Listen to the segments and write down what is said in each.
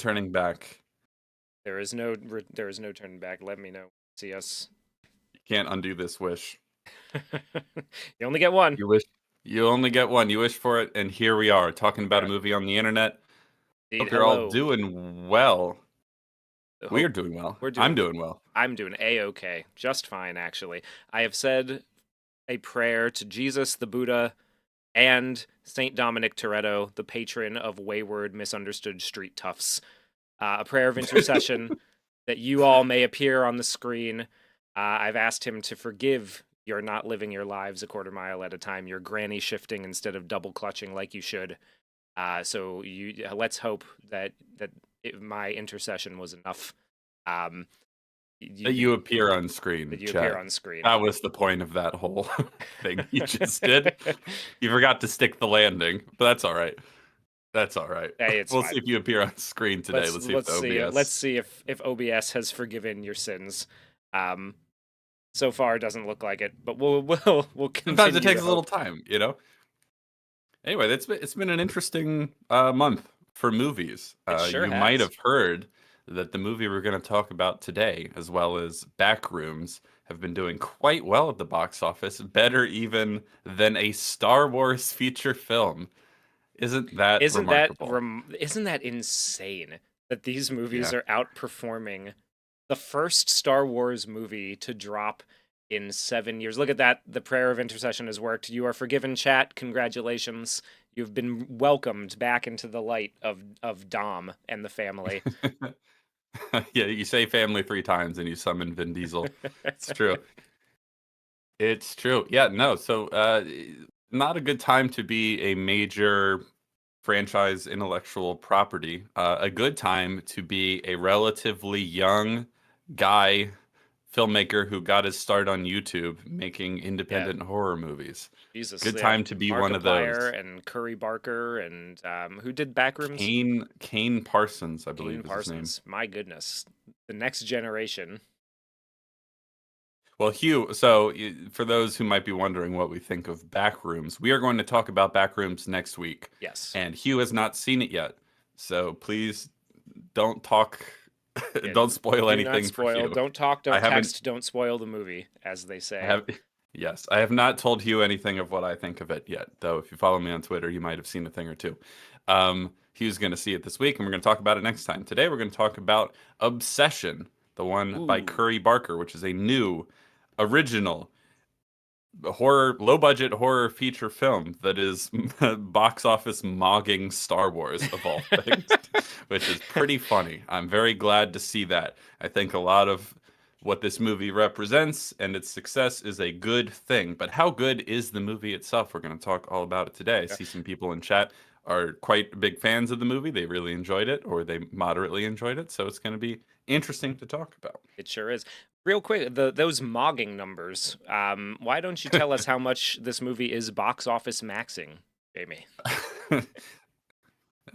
turning back. There is no turning back. Let me know. See us. You can't undo this wish. You only get one. You wish you only get one. You wish for it, and here we are talking about a Yeah. movie on the internet. Indeed. Hope you're all Hello. doing well. We are Hope doing well. we're I'm doing. doing well. I'm doing a-okay, just fine actually. I have said a prayer to Jesus, the Buddha, and Saint Dominic Toretto, the patron of wayward, misunderstood street toughs. A prayer of intercession that you all may appear on the screen. I've asked him to forgive your not living your lives a quarter mile at a time. You're granny shifting instead of double clutching like you should. So you let's hope that my intercession was enough. Um, That you appear on screen, that you appear chat. on screen. That was the point of that whole thing you just did. You forgot to stick the landing, but that's all right. That's all right. Hey, it's We'll fine. see if you appear on screen today. Let's see if the OBS. Let's see if OBS has forgiven your sins. Um, so far it doesn't look like it, but we'll continue. Sometimes it takes to a little hope. time, you know. Anyway, it's been an interesting month for movies. It sure You might has. have heard that the movie we're going to talk about today, as well as Backrooms, have been doing quite well at the box office, better even than a Star Wars feature film. Isn't that remarkable? Isn't that insane that these movies Yeah. are outperforming the first Star Wars movie to drop in 7 years? Look at that. The prayer of intercession has worked. You are forgiven, chat. Congratulations. You've been welcomed back into the light of Dom and the family. Yeah, you say family 3 times and you summon Vin Diesel. It's true. It's true. Yeah, no. So, not a good time to be a major franchise intellectual property. A good time to be a relatively young guy filmmaker who got his start on YouTube making Yeah, independent horror movies. Jesus. Good Yeah, time to be one of Markiplier those. and Curry Barker and who did Backrooms? Kane Parsons, I Kane believe is his name. Parsons. My goodness, the next generation. Well, Hugh, so for those who might be wondering what we think of Backrooms, we are going to talk about Backrooms next week. Yes. And Hugh has not seen it yet. So please don't talk, Yeah, don't spoil do not anything for spoil. Hugh. Don't talk. I Don't haven't, text. Don't spoil the movie, as they I say. have, yes, I have not told Hugh anything of what I think of it yet. Though if you follow me on Twitter, you might have seen a thing or two. Hugh's going to see it this week, and we're going to talk about it next time. Today, we're going to talk about Obsession, the one by Ooh, Curry Barker, which is a new original horror, low budget horror feature film that is box office mogging Star Wars of all things, which is pretty funny. I'm very glad to see that. I think a lot of what this movie represents and its success is a good thing. But how good is the movie itself? We're going to talk all about it today. I yeah, see some people in chat are quite big fans of the movie. They really enjoyed it, or they moderately enjoyed it. So it's going to be interesting to talk about. it sure is. Real quick, those mogging numbers. Why don't you tell us how much this movie is box office maxing, Jamie?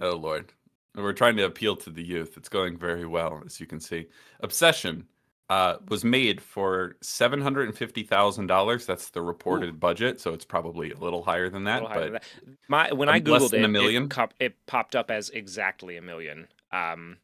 Oh Lord. We're trying to appeal to the youth. It's going very well, as you can see. Obsession was made for $750,000. That's the Ooh, reported budget, so it's probably a little higher than a little that, higher than but that. When I less googled than a it, million. it popped up as exactly a million, So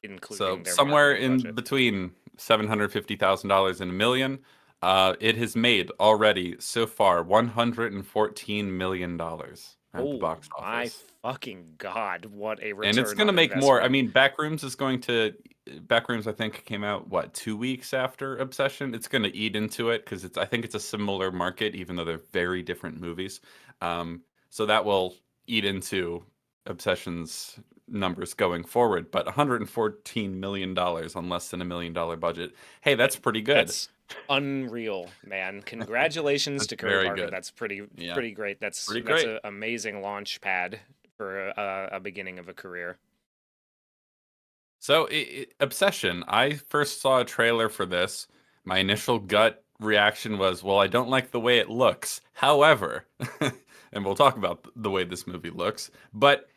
including their somewhere marketing in budget. between $750,000 and a million. It has made already so far $114 million at the Oh box my office. fucking god! What a And it's return going to on make more. I investment. mean, Backrooms, I think, came out, what, 2 weeks after Obsession? It's going to eat into it because I think it's a similar market, even though they're very different movies. So that will eat into Obsession's numbers going forward. But $114 million on less than $1 million budget. Hey, That that's pretty good. that's unreal, man. Congratulations That's to Curry very Barker. good. That's Yeah, pretty great. pretty That's great. an amazing launch pad for a beginning of a career. So, Obsession, I first saw a trailer for this. My initial gut reaction was, well, I don't like the way it looks. However, and we'll talk about the way this movie looks, but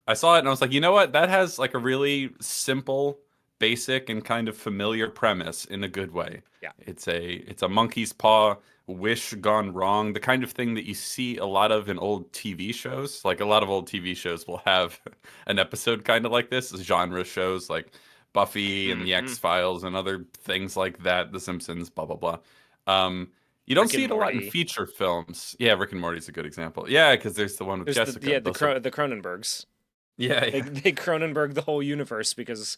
I saw it and I was like, you know what? That has like a really simple basic and kind of familiar premise in a good way. Yeah. It's a monkey's paw wish gone wrong, the kind of thing that you see a lot of in old TV shows. Like a lot of old TV shows will have an episode kind of like this, genre shows like Buffy and the Hmm. X-Files and other things like that, The Simpsons, blah blah blah. You don't Rick see and it a lot in Morty. feature films. Yeah, Rick and Morty's a good example. Yeah, because there's the one with There's Jessica. the Cronenbergs. Yeah, They yeah. they Cronenberg the whole universe because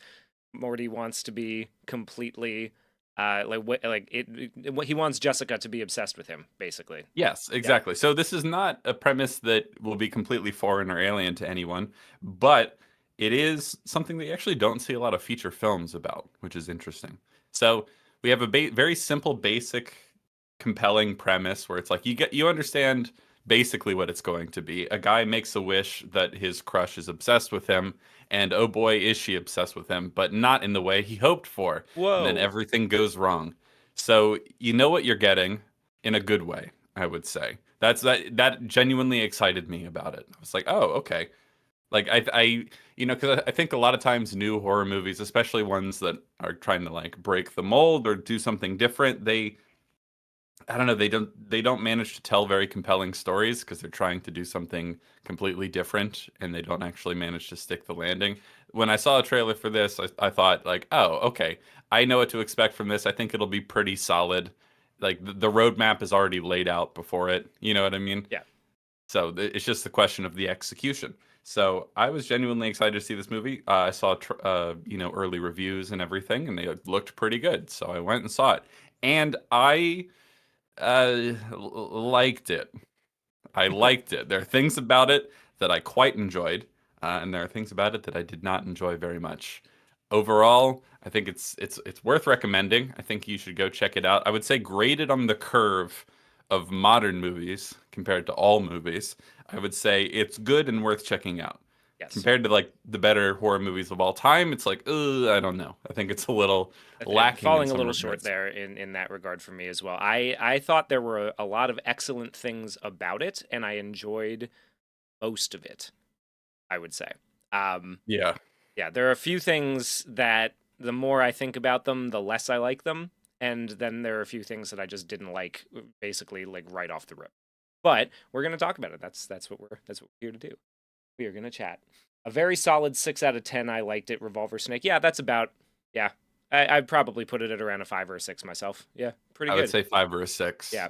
Morty wants to be completely he wants Jessica to be obsessed with him, basically. Yes, Yeah. exactly. So this is not a premise that will be completely foreign or alien to anyone, but it is something that you actually don't see a lot of feature films about, which is interesting. So we have a very simple, basic, compelling premise where it's like you understand basically what it's going to be. A guy makes a wish that his crush is obsessed with him, and oh boy, is she obsessed with him, but not in the way he hoped for. And then Whoa. everything goes wrong. So you know what you're getting in a good way, I would say. That genuinely excited me about it. I was like, oh, okay. Like because I think a lot of times new horror movies, especially ones that are trying to like break the mold or do something different, I don't know, they don't manage to tell very compelling stories because they're trying to do something completely different and they don't actually manage to stick the landing. When I saw a trailer for this, I thought like, oh, okay, I know what to expect from this. I think it'll be pretty solid. Like the roadmap is already laid out before it. You know what I mean? Yeah. So it's just the question of the execution. So I was genuinely excited to see this movie. I saw early reviews and everything, and they looked pretty good. So I went and saw it, and I liked it. I liked it. There are things about it that I quite enjoyed, and there are things about it that I did not enjoy very much. Overall, I think it's worth recommending. I think you should go check it out. I would say graded on the curve of modern movies compared to all movies. I would say it's good and worth checking out. Yes. Compared to like the better horror movies of all time, it's like, I don't know. I think it's a little lacking in Falling a some little short regards. there in that regard for me as well. I thought there were a lot of excellent things about it, and I enjoyed most of it, I would say. Um, Yeah. yeah, there are a few things that the more I think about them, the less I like them, and then there are a few things that I just didn't like, basically like right off the rip. But we're gonna talk about it. That's what we're here to do. We are gonna chat. A very solid 6 out of 10. I liked it. Revolver Snake. Yeah, that's about. Yeah, I'd probably put it at around a 5 or a 6 myself. Yeah, pretty I would good. say 5 or 6. Yeah.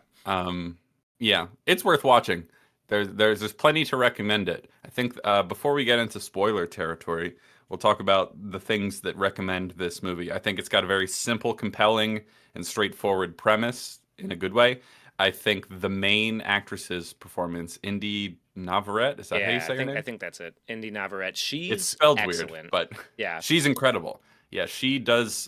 Yeah, it's worth watching. There's plenty to recommend it. I think before we get into spoiler territory, we'll talk about the things that recommend this movie. I think it's got a very simple, compelling, and straightforward premise in a good way. I think the main actress's performance, Indy Navarrete, is that how you Yeah, say her I name? think that's it. Indy Navarette. It's She's spelled weird, excellent. but Yeah. she's incredible. Yeah, she does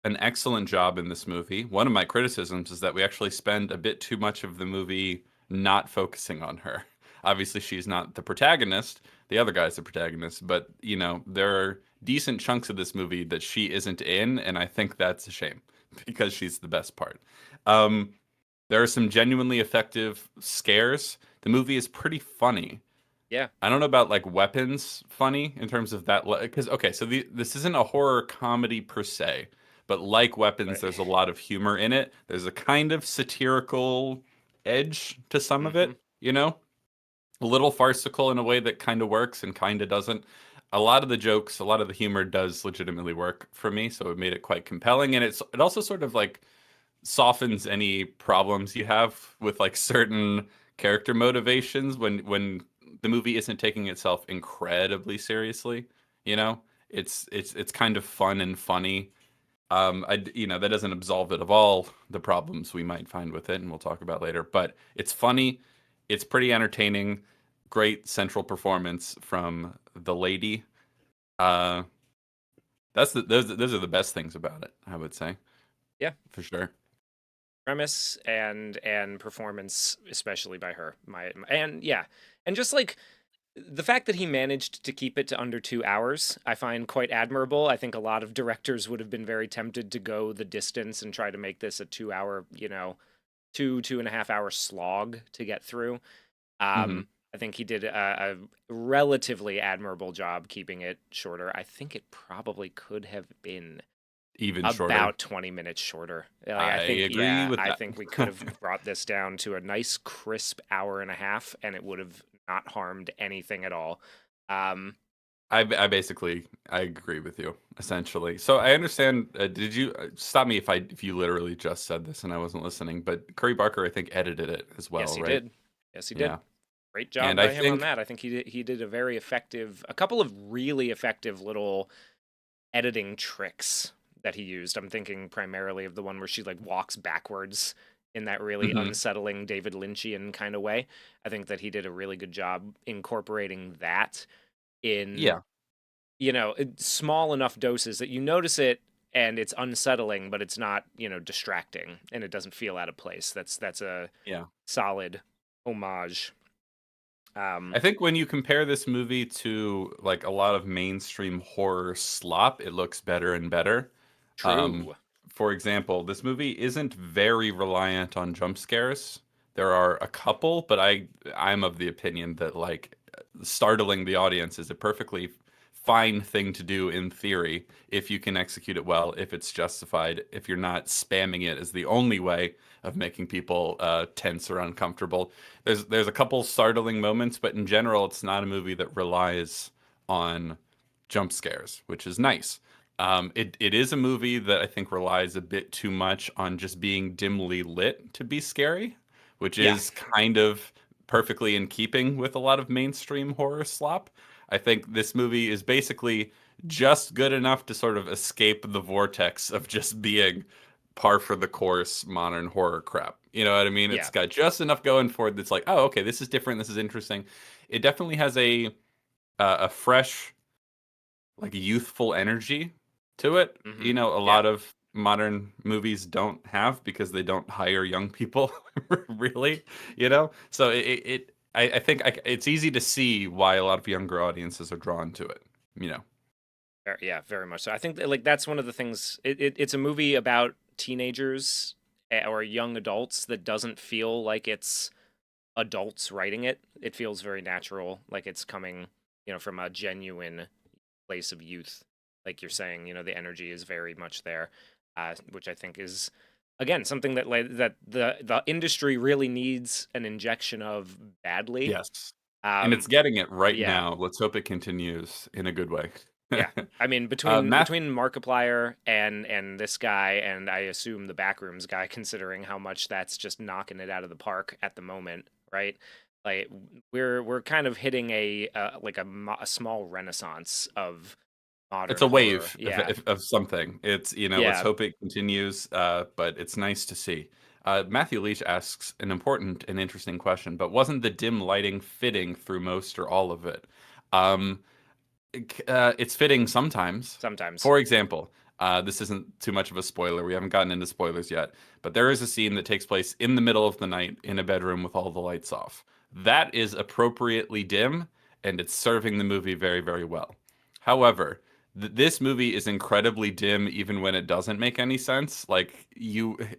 an excellent job in this movie. One of my criticisms is that we actually spend a bit too much of the movie not focusing on her. Obviously, she's not the protagonist. The other guy's the protagonist, but there are decent chunks of this movie that she isn't in, and I think that's a shame because she's the best part. Um, there are some genuinely effective scares. The movie is pretty funny. Yeah. I don't know about like weapons funny in terms of that because okay, so this isn't a horror comedy per se, but like weapons, Right. there's a lot of humor in it. There's a kind of satirical edge to some of Hmm. it, a little farcical in a way that kind of works and kind of doesn't. A lot of the jokes, a lot of the humor does legitimately work for me, so it made it quite compelling, and it also sort of like softens any problems you have with like certain character motivations when the movie isn't taking itself incredibly seriously. You know, it's kind of fun and funny. That doesn't absolve it of all the problems we might find with it, and we'll talk about later. But it's funny, it's pretty entertaining. Great central performance from the lady. Uh, those are the best things about it, I would say, Yeah. for sure. Premise and performance, especially by her. And yeah, and just like the fact that he managed to keep it to under 2 hours, I find quite admirable. I think a lot of directors would have been very tempted to go the distance and try to make this a 2 hour, 2.5 hour slog to get through. Hmm. I think he did a relatively admirable job keeping it shorter. I think it probably could have been Even shorter. about 20 minutes shorter. Like I I think, agree yeah, with I that. think we could have brought this down to a nice crisp hour and a half, and it would have not harmed anything at all. Um, I basically I agree with you essentially. So I understand. Did you stop me if you literally just said this and I wasn't listening? But Curry Barker, I think, edited it as yes, well, he right? did. Yes, he did. Yeah, Great job and I by him on think that. I think he did a couple of really effective little editing tricks that he used. I'm thinking primarily of the one where she like walks backwards in that really mhm, unsettling David Lynchian kind of way. I think that he did a really good job incorporating that in, yeah, small enough doses that you notice it and it's unsettling, but it's not, distracting and it doesn't feel out of place. That's a yeah. solid homage. I Um, think when you compare this movie to like a lot of mainstream horror slop, it looks better and better. Um, True. for example, this movie isn't very reliant on jump scares. There are a couple, but I'm of the opinion that like startling the audience is a perfectly fine thing to do in theory if you can execute it well, if it's justified, if you're not spamming it as the only way of making people tense or uncomfortable. There's a couple startling moments, but in general, it's not a movie that relies on jump scares, which is nice. It is a movie that I think relies a bit too much on just being dimly lit to be scary, which Yeah. is kind of perfectly in keeping with a lot of mainstream horror slop. I think this movie is basically just good enough to sort of escape the vortex of just being par for the course modern horror crap. You know what I mean? It's Yeah. got just enough going for it that's like, oh, okay, this is different, this is interesting. It definitely has a fresh, like youthful energy to it. Hmm. You know, a Yeah. lot of modern movies don't have because they don't hire young people really, you know? So I think it's easy to see why a lot of younger audiences are drawn to it, you know? Yeah, very much so. I think that, like that's one of the things. It's a movie about teenagers or young adults that doesn't feel like it's adults writing it. It feels very natural, like it's coming, from a genuine place of youth. Like you're saying, the energy is very much there, which I think is again something that like that the industry really needs an injection of badly. Yes. And it's Um, getting it right yeah, now. Let's hope it continues in a good way. Yeah, I mean between Math, between Markiplier and this guy, and I assume the Backrooms guy, considering how much that's just knocking it out of the park at the moment, right? Like we're kind of hitting a small renaissance of it's modern a horror. wave Yeah, of something. It's, let's yeah. hope it continues, but it's nice to see. Matthew Leach asks an important and interesting question, but wasn't the dim lighting fitting through most or all of it? Um, it's fitting sometimes. Sometimes. For example, this isn't too much of a spoiler. We haven't gotten into spoilers yet, but there is a scene that takes place in the middle of the night in a bedroom with all the lights off. That is appropriately dim, and it's serving the movie very, very well. However, this movie is incredibly dim even when it doesn't make any sense. Like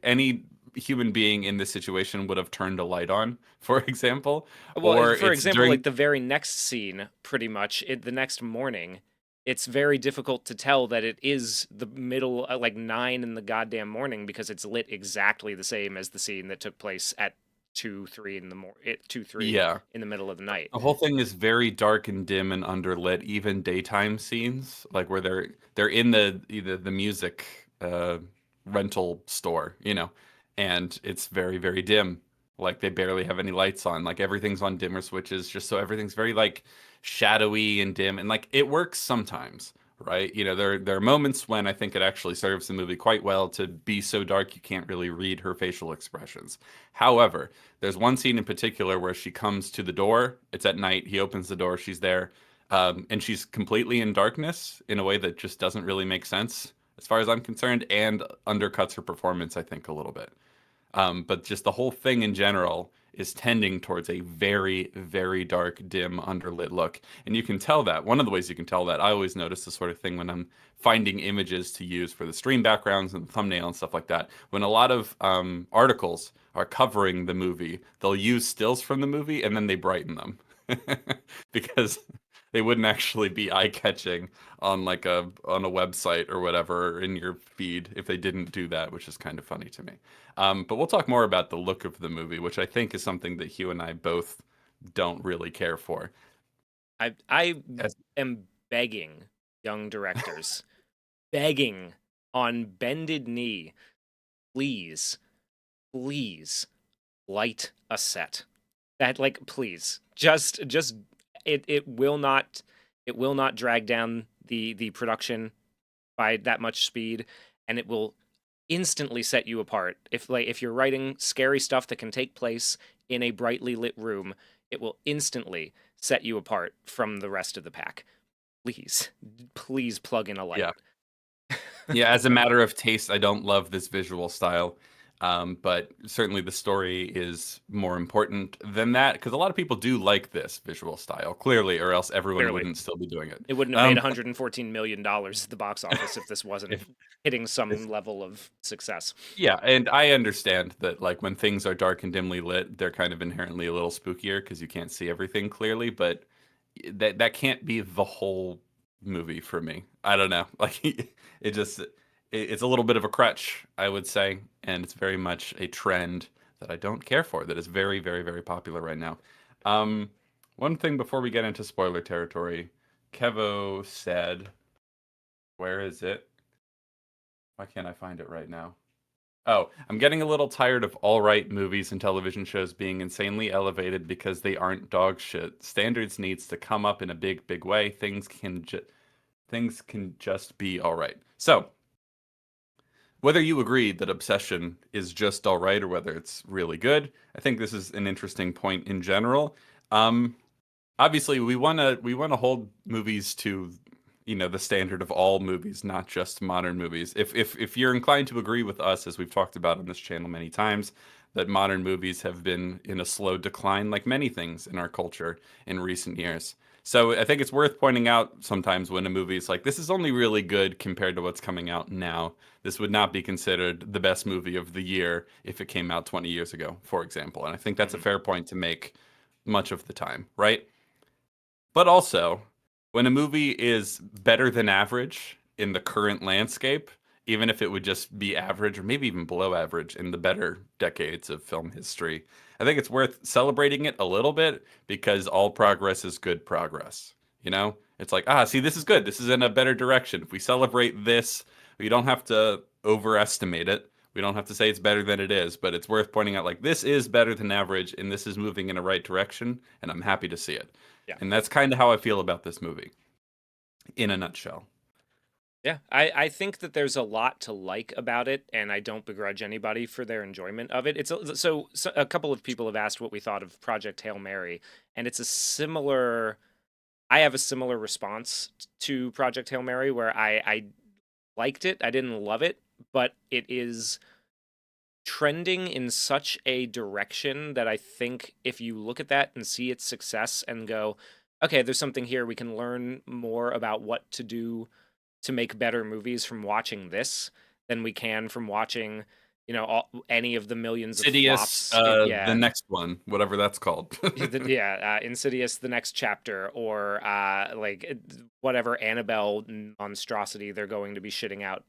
any human being in this situation would have turned a light on, for example, Well, or for it's example, during. like the very next scene, pretty much the next morning, it's very difficult to tell that it is the middle, like 9 in the goddamn morning, because it's lit exactly the same as the scene that took place at 2, 3 in the 2, 3 Yeah. in the middle of the night. The whole thing is very dark and dim and underlit, even daytime scenes, like where they're in the either the music rental store, and it's very, very dim. Like they barely have any lights on. Like everything's on dimmer switches, just so everything's very like shadowy and dim. And like it works sometimes, right? There are moments when I think it actually serves the movie quite well to be so dark you can't really read her facial expressions. However, there's one scene in particular where she comes to the door. It's at night. He opens the door. She's there. And she's completely in darkness in a way that just doesn't really make sense as far as I'm concerned and undercuts her performance, I think, a little bit. But just the whole thing in general is tending towards a very, very dark, dim, underlit look. And you can tell that. One of the ways you can tell that, I always notice this sort of thing when I'm finding images to use for the stream backgrounds and the thumbnail and stuff like that. When a lot of articles are covering the movie, they'll use stills from the movie and then they brighten them. because they wouldn't actually be eye-catching on like a website or whatever in your feed if they didn't do that, which is kind of funny to me. But we'll talk more about the look of the movie, which I think is something that Hugh and I both don't really care for. I As, am begging young directors, begging on bended knee, please, please light a set. That like please. Just it will not drag down the production by that much speed, and it will instantly set you apart. If you're writing scary stuff that can take place in a brightly lit room, it will instantly set you apart from the rest of the pack. Please, please plug in a light. yeah. Yeah, as a matter of taste, I don't love this visual style. But certainly the story is more important than that because a lot of people do like this visual style, clearly, or else everyone Clearly, wouldn't still be doing it. it wouldn't have made $114 million at the box office if this wasn't If, hitting some if- level of success. yeah, and I understand that like when things are dark and dimly lit, they're kind of inherently a little spookier because you can't see everything clearly, but that can't be the whole movie for me. I don't know. Like it just it's a little bit of a crutch, I would say, and it's very much a trend that I don't care for that is very very very popular right now. Um one thing before we get into spoiler territory, Kevo said, where is it? Why can't I find it right now? Oh, I'm getting a little tired of all right movies and television shows being insanely elevated because they aren't dog shit. Standards needs to come up in a big, big way. Things can just be all right. So, whether you agree that Obsession is just all right or whether it's really good, I think this is an interesting point in general. Um, Obviously, we wanna hold movies to the standard of all movies, not just modern movies. If you're inclined to agree with us, as we've talked about on this channel many times, that modern movies have been in a slow decline, like many things in our culture in recent years. So I think it's worth pointing out sometimes when a movie is like, this is only really good compared to what's coming out now. This would not be considered the best movie of the year if it came out 20 years ago, for example. And I think that's a Mhm. fair point to make much of the time, right? But also, when a movie is better than average in the current landscape, even if it would just be average or maybe even below average in the better decades of film history, I think it's worth celebrating it a little bit because all progress is good progress. You know? It's like, see, this is good. This is in a better direction. If we celebrate this, we don't have to overestimate it. We don't have to say it's better than it is, but it's worth pointing out like this is better than average and this is moving in a right direction, and I'm happy to see it. Yeah. And that's kind of how I feel about this movie in a nutshell. Yeah, I think that there's a lot to like about it, and I don't begrudge anybody for their enjoyment of it. So a couple of people have asked what we thought of Project Hail Mary, and it's a similar. I have a similar response to Project Hail Mary, where I liked it. I didn't love it, but it is trending in such a direction that I think if you look at that and see its success and go, okay, there's something here, we can learn more about what to do to make better movies from watching this than we can from watching, any of the millions of Insidious, flops. the next one, whatever that's called. Insidious, the next chapter, or whatever Annabelle monstrosity they're going to be shitting out,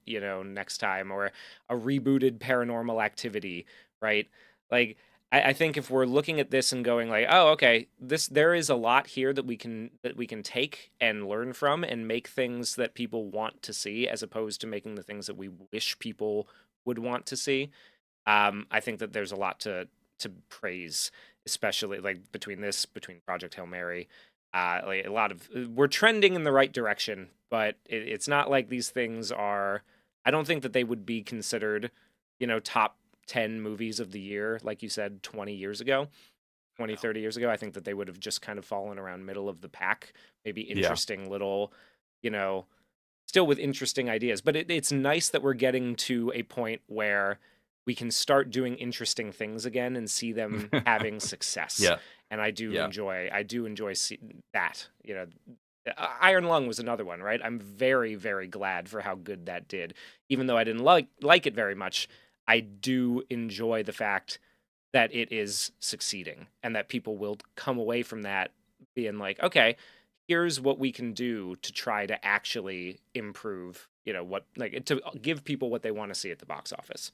next time, or a rebooted Paranormal Activity, right? Like, I think if we're looking at this and going like, oh, okay, there is a lot here that we can take and learn from and make things that people want to see, as opposed to making the things that we wish people would want to see. I think that there's a lot to praise, especially like between Project Hail Mary. Like a lot of we're trending in the right direction, but it's not like these things are. I don't think that they would be considered, top 10 movies of the year, like you said, 20 years ago. 20, 30 years ago. I think that they would have just kind of fallen around middle of the pack, maybe Yeah. interesting little, you know, still with interesting ideas. But it's nice that we're getting to a point where we can start doing interesting things again and see them having success. Yeah. And I do Yeah. enjoy that. Iron Lung was another one, right? I'm very, very glad for how good that did. Even though I didn't like it very much, I do enjoy the fact that it is succeeding and that people will come away from that being like, okay, here's what we can do to try to actually improve, what, like, to give people what they want to see at the box office.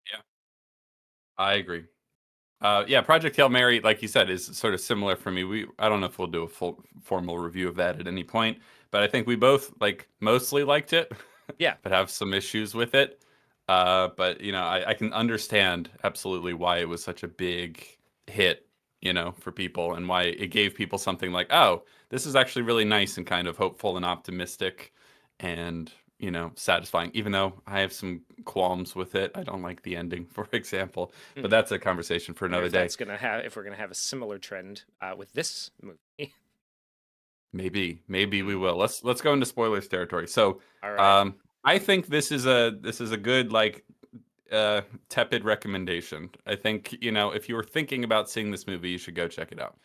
Yeah, I agree. Yeah, Project Hail Mary, like you said, is sort of similar for me. I don't know if we'll do a full formal review of that at any point, but I think we both like mostly liked it, Yeah. but have some issues with it. But I can understand absolutely why it was such a big hit, for people, and why it gave people something like, oh, this is actually really nice and kind of hopeful and optimistic, and satisfying. Even though I have some qualms with it, I don't like the ending, for example. But Hmm. that's a conversation for I wonder another if day. if we're gonna have a similar trend with this movie. Maybe we Hmm. will. Let's go into spoilers territory. So, All right. um, I think this is a good like tepid recommendation. I think if you were thinking about seeing this movie, you should go check it out.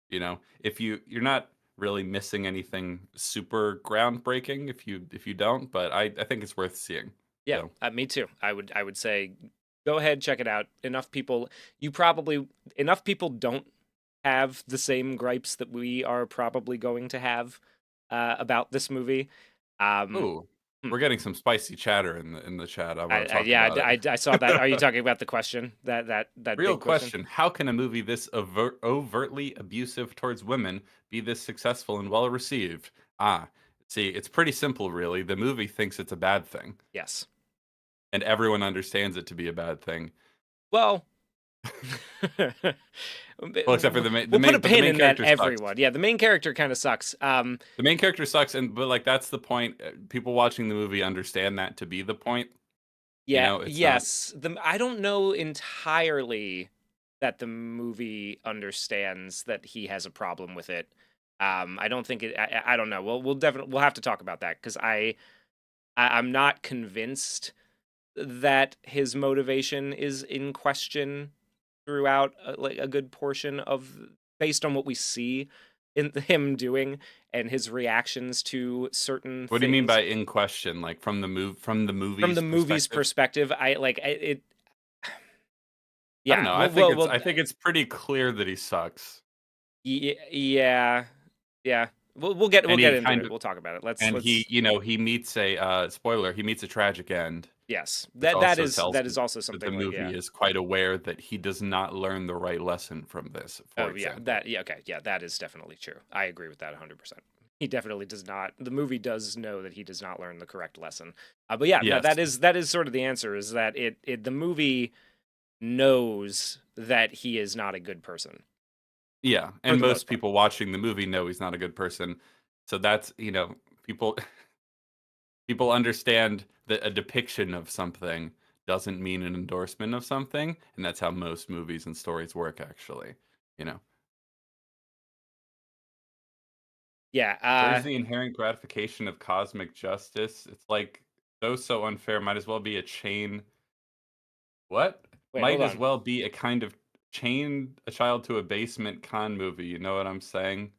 If you're not really missing anything super groundbreaking if you don't, but I think it's worth seeing. Yeah, So me too. I would say go ahead, check it out. Enough people don't have the same gripes that we are probably going to have about this movie. Um, ooh, hmm, we're getting some spicy chatter in the chat. I want to talk yeah, about it. I saw that. Are you talking about the question that Real big question? question: how can a movie this overtly abusive towards women be this successful and well received? See, it's pretty simple, really. The movie thinks it's a bad thing, Yes. and everyone understands it to be a bad thing. Well, Well, except for the main, the we'll put a main, but the pin main in that. character sucks. Everyone, yeah, the main character kind of sucks. The main character sucks, and but like that's the point. People watching the movie understand that to be the point. Yeah, It's not. yes. I don't know entirely that the movie understands that he has a problem with it. I don't think it. I don't know. We'll have to talk about that because I'm not convinced that his motivation is in question throughout like a good portion of based on what we see in him doing and his reactions to certain What do you mean things by in question? Like from the from the movie's movie's perspective? perspective. I like it. I don't Yeah, know. I well, think well, it's well, I think it's pretty clear that he sucks, yeah, yeah. We'll get and he into kind it. of We'll talk about it. Let's and he let's. he meets a spoiler. He meets a tragic end, Yes, which that also is tells that me is also that the something like yeah. movie is quite aware that he does not learn the right lesson from this. For Oh yeah, example, okay, yeah, that is definitely true. I agree with that 100%. He definitely does not. The movie does know that he does not learn the correct lesson. But yeah, no, yes, that is sort of the answer. Is that the movie knows that he is not a good person yeah, for and the most most part. people watching the movie know he's not a good person. So that's people people understand that a depiction of something doesn't mean an endorsement of something, and that's how most movies and stories work. Actually, you know. Yeah. Where's the inherent gratification of cosmic justice? It's like so unfair. Might as well be a chain. What? Wait, hold Might as on. well be a kind of chain a child to a basement con movie. You know what I'm saying?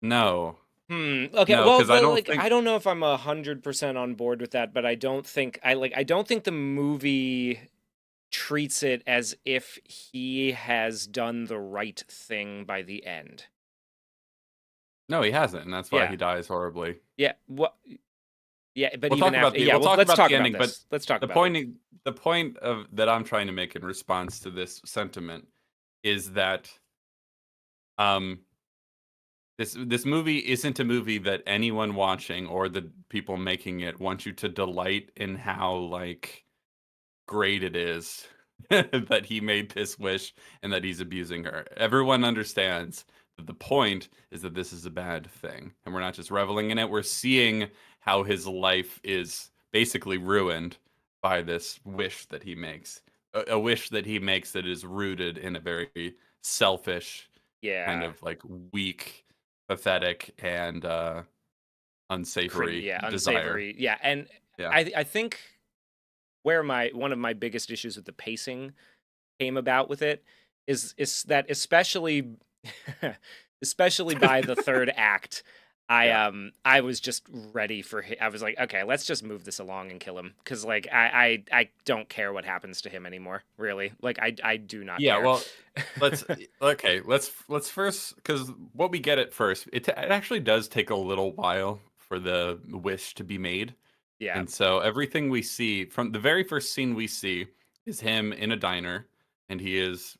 No, Okay. no, Well, because I don't like think. I don't know if I'm 100% on board with that, but I don't think the movie treats it as if he has done the right thing by the end. No, he hasn't, and that's why Yeah. he dies horribly. Yeah. What? Yeah. But We'll even talk about after, the yeah. we'll Well, talk let's about talk the about ending, but this. Let's talk the about it. point the point of that I'm trying to make in response to this sentiment is that um this movie isn't a movie that anyone watching or the people making it want you to delight in how like great it is that he made this wish and that he's abusing her. Everyone understands that the point is that this is a bad thing, and we're not just reveling in it. We're seeing how his life is basically ruined by this wish that he makes. A wish that he makes that is rooted in a very selfish, kind Yeah. of like weak, pathetic, and unsavory Yeah. desire. Unsavory. Yeah. And Yeah. I think where one of my biggest issues with the pacing came about with it is that especially especially by the third act. Yeah. I was just ready for I was like, okay, let's just move this along and kill him because like I don't care what happens to him anymore. Really, like I do not Yeah, care. well, let's okay, let's first, because what we get at first, it actually does take a little while for the wish to be made. Yeah, And so everything we see from the very first scene we see is him in a diner, and he is,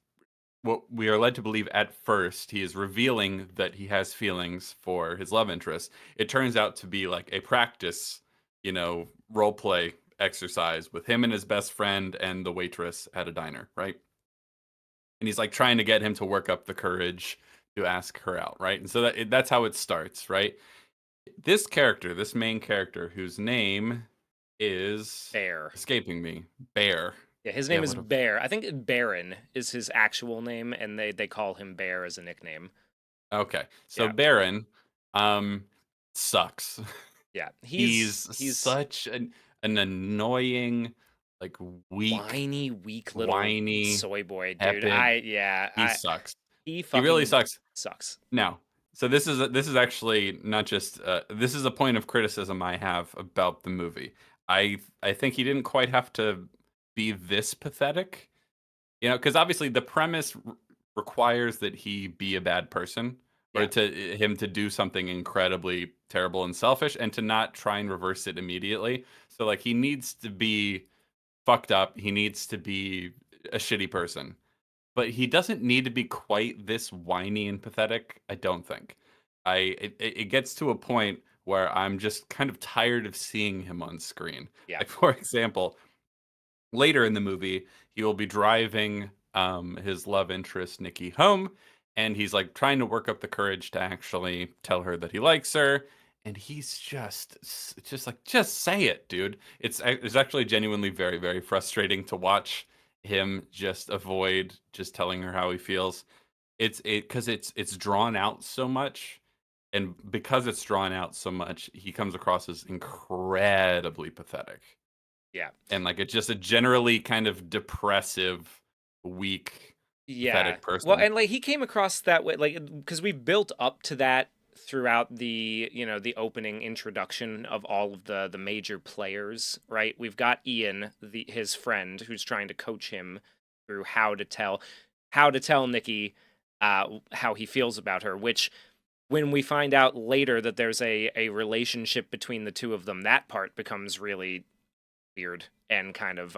what we are led to believe at first, he is revealing that he has feelings for his love interest. It turns out to be like a practice, role play exercise with him and his best friend and the waitress at a diner, right? And he's like trying to get him to work up the courage to ask her out, right? And so that's how it starts, right? This character, this main character, whose name is Bear. escaping me, Bear. Yeah, his Yeah, name is what a Bear. I think Baron is his actual name, and they call him Bear as a nickname. okay. So Yeah, Baron, um, sucks. yeah. He's He's such an annoying, like weak, whiny, weak little whiny, soy boy, dude. tepid. He I sucks. he He really fucking sucks. sucks. Now, so this is actually not just this is a point of criticism I have about the movie. I think he didn't quite have to be this pathetic, because obviously the premise requires that he be a bad person, or Yeah, to him to do something incredibly terrible and selfish, and to not try and reverse it immediately. So like he needs to be fucked up. He needs to be a shitty person, but he doesn't need to be quite this whiny and pathetic, I don't think. It gets to a point where I'm just kind of tired of seeing him on screen. yeah, Like, for example, later in the movie, he will be driving his love interest Nikki home, and he's like trying to work up the courage to actually tell her that he likes her, and he's just like, just say it, dude. It's actually genuinely very, very frustrating to watch him just avoid just telling her how he feels. Because it's drawn out so much, and because it's drawn out so much, he comes across as incredibly pathetic, yeah. and like it's just a generally kind of depressive, weak, Yeah. pathetic Well, person. and like he came across that way, like because we built up to that throughout the the opening introduction of all of the major players, right? We've got Ian, his friend, who's trying to coach him through how to tell Nikki how he feels about her. Which when we find out later that there's a relationship between the two of them, that part becomes really weird and kind of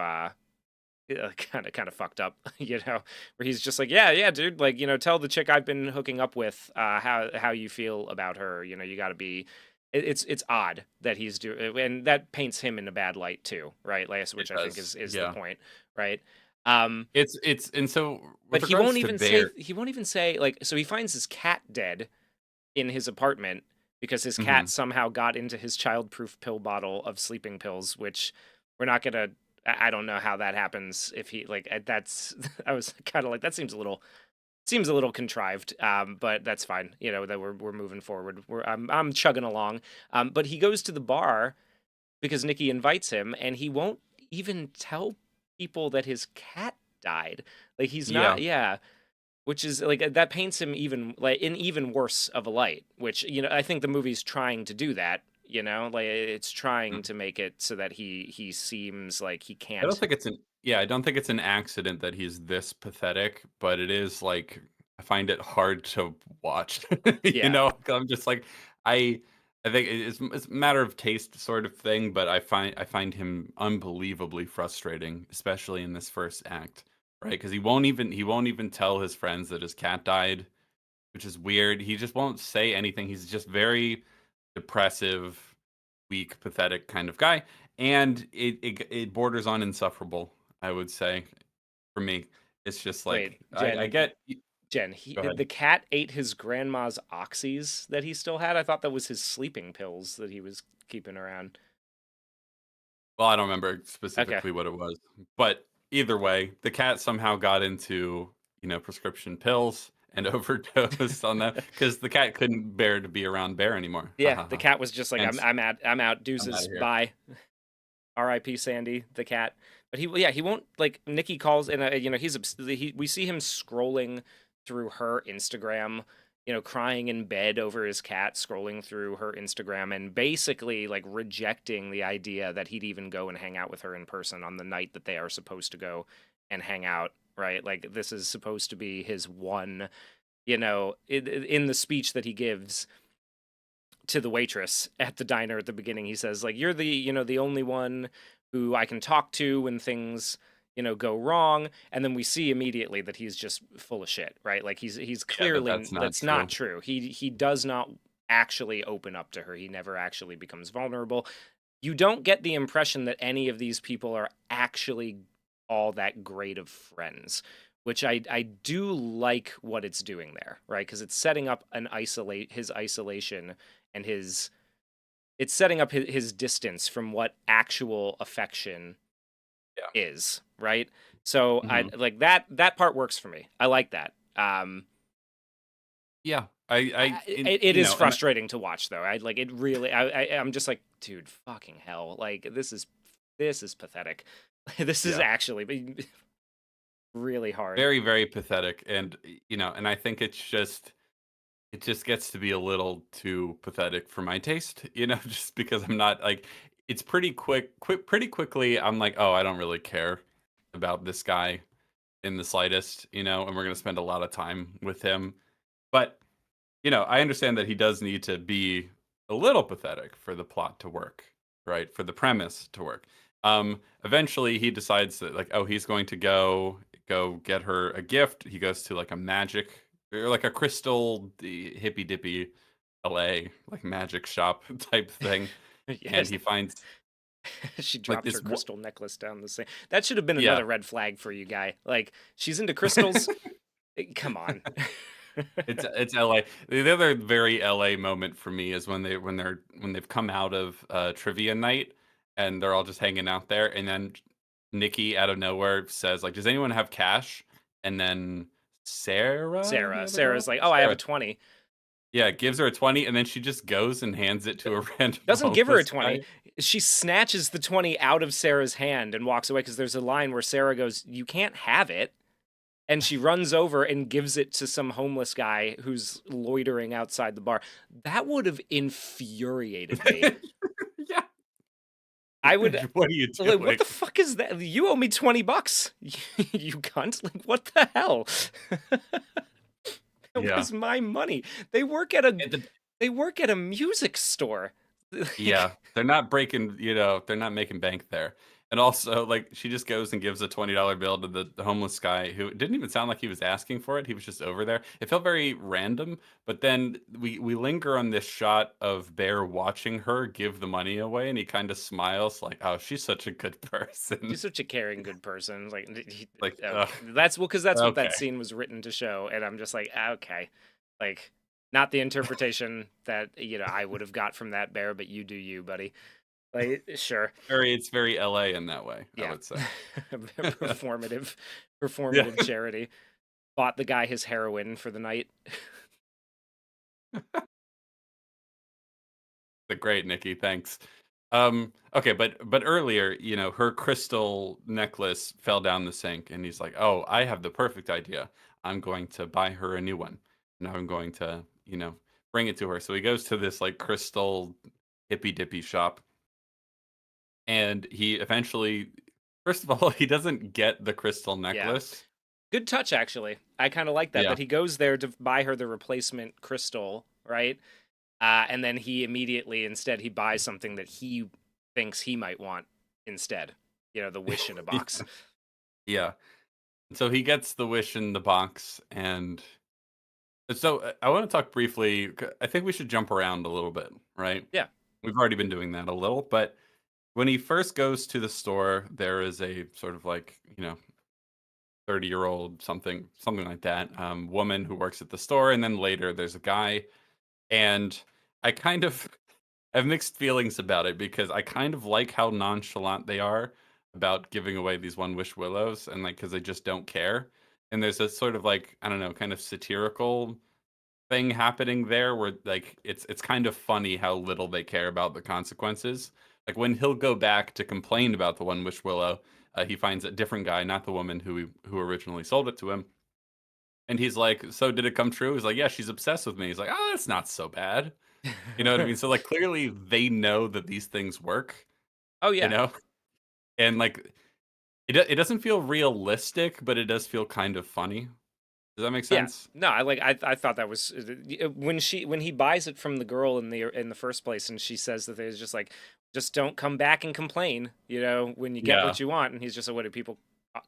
fucked up, where he's just like, yeah, dude, like, tell the chick I've been hooking up with, how you feel about her. You got to be. It's odd that he's doing, and that paints him in a bad light too, right? Like, It which I think does, is the yeah. point, right? Um, It's and so but with regards to Bear. he won't even say like, so he finds his cat dead in his apartment because his cat Mhm. somehow got into his childproof pill bottle of sleeping pills, which we're not gonna. I don't know how that happens. If he like that's, I was kind of like that seems a little contrived. But that's fine. That we're moving forward. I'm chugging along. But he goes to the bar because Nikki invites him, and he won't even tell people that his cat died. Like he's not. Yeah. Yeah, which is like that paints him even like in even worse of a light, which I think the movie's trying to do that, like it's trying Mm. to make it so that he seems like he I don't can't. think it's an yeah, I don't think it's an accident that he's this pathetic, but it is like I find it hard to watch. Yeah, 'Cause I'm just like I I think it's a matter of taste sort of thing, but I find him unbelievably frustrating, especially in this first act, right? Because he won't even tell his friends that his cat died, which is weird. He just won't say anything. He's just very depressive, weak, pathetic kind of guy, and it borders on insufferable, I would say, for me. It's just wait, like I get. Jen, Go ahead. the cat ate his grandma's oxys that he still had. I thought that was his sleeping pills that he was keeping around. Well, I don't remember Okay, specifically what it was, but either way, the cat somehow got into prescription pills and overdosed on them because the cat couldn't bear to be around Bear anymore. Ha yeah, ha the ha. cat was just like, Hence, I'm out, I'm out deuces, of here. bye. R.I.P. Sandy the cat. But he won't like Nikki calls and we see him scrolling through her Instagram crying in bed over his cat, scrolling through her Instagram, and basically like rejecting the idea that he'd even go and hang out with her in person on the night that they are supposed to go and hang out, right? Like this is supposed to be his one, in the speech that he gives to the waitress at the diner at the beginning, he says like, "You're the only one who I can talk to when things go wrong." And then we see immediately that he's just full of shit, right? Like he's Yeah, that clearly, that's not that's not true. true. He does not actually open up to her. He never actually becomes vulnerable. You don't get the impression that any of these people are actually all that great of friends, which I do like what it's doing there, right? Because it's setting up his isolation and it's setting up his distance from what actual affection Yeah. is, right? So I Mhm. like that part works for me. I like that. Yeah. I in It you is know, and frustrating to watch though. I like it really. I'm just like, dude, fucking hell! Like this is pathetic. This is yeah. actually really hard. Very, very pathetic, and, and I think it just gets to be a little too pathetic for my taste, just because I'm not like it's pretty quickly, I'm like, "Oh, I don't really care about this guy in the slightest," and we're gonna spend a lot of time with him. But, I understand that he does need to be a little pathetic for the plot to work, right? For the premise to work. Eventually he decides that like, oh, he's going to go get her a gift. He goes to like a magic or like a crystal hippy dippy LA like magic shop type thing, and Yes, he finds she like dropped her this crystal necklace down the sink. That should have been yeah. another red flag for you, guy. Like she's into crystals. Come on. It's LA. The other very LA moment for me is when they've come out of trivia night and they're all just hanging out there, and then Nikki out of nowhere says like, "Does anyone have cash?" And then Sarah, the other Sarah's girl, like, "Oh, I have a Sarah, 20." yeah, gives her a 20, and then she just goes and hands it to a random Doesn't give her a homeless 20. guy. She snatches the 20 out of Sarah's hand and walks away because there's a line where Sarah goes, "You can't have it." And she runs over and gives it to some homeless guy who's loitering outside the bar. That would have infuriated me. Yeah, I would what are you like, what doing? the fuck is that? You owe me 20 bucks. You cunt. Like, what the hell? That Yeah, was my money. They work at a and the they work at a music store. Yeah, Like, they're not breaking, they're not making bank there. And also, like, she just goes and gives a $20 bill to the homeless guy who it didn't even sound like he was asking for it. He was just over there. It felt very random, but then we linger on this shot of Bear watching her give the money away, and he kind of smiles like, "Oh, she's such a good person." she's such a caring, good person. Like, Like, okay, that's well, because that's what that okay. scene was written to show, and I'm just like, okay, like, not the interpretation that I would have got from that, Bear, but you do you, buddy. Like, sure, It's very LA in that way, I yeah, would say. performative, Yeah. performative charity. Bought the guy his heroin for the night. The great Nikki, thanks. Okay, but earlier, her crystal necklace fell down the sink, and he's like, "Oh, I have the perfect idea. I'm going to buy her a new one, and I'm going to, bring it to her." So he goes to this like crystal hippy dippy shop, and he eventually, first of all, he doesn't get the crystal Yeah, necklace. good touch actually. I kind of like that Yeah, that he goes there to buy her the replacement crystal, right? And then he immediately, instead, he buys something that he thinks he might want instead. The wish in a box. yeah. So he gets the wish in the box, and so I want to talk briefly. I think we should jump around a little bit, right? Yeah. We've already been doing that a little, but when he first goes to the store, there is a sort of like, 30-year-old something like that, woman who works at the store, and then later there's a guy, and I kind of have mixed feelings about it because I kind of like how nonchalant they are about giving away these One Wish Willows, and like because they just don't care. And there's a sort of like, I don't know, kind of satirical thing happening there where like it's kind of funny how little they care about the consequences. Like when he'll go back to complain about the One Wish Willow, he finds a different guy, not the woman who originally sold it to him, And he's like, "So did it come true?" He's like, "Yeah, she's obsessed with me." He's like, "Oh, that's not so bad." You know what I mean? So, like, clearly they know that these things work, Oh you yeah. know? And, like, it doesn't feel realistic, but it does feel kind of funny. Does that make Yeah. sense? No, I thought that was when he buys it from the girl in the first place, and she says that there's just like, just don't come back and complain, when you get Yeah. what you want. And he's just like, what do people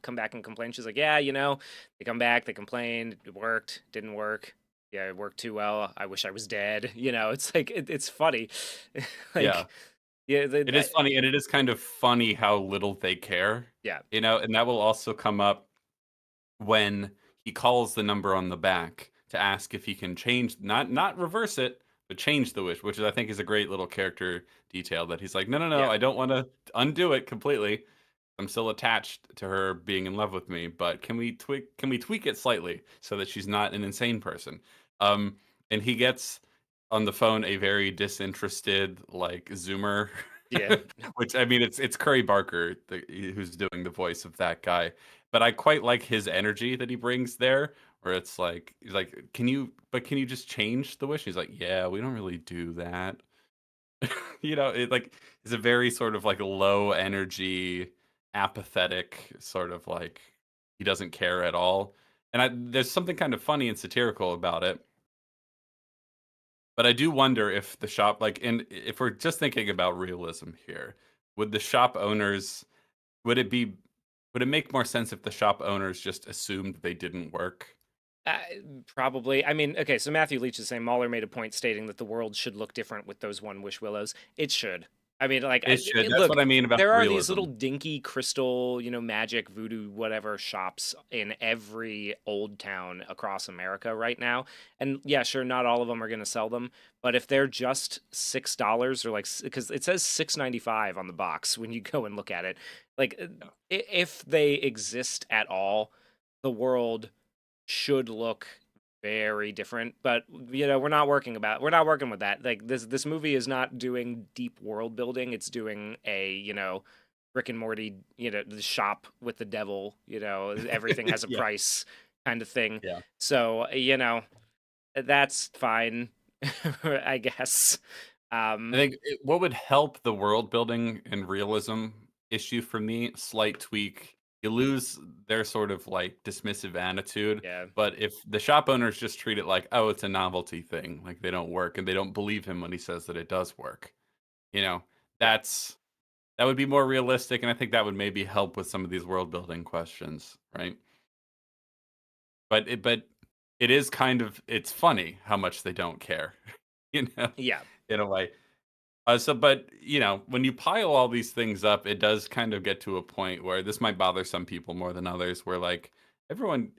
come back and complain? She's like, yeah, they come back, they complain, it worked, didn't work. Yeah, it worked too well. I wish I was dead. It's like it's funny. Yeah. Like, yeah, It is funny, and it is kind of funny how little they care, yeah, and that will also come up when he calls the number on the back to ask if he can change, not reverse it, but change the wish, which I think is a great little character detail that he's like, "No, no, no, yeah, I don't wanna undo it completely. I'm still attached to her being in love with me, but can we tweak it slightly so that she's not an insane person?" And he gets on the phone a very disinterested, like, Zoomer, yeah. which, I mean, it's Curry Barker, who's doing the voice of that guy, but I quite like his energy that he brings there, where it's like he's like, can you just change the wish?" He's like, "Yeah, we don't really do that." It, like, is a very sort of, like, low energy, apathetic, sort of, like, he doesn't care at all, and there's something kind of funny and satirical about it, but I do wonder if the shop, like, and if we're just thinking about realism here, would the shop owners would it be would it make more sense if the shop owners just assumed they didn't work? Uh, Probably. I mean, okay, so Matthew Leach is saying Mahler made a point stating that the world should look different with those one wish willows. It should. I mean, like, It should, that's look, what I mean about there the are these realism. little dinky crystal, magic, voodoo, whatever shops in every old town across America right now. And yeah, sure, not all of them are going to sell them, but if they're just $6 or like, because it says 6.95 on the box when you go and look at it, like, Yeah. if they exist at all, the world should look very different, but we're not working with that. Like, this movie is not doing deep world building. It's doing a, Rick and Morty, the shop with the devil, everything has a Yeah, price kind of thing. yeah. So, that's fine. I guess. I um think what would help the world building and realism issue for me, slight tweak, you lose their sort of like dismissive attitude. yeah, But if the shop owners just treat it like, oh, it's a novelty thing, like they don't work and they don't believe him when he says that it does work, you know, yeah, that's that would be more realistic. And I think that would maybe help with some of these world building questions, right? But it is kind of it's funny how much they don't care, you know, yeah. in a way. But when you pile all these things up, it does kind of get to a point where this might bother some people more than others, where like everyone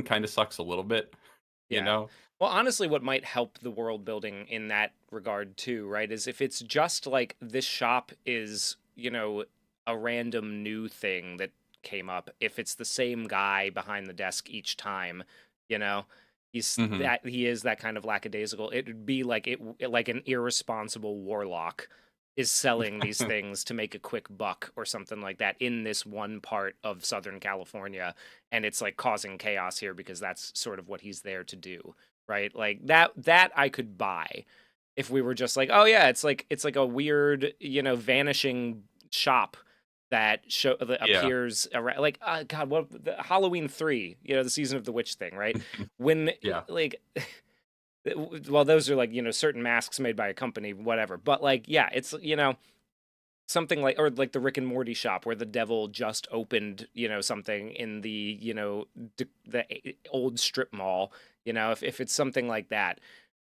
kind of sucks a little bit, you Yeah. know? Well, honestly, what might help the world building in that regard too, right, is if it's just like this shop is, a random new thing that came up. If it's the same guy behind the desk each time, you know, Hmm. he is that kind of lackadaisical. It would be like like an irresponsible warlock is selling these things to make a quick buck or something like that in this one part of Southern California, and it's like causing chaos here because that's sort of what he's there to do, right? Like that I could buy if we were just like, oh yeah, it's like a weird, vanishing shop that Yeah. appears around, like, God, what the Halloween 3, the season of the witch thing, right? When Yeah. like well, those are like, certain masks made by a company, whatever. But like, yeah, it's, something like, or like the Rick and Morty shop where the devil just opened, something in the, old strip mall, if it's something like that.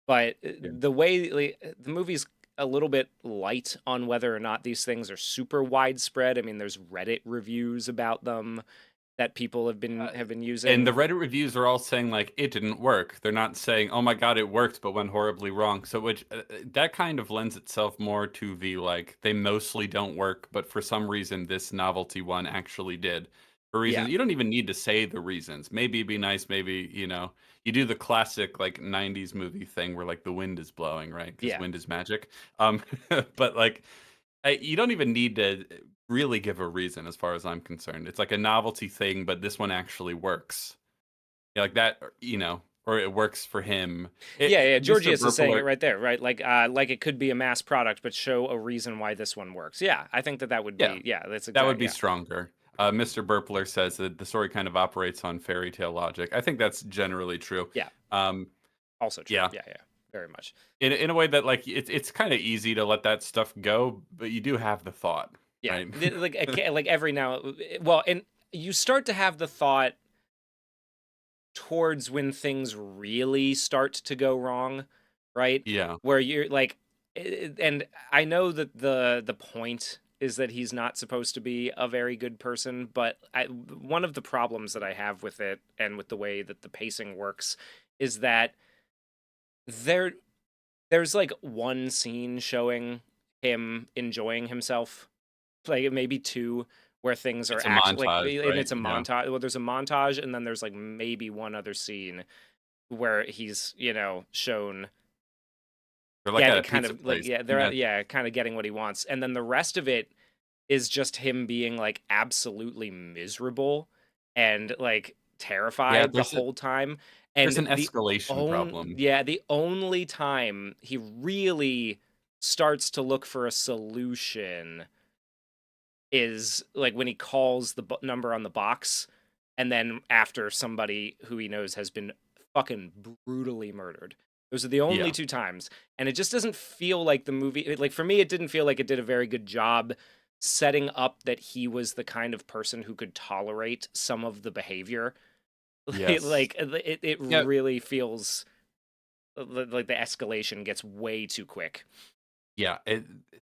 But Yeah. the way, like, the movie's a little bit light on whether or not these things are super widespread. I mean, there's Reddit reviews about them that people have been Uh, have been and the using. Reddit reviews are all saying like it didn't work. They're not saying, "Oh my god, it worked, but went horribly wrong." So which that kind of lends itself more to the like they mostly don't work, but for some reason this novelty one actually did. For Yeah, reasons you don't even need to say the reasons. Maybe it'd be nice, maybe, you do the classic like 90s movie thing where like the wind is blowing, right? Because yeah. wind is magic. But like you don't even need to really give a reason as far as I'm concerned. It's like a novelty thing, but this one actually works. Yeah, like that, or it works for him. Yeah, yeah. Mr. Georgius is saying it Burpler, right there, right? Like it could be a mass product, but show a reason why this one works. Yeah, I think that that would yeah, be. Yeah, that's that would exact. be Yeah, stronger. Mr. Burpler says that the story kind of operates on fairy tale logic. I think that's generally true. yeah. Um, Also true. yeah, Yeah, yeah. Very much. in a way that like it's kind of easy to let that stuff go, but you do have the thought, Yeah, right? like every now. Well, and you start to have the thought towards when things really start to go wrong, right? Yeah. Where you're like, and I know that the point is that he's not supposed to be a very good person, but one of the problems that I have with it and with the way that the pacing works is that there there's like one scene showing him enjoying himself, like maybe two, where things are It's a actually like, montage, and right? it's a Yeah. montage. Well, there's a montage, and then there's like maybe one other scene where he's shown They're like get at a it kind pizza of like place. yeah they're Yeah. yeah kind of getting what he wants, and then the rest of it is just him being like absolutely miserable and like Yeah, terrified the whole time. there's And an escalation problem. the only time he really starts to look for a solution is like when he calls the number on the box, and then after somebody who he knows has been fucking brutally murdered. Those are the only Yeah. two times, and it just doesn't feel like the movie. Like for me, it didn't feel like it did a very good job setting up that he was the kind of person who could tolerate some of the behavior. Yes. It Yeah. really feels like the escalation gets way too quick. Yeah,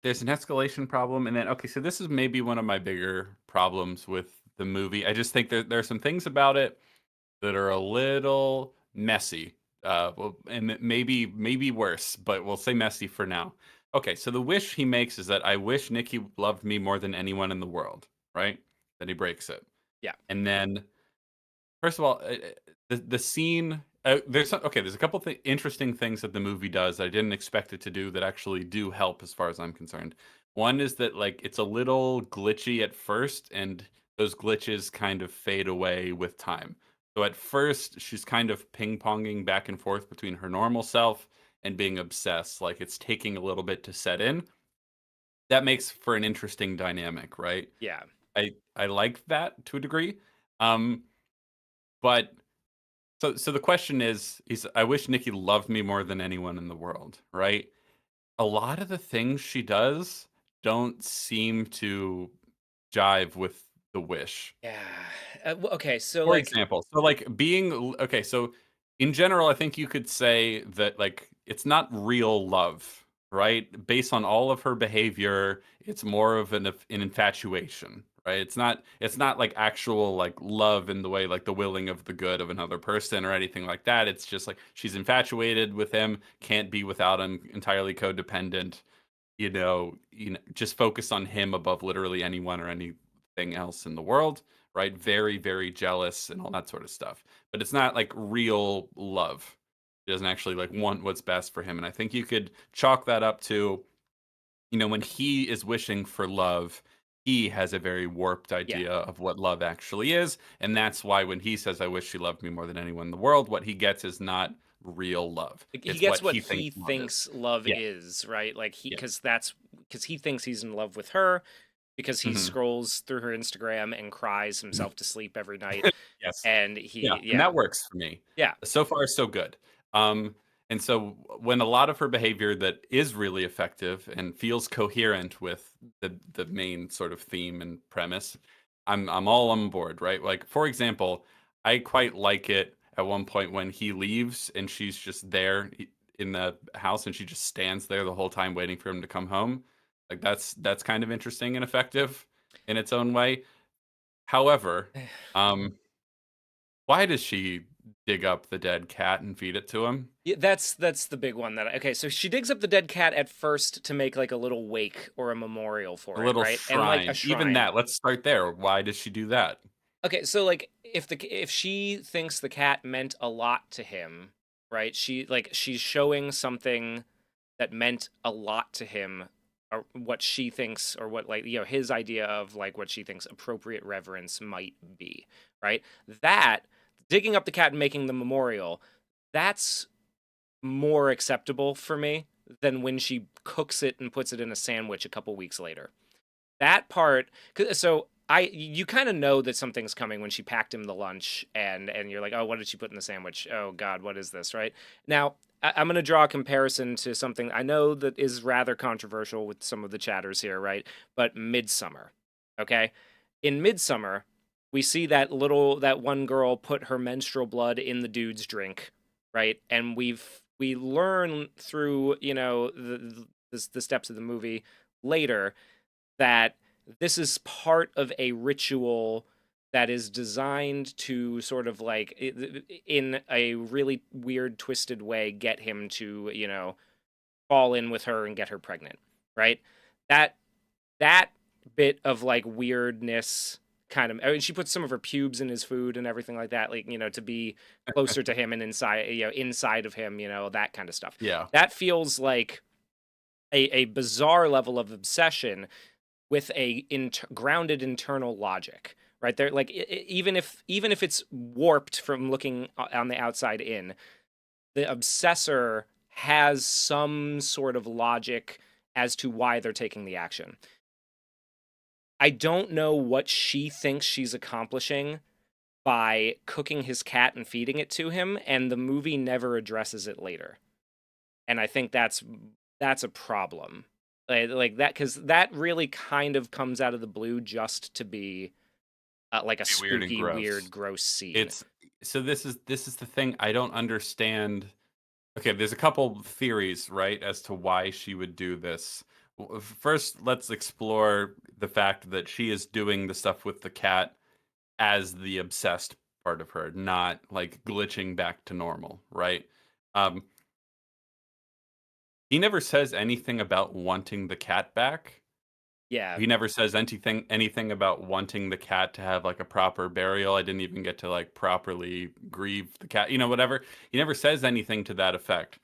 there's an escalation problem, and then okay, so this is maybe one of my bigger problems with the movie. I just think there are some things about it that are a little messy. Well, and maybe worse, but we'll say messy for now. Okay, so the wish he makes is that I wish Nikki loved me more than anyone in the world, right? Then he breaks it, Yeah, and then first of all, the scene there's a couple interesting things that the movie does I didn't expect it to do that actually do help as far as I'm concerned. One is that like it's a little glitchy at first, and those glitches kind of fade away with time. So at first, she's kind of ping-ponging back and forth between her normal self and being obsessed. Like it's taking a little bit to set in. That makes for an interesting dynamic, right? yeah, I like that to a degree. Um, but so the question is I wish Nikki loved me more than anyone in the world, right? A lot of the things she does don't seem to jive with the wish. yeah. Okay, so For like, example, so like okay, so in general, I think you could say that like it's not real love, right? Based on all of her behavior, it's more of an infatuation, right? It's not like actual like love in the way like the willing of the good of another person or anything like that. It's just like she's infatuated with him, can't be without him, entirely codependent, just focus on him above literally anyone or anything else in the world, right? Very, very jealous and all that sort of stuff. But it's not like real love. He doesn't actually like want what's best for him. And I think you could chalk that up to, when he is wishing for love, he has a very warped yeah, idea of what love actually is. And that's why when he says, I wish she loved me more than anyone in the world, what he gets is not real love. like, he It's what gets what he thinks he love is. thinks love Yeah. is, right? Like Yeah. because he thinks he's in love with her, because he Mhm. scrolls through her Instagram and cries himself to sleep every night, Yes. and Yeah, he and yeah that works for me. yeah So far, so good. And so when a lot of her behavior that is really effective and feels coherent with the main sort of theme and premise, I'm all on board, right? Like for example, I quite like it at one point when he leaves and she's just there in the house and she just stands there the whole time waiting for him to come home. Like that's kind of interesting and effective in its own way. However, um why does she dig up the dead cat and feed it to him? Yeah, that's the big one okay, so she digs up the dead cat at first to make like a little wake or a memorial A for it, little right? And like a shrine. Even shrine. that, let's start there. Why does she do that? Okay, so like if she thinks the cat meant a lot to him, right? She's showing something that meant a lot to him, or what she thinks, or what, like, his idea of like what she thinks appropriate reverence might be, right? That digging up the cat and making the memorial, that's more acceptable for me than when she cooks it and puts it in a sandwich a couple weeks later. That part, so you kind of know that something's coming when she packed him the lunch, and you're like, oh, what did she put in the sandwich? Oh God, what is this? Right now, I'm going to draw a comparison to something I know that is rather controversial with some of the chatters here, right? But Midsummer, okay? In Midsummer, we see that one girl put her menstrual blood in the dude's drink, right? And we learn through the steps of the movie later that this is part of a ritual that is designed to sort of like in a really weird twisted way get him to fall in with her and get her pregnant, right? That that bit of like weirdness kind of, I mean, she puts some of her pubes in his food and everything like that, like to be closer to him and inside of him, that kind of stuff. Yeah. That feels like a bizarre level of obsession with a grounded internal logic, right there. Like even if it's warped from looking on the outside in, the obsessor has some sort of logic as to why they're taking the action. I don't know what she thinks she's accomplishing by cooking his cat and feeding it to him, and the movie never addresses it later. And I think that's a problem. Like that, because that really kind of comes out of the blue just to be like a Be weird and spooky, gross. weird, gross scene. It's so this is the thing I don't understand. Okay, there's a couple theories, right, as to why she would do this. First, let's explore the fact that she is doing the stuff with the cat as the obsessed part of her, not like glitching back to normal, right? Um, he never says anything about wanting the cat back. Yeah, He never says anything about wanting the cat to have like a proper burial. I didn't even get to like properly grieve the cat, whatever. He never says anything to that effect.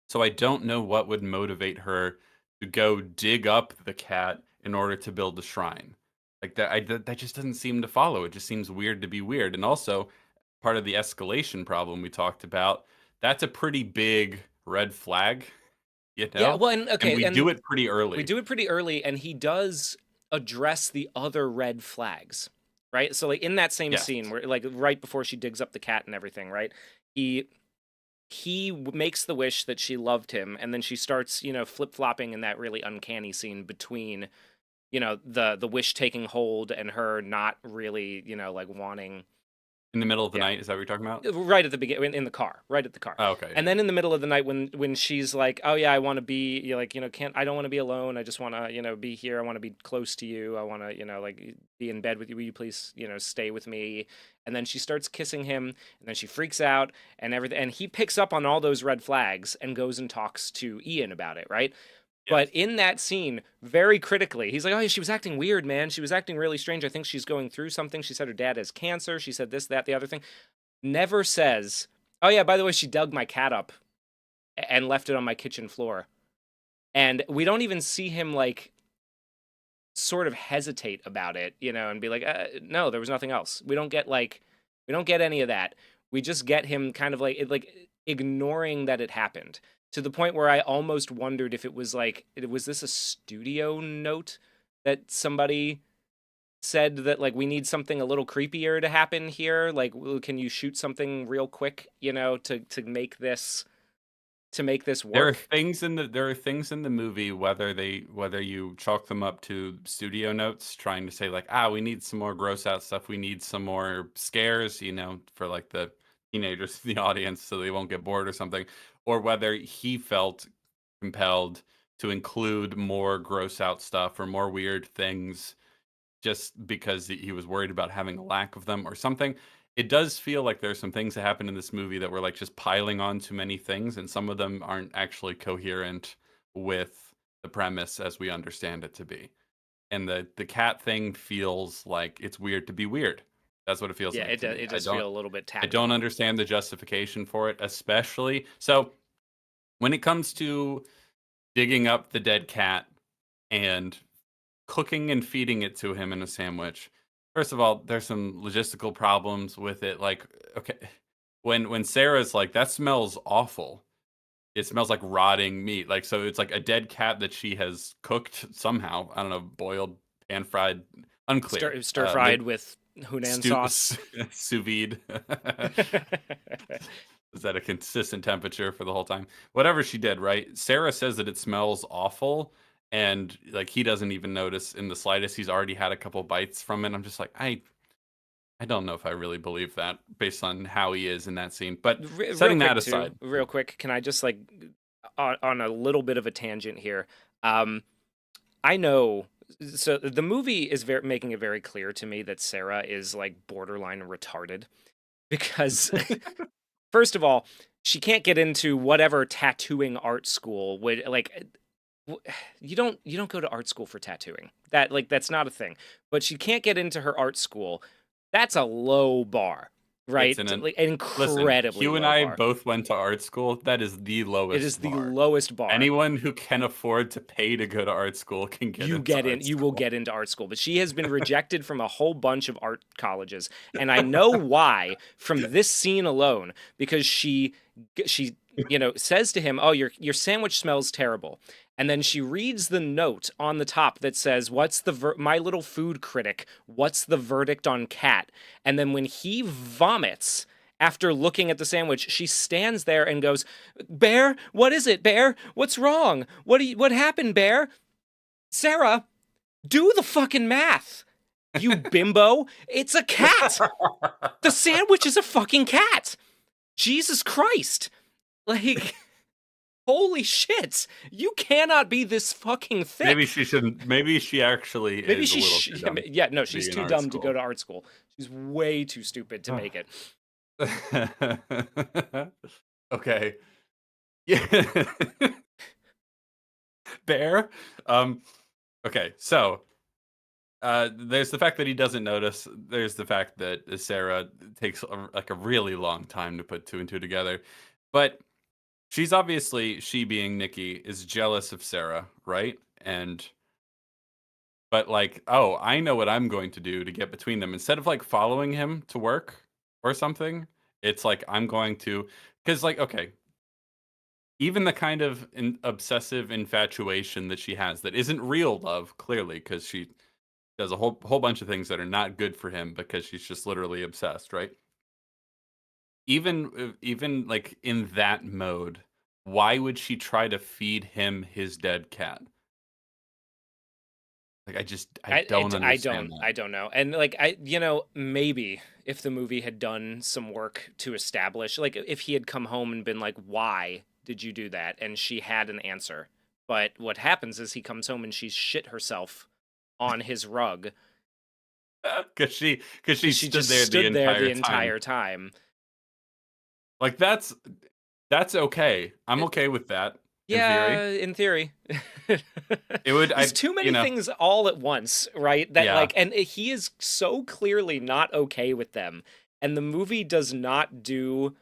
So I don't know what would motivate her to go dig up the cat in order to build a shrine. Like that just doesn't seem to follow. It just seems weird to be weird. And also part of the escalation problem we talked about, that's a pretty big red flag, you yeah. know? Well, and And okay, we do and it pretty we early. do it pretty early, and he does address the other red flags, right? So like in that same Yes. scene where like right before she digs up the cat and everything, right? He makes the wish that she loved him, and then she starts flip-flopping in that really uncanny scene between the wish taking hold and her not really like wanting. In the middle of the Yeah, night, is that what you're talking about? right at the beginning, in the car, right at the car. Oh, okay, And yeah. then in the middle of the night when she's like, oh yeah, I want to be, like, can't, I don't want to be alone, I just want to be here, I want to be close to you, I want to like be in bed with you, will you please stay with me? And then she starts kissing him, and then she freaks out and everything, and he picks up on all those red flags and goes and talks to Ian about it, right? Yes. But in that scene, very critically, he's like, oh, yeah, she was acting weird, man. She was acting really strange. I think she's going through something. She said her dad has cancer. She said this, that, the other thing. Never says, oh, yeah, by the way, she dug my cat up and left it on my kitchen floor. And we don't even see him, like, sort of hesitate about it, and be like, no, there was nothing else. We don't get any of that. We just get him kind of like ignoring that it happened, to the point where I almost wondered if it was like, was this a studio note that somebody said that like we need something a little creepier to happen here? Like, can you shoot something real quick, to make this There are work? things in the movie, whether you chalk them up to studio notes trying to say like, we need some more gross out stuff, we need some more scares, for like the teenagers in the audience so they won't get bored or something, or whether he felt compelled to include more gross out stuff or more weird things just because he was worried about having a lack of them or something. It does feel like there's some things that happen in this movie that were like just piling on too many things, and some of them aren't actually coherent with the premise as we understand it to be. And the cat thing feels like it's weird to be weird. That's what it feels Yeah, like it to does. me. It does feel a little bit I tacked don't on. understand the justification for it, especially so when it comes to digging up the dead cat and cooking and feeding it to him in a sandwich. First of all, there's some logistical problems with it. Like, okay, when Sarah's like, that smells awful. It smells like rotting meat. Like, so it's like a dead cat that she has cooked somehow. I don't know, boiled, pan fried, unclear. Stir Maybe fried with Hunan sauce. sous vide. Is that a consistent temperature for the whole time? Whatever she did, right? Sarah says that it smells awful, and like he doesn't even notice in the slightest. He's already had a couple bites from it. I'm just like, I don't know if I really believe that based on how he is in that scene. But Real setting that quick too, aside, real quick, can I just like on a little bit of a tangent here? Um, I know. So the movie is making it very clear to me that Sarah is like borderline retarded because first of all, she can't get into whatever tattooing art school would like you don't go to art school for tattooing. That's not a thing. But she can't get into her art school. That's a low bar, right? it's Like listen. incredibly Hugh and low I bar. both went to art school. That is the It is lowest the bar. lowest bar. Anyone who can afford to pay to go to art school can get into art You will school. get into art school, but she has been rejected from a whole bunch of art colleges, and I know why from this scene alone, because she says to him, "Oh, your sandwich smells terrible." And then she reads the note on the top that says, "What's the my little food critic, what's the verdict on cat?" And then when he vomits after looking at the sandwich, she stands there and goes, "Bear, what is it, Bear? What's wrong? What happened, Bear? Sarah, do the fucking math. You bimbo. It's a cat. The sandwich is a fucking cat. Jesus Christ. Like, holy shit. You cannot be this fucking thick." Maybe she shouldn't. Maybe she actually Maybe is a she little too dumb yeah, no, to be she's in too art dumb to go school. to art school. She's way too stupid to make it. Okay. Yeah. Bear. Okay, so there's the fact that he doesn't notice. There's the fact that Sarah takes like a really long time to put two and two together. But she's obviously, she being Nikki, is jealous of Sarah, right? And but like, oh, I know what I'm going to do to get between them. Instead of like following him to work or something, it's like I'm going to, because like, okay, even the kind of obsessive infatuation that she has that isn't real love, clearly, because she does a whole bunch of things that are not good for him because she's just literally obsessed, right? Even like in that mode, why would she try to feed him his dead cat? Like I don't understand that. I don't know. And like maybe if the movie had done some work to establish, like if he had come home and been like, "Why did you do that?" and she had an answer. But what happens is he comes home and she's shit herself on his rug Because she she stood just there stood there the the entire time. entire time. Like that's okay. I'm okay with that in Yeah, theory. in theory. It would There's I too you many know, things all at once, right? That yeah. like, and he is so clearly not okay with them. And the movie does not do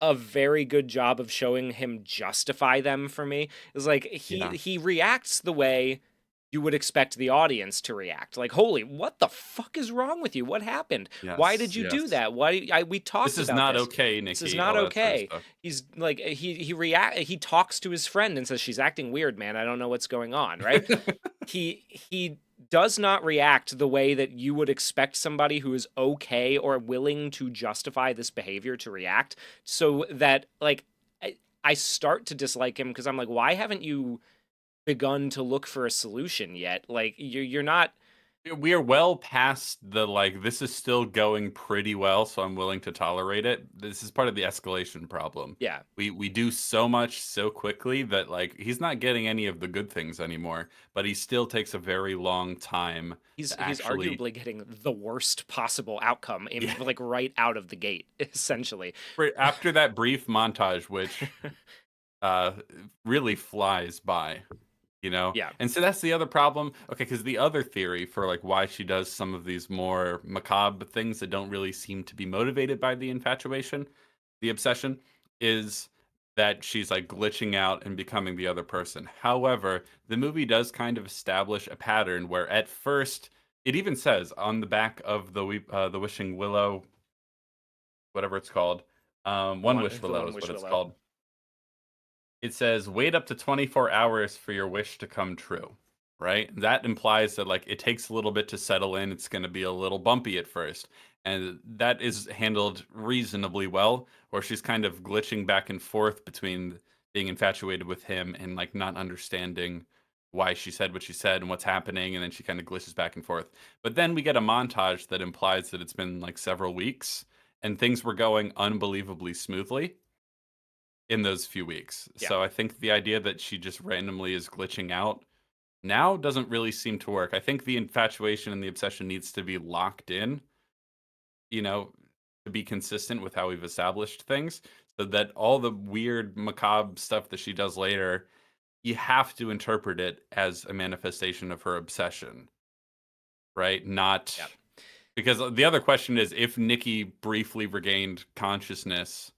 a very good job of showing him justify them for me. It's like Yeah. he reacts the way you would expect the audience to react. Like, "Holy, what the fuck is wrong with you? What happened? Why Yes, did you do yes. that? We This talked is about not this. okay, This is Nikki, not all that sort of okay." stuff. He's like he talks to his friend and says, "She's acting weird, man. I don't know what's going on," right? He does not react the way that you would expect somebody who is okay or willing to justify this behavior to react, so that like I start to dislike him because I'm like, why haven't you begun to look for a solution yet? Like you're not. We are well past the like this is still going pretty well, so I'm willing to tolerate it. This is part of the escalation problem. Yeah, We do so much so quickly that like he's not getting any of the good things anymore, but he still takes a very long time to he's actually arguably getting the worst possible outcome in yeah. like right out of the gate, essentially. After that brief montage, which uh really flies by, you know. Yeah. And so that's the other problem. Okay, because the other theory for like why she does some of these more macabre things that don't really seem to be motivated by the infatuation, the obsession, is that she's like glitching out and becoming the other person. However, the movie does kind of establish a pattern where at first it even says on the back of the Wishing Willow, whatever it's called, One Wish The Willow one is what wish it's willow. called. It says wait up to 24 hours for your wish to come true, right? That implies that like it takes a little bit to settle in. It's going to be a little bumpy at first. And that is handled reasonably well, or she's kind of glitching back and forth between being infatuated with him and like not understanding why she said what she said and what's happening, and then she kind of glitches back and forth. But then we get a montage that implies that it's been like several weeks and things were going unbelievably smoothly in those few weeks. Yeah. So I think the idea that she just randomly is glitching out now doesn't really seem to work. I think the infatuation and the obsession needs to be locked in, you know, to be consistent with how we've established things, so that all the weird macabre stuff that she does later, you have to interpret it as a manifestation of her obsession, right? Not Yeah. because the other question is if Nikki briefly regained consciousness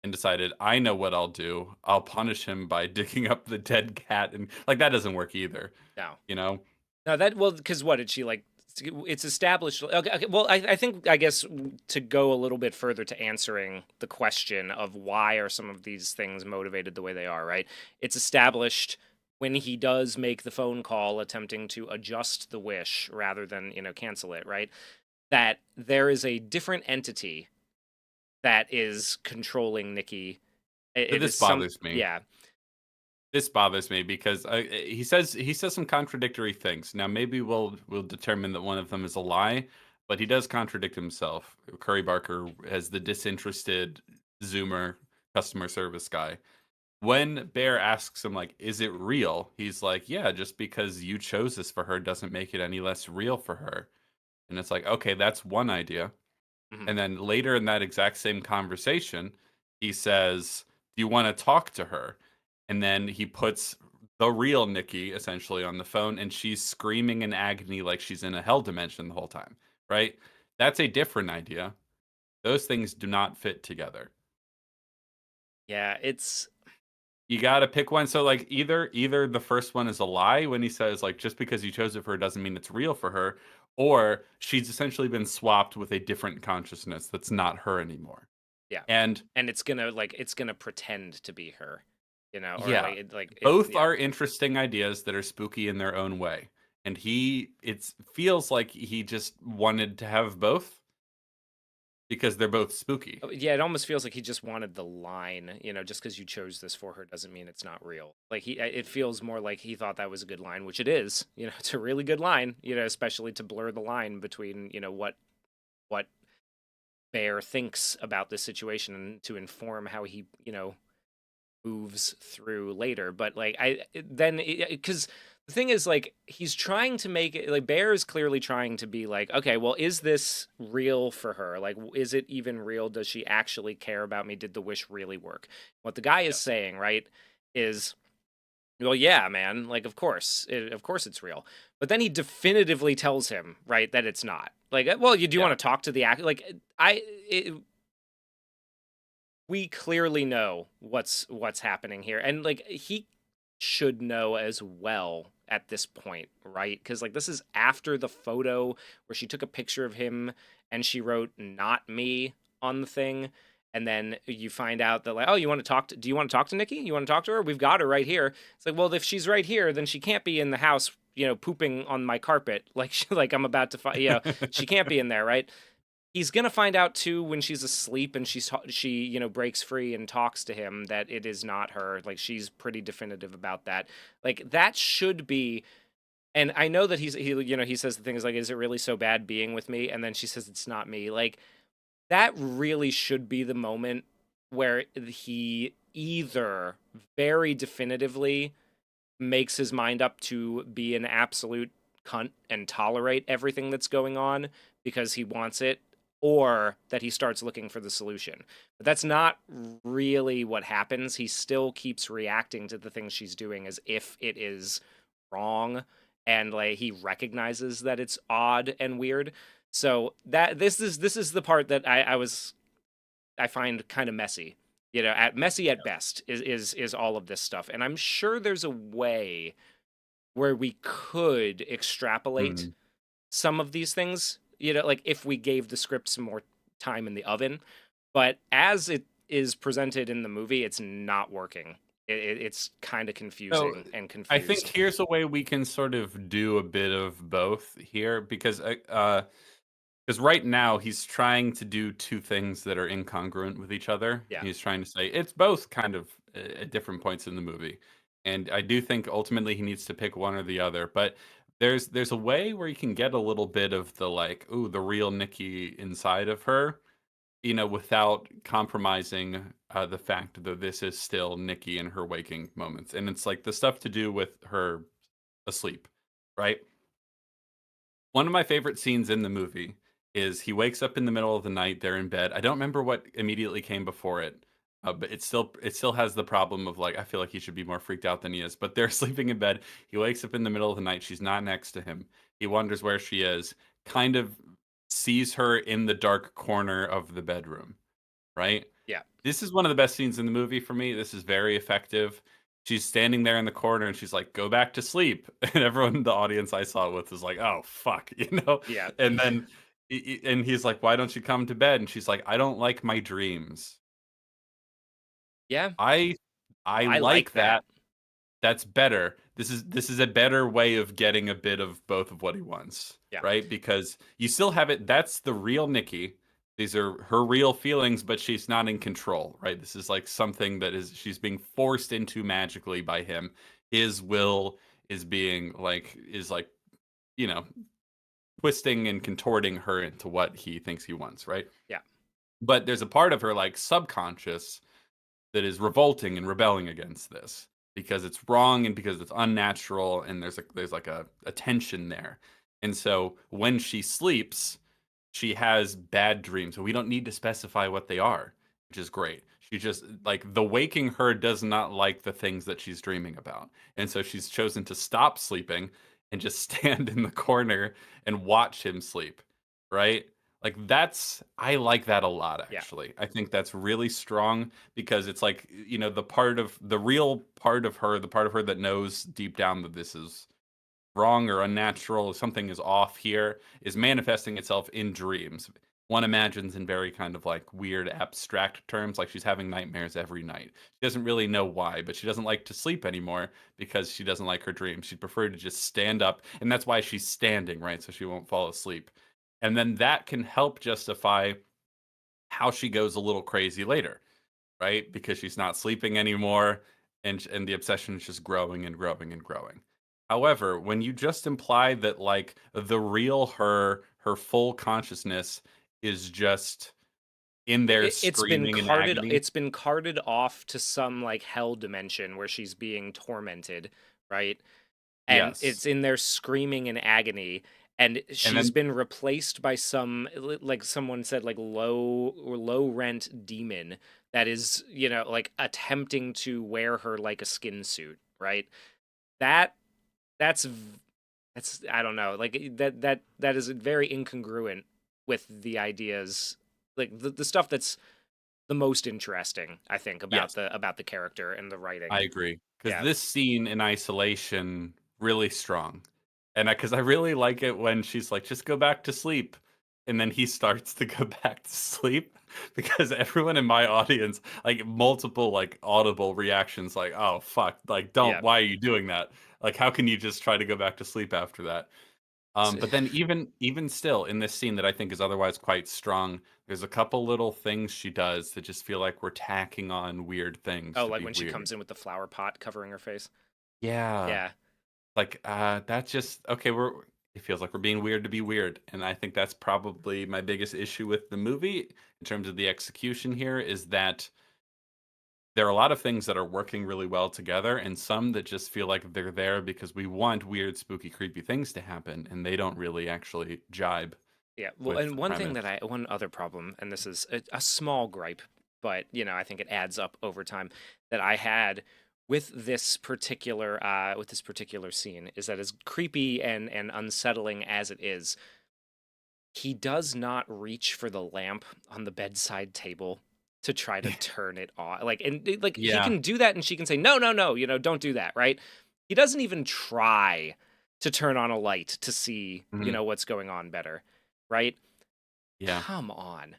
and decided, I know what I'll do. I'll punish him by digging up the dead cat, and like that doesn't work either. No. You know? No, that well, because what did she like? It's established. Okay, okay, well, I think I guess to go a little bit further to answering the question of why are some of these things motivated the way they are, right? It's established when he does make the phone call attempting to adjust the wish rather than cancel it, right? That there is a different entity that is controlling Nikki. But It this is some bothers me. yeah. This bothers me because he says some contradictory things. Now maybe we'll determine that one of them is a lie, but he does contradict himself. Curry Barker as the disinterested Zoomer customer service guy. When Bear asks him like, "Is it real?" He's like, "Yeah, just because you chose this for her doesn't make it any less real for her." And it's like, okay, that's one idea. Mhm. And then later in that exact same conversation, he says, "Do you want to talk to her?" And then he puts the real Nikki essentially on the phone, and she's screaming in agony like she's in a hell dimension the whole time, right? That's a different idea. Those things do not fit together. Yeah, it's You got to pick one. So like either the first one is a lie when he says like just because you chose it for her doesn't mean it's real for her, or she's essentially been swapped with a different consciousness that's not her anymore. yeah. And And it's gonna pretend to be her, or yeah, it both yeah. are interesting ideas that are spooky in their own way. And it feels like he just wanted to have both because they're both spooky. Yeah, it almost feels like he just wanted the line, just because you chose this for her doesn't mean it's not real. Like it feels more like he thought that was a good line, which it is. It's a really good line, especially to blur the line between, what Bear thinks about this situation and to inform how he, moves through later. But like because the thing is like he's trying to make it like Bear is clearly trying to be like, okay, well, is this real for her? Like, is it even real? Does she actually care about me? Did the wish really work? What the guy is Yeah. saying, right, is well, yeah, man, like of course it's real. But then he definitively tells him, right, that it's not. Like, well, you do Yeah. want to talk to the act like we clearly know what's happening here, and like he should know as well at this point, right? Because like this is after the photo where she took a picture of him and she wrote "not me" on the thing, and then you find out that like, oh, do you want to talk to Nikki? You want to talk to her? We've got her right here. It's like, well, if she's right here, then she can't be in the house, pooping on my carpet like like I'm about to find. She can't be in there, right? He's gonna find out too when she's asleep and she breaks free and talks to him that it is not her. Like she's pretty definitive about that. Like that should be. And I know that he says the thing is like, is it really so bad being with me? And then she says it's not me. Like that really should be the moment where he either very definitively makes his mind up to be an absolute cunt and tolerate everything that's going on because he wants it, or that he starts looking for the solution. But that's not really what happens. He still keeps reacting to the things she's doing as if it is wrong, and like he recognizes that it's odd and weird. So that this is the part that I find kind of messy. At messy at best is all of this stuff. And I'm sure there's a way where we could extrapolate Mhm. some of these things, you know, like if we gave the script some more time in the oven. But as it is presented in the movie, it's not working. It's kind of So confusing and I think confused. here's a way we can sort of do a bit of both here because right now he's trying to do two things that are incongruent with each other. Yeah. He's trying to say it's both kind of at different points in the movie. And I do think ultimately he needs to pick one or the other, but there's a way where you can get a little bit of the like, ooh, the real Nikki inside of her, without compromising the fact that this is still Nikki in her waking moments. And it's like the stuff to do with her asleep, right? One of my favorite scenes in the movie is he wakes up in the middle of the night. They're in bed. I don't remember what immediately came before it, but it still has the problem of like I feel like he should be more freaked out than he is. But they're sleeping in bed. He wakes up in the middle of the night. She's not next to him. He wonders where she is. Kind of sees her in the dark corner of the bedroom. Right. Yeah. This is one of the best scenes in the movie for me. This is very effective. She's standing there in the corner and she's like, "Go back to sleep." And everyone in the audience I saw it with was like, "Oh fuck," Yeah. And then and he's like, "Why don't you come to bed?" And she's like, "I don't like my dreams." Yeah. I I I like like that. that. That's better. This is a better way of getting a bit of both of what he wants, Yeah. right? Because you still have it. That's the real Nikki. These are her real feelings, but she's not in control, right? This is like something that is she's being forced into magically by him. His will is being like you know twisting and contorting her into what he thinks he wants, right? Yeah. But there's a part of her like subconscious that is revolting and rebelling against this because it's wrong and because it's unnatural and there's like a tension there. And so when she sleeps, she has bad dreams. So we don't need to specify what they are, which is great. She just like the waking her does not like the things that she's dreaming about. And so she's chosen to stop sleeping and just stand in the corner and watch him sleep, right? Like that's I like that a lot Yeah. actually. I think that's really strong because it's like, the part of the real part of her, the part of her that knows deep down that this is wrong or unnatural, something is off here, is manifesting itself in dreams. One imagines in very kind of like weird abstract terms, like she's having nightmares every night. She doesn't really know why, but she doesn't like to sleep anymore because she doesn't like her dreams. She'd prefer to just stand up, and that's why she's standing, right? So she won't fall asleep. And then that can help justify how she goes a little crazy later, right? Because she's not sleeping anymore and the obsession is just growing and growing and growing. However, when you just imply that like the real her full consciousness is just in there screaming in agony. It's been carted off to some like hell dimension where she's being tormented, right? And Yes. it's in there screaming in agony, and And she's then been replaced by some like someone said, like low rent demon that is, you know, like attempting to wear her like a skin suit, right? That that's that's I don't know, like that is very incongruent with the ideas, like the stuff that's the most interesting, I think, yes, about the character and the writing. I agree. Because Yeah. this scene in isolation really strong, and because I really like it when she's like, "Just go back to sleep," and then he starts to go back to sleep. Because everyone in my audience, like multiple like audible reactions, like, "Oh fuck!" Like, don't. Yeah. Why are you doing that? Like, how can you just try to go back to sleep after that? But then even still in this scene that I think is otherwise quite strong, there's a couple little things she does that just feel like we're tacking on weird things Oh, to like be when she weird. comes in with the flower pot covering her face. Yeah. Yeah. Like, that's just okay, it feels like we're being weird to be weird, and I think that's probably my biggest issue with the movie in terms of the execution here is that there are a lot of things that are working really well together and some that just feel like they're there because we want weird, spooky, creepy things to happen, and they don't really actually jibe Yeah. Well, with and the one premise. one other problem, and this is a small gripe, but you know, I think it adds up over time, that I had with this particular scene is that as creepy and unsettling as it is, he does not reach for the lamp on the bedside table to try to turn it on. Like, like he Yeah. can do that and she can say, no, no, no, you know, don't do that, right? He doesn't even try to turn on a light to see, Mhm. what's going on better, right? Yeah. Come on.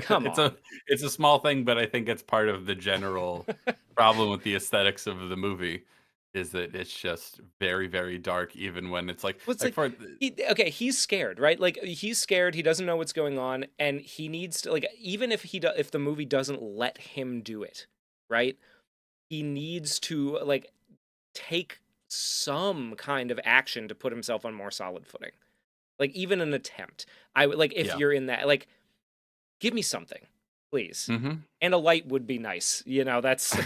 Come It's a on. it's a small thing, but I think it's part of the general problem with the aesthetics of the movie, is that it's just very, very dark even when it's Well, it's like like for okay, he's scared, right? Like he's scared, he doesn't know what's going on, and he needs to like even if the movie doesn't let him do it, right? He needs to like take some kind of action to put himself on more solid footing. Like even an attempt. I would like if yeah. you're in that like give me something, please. Mhm. And a light would be nice. That's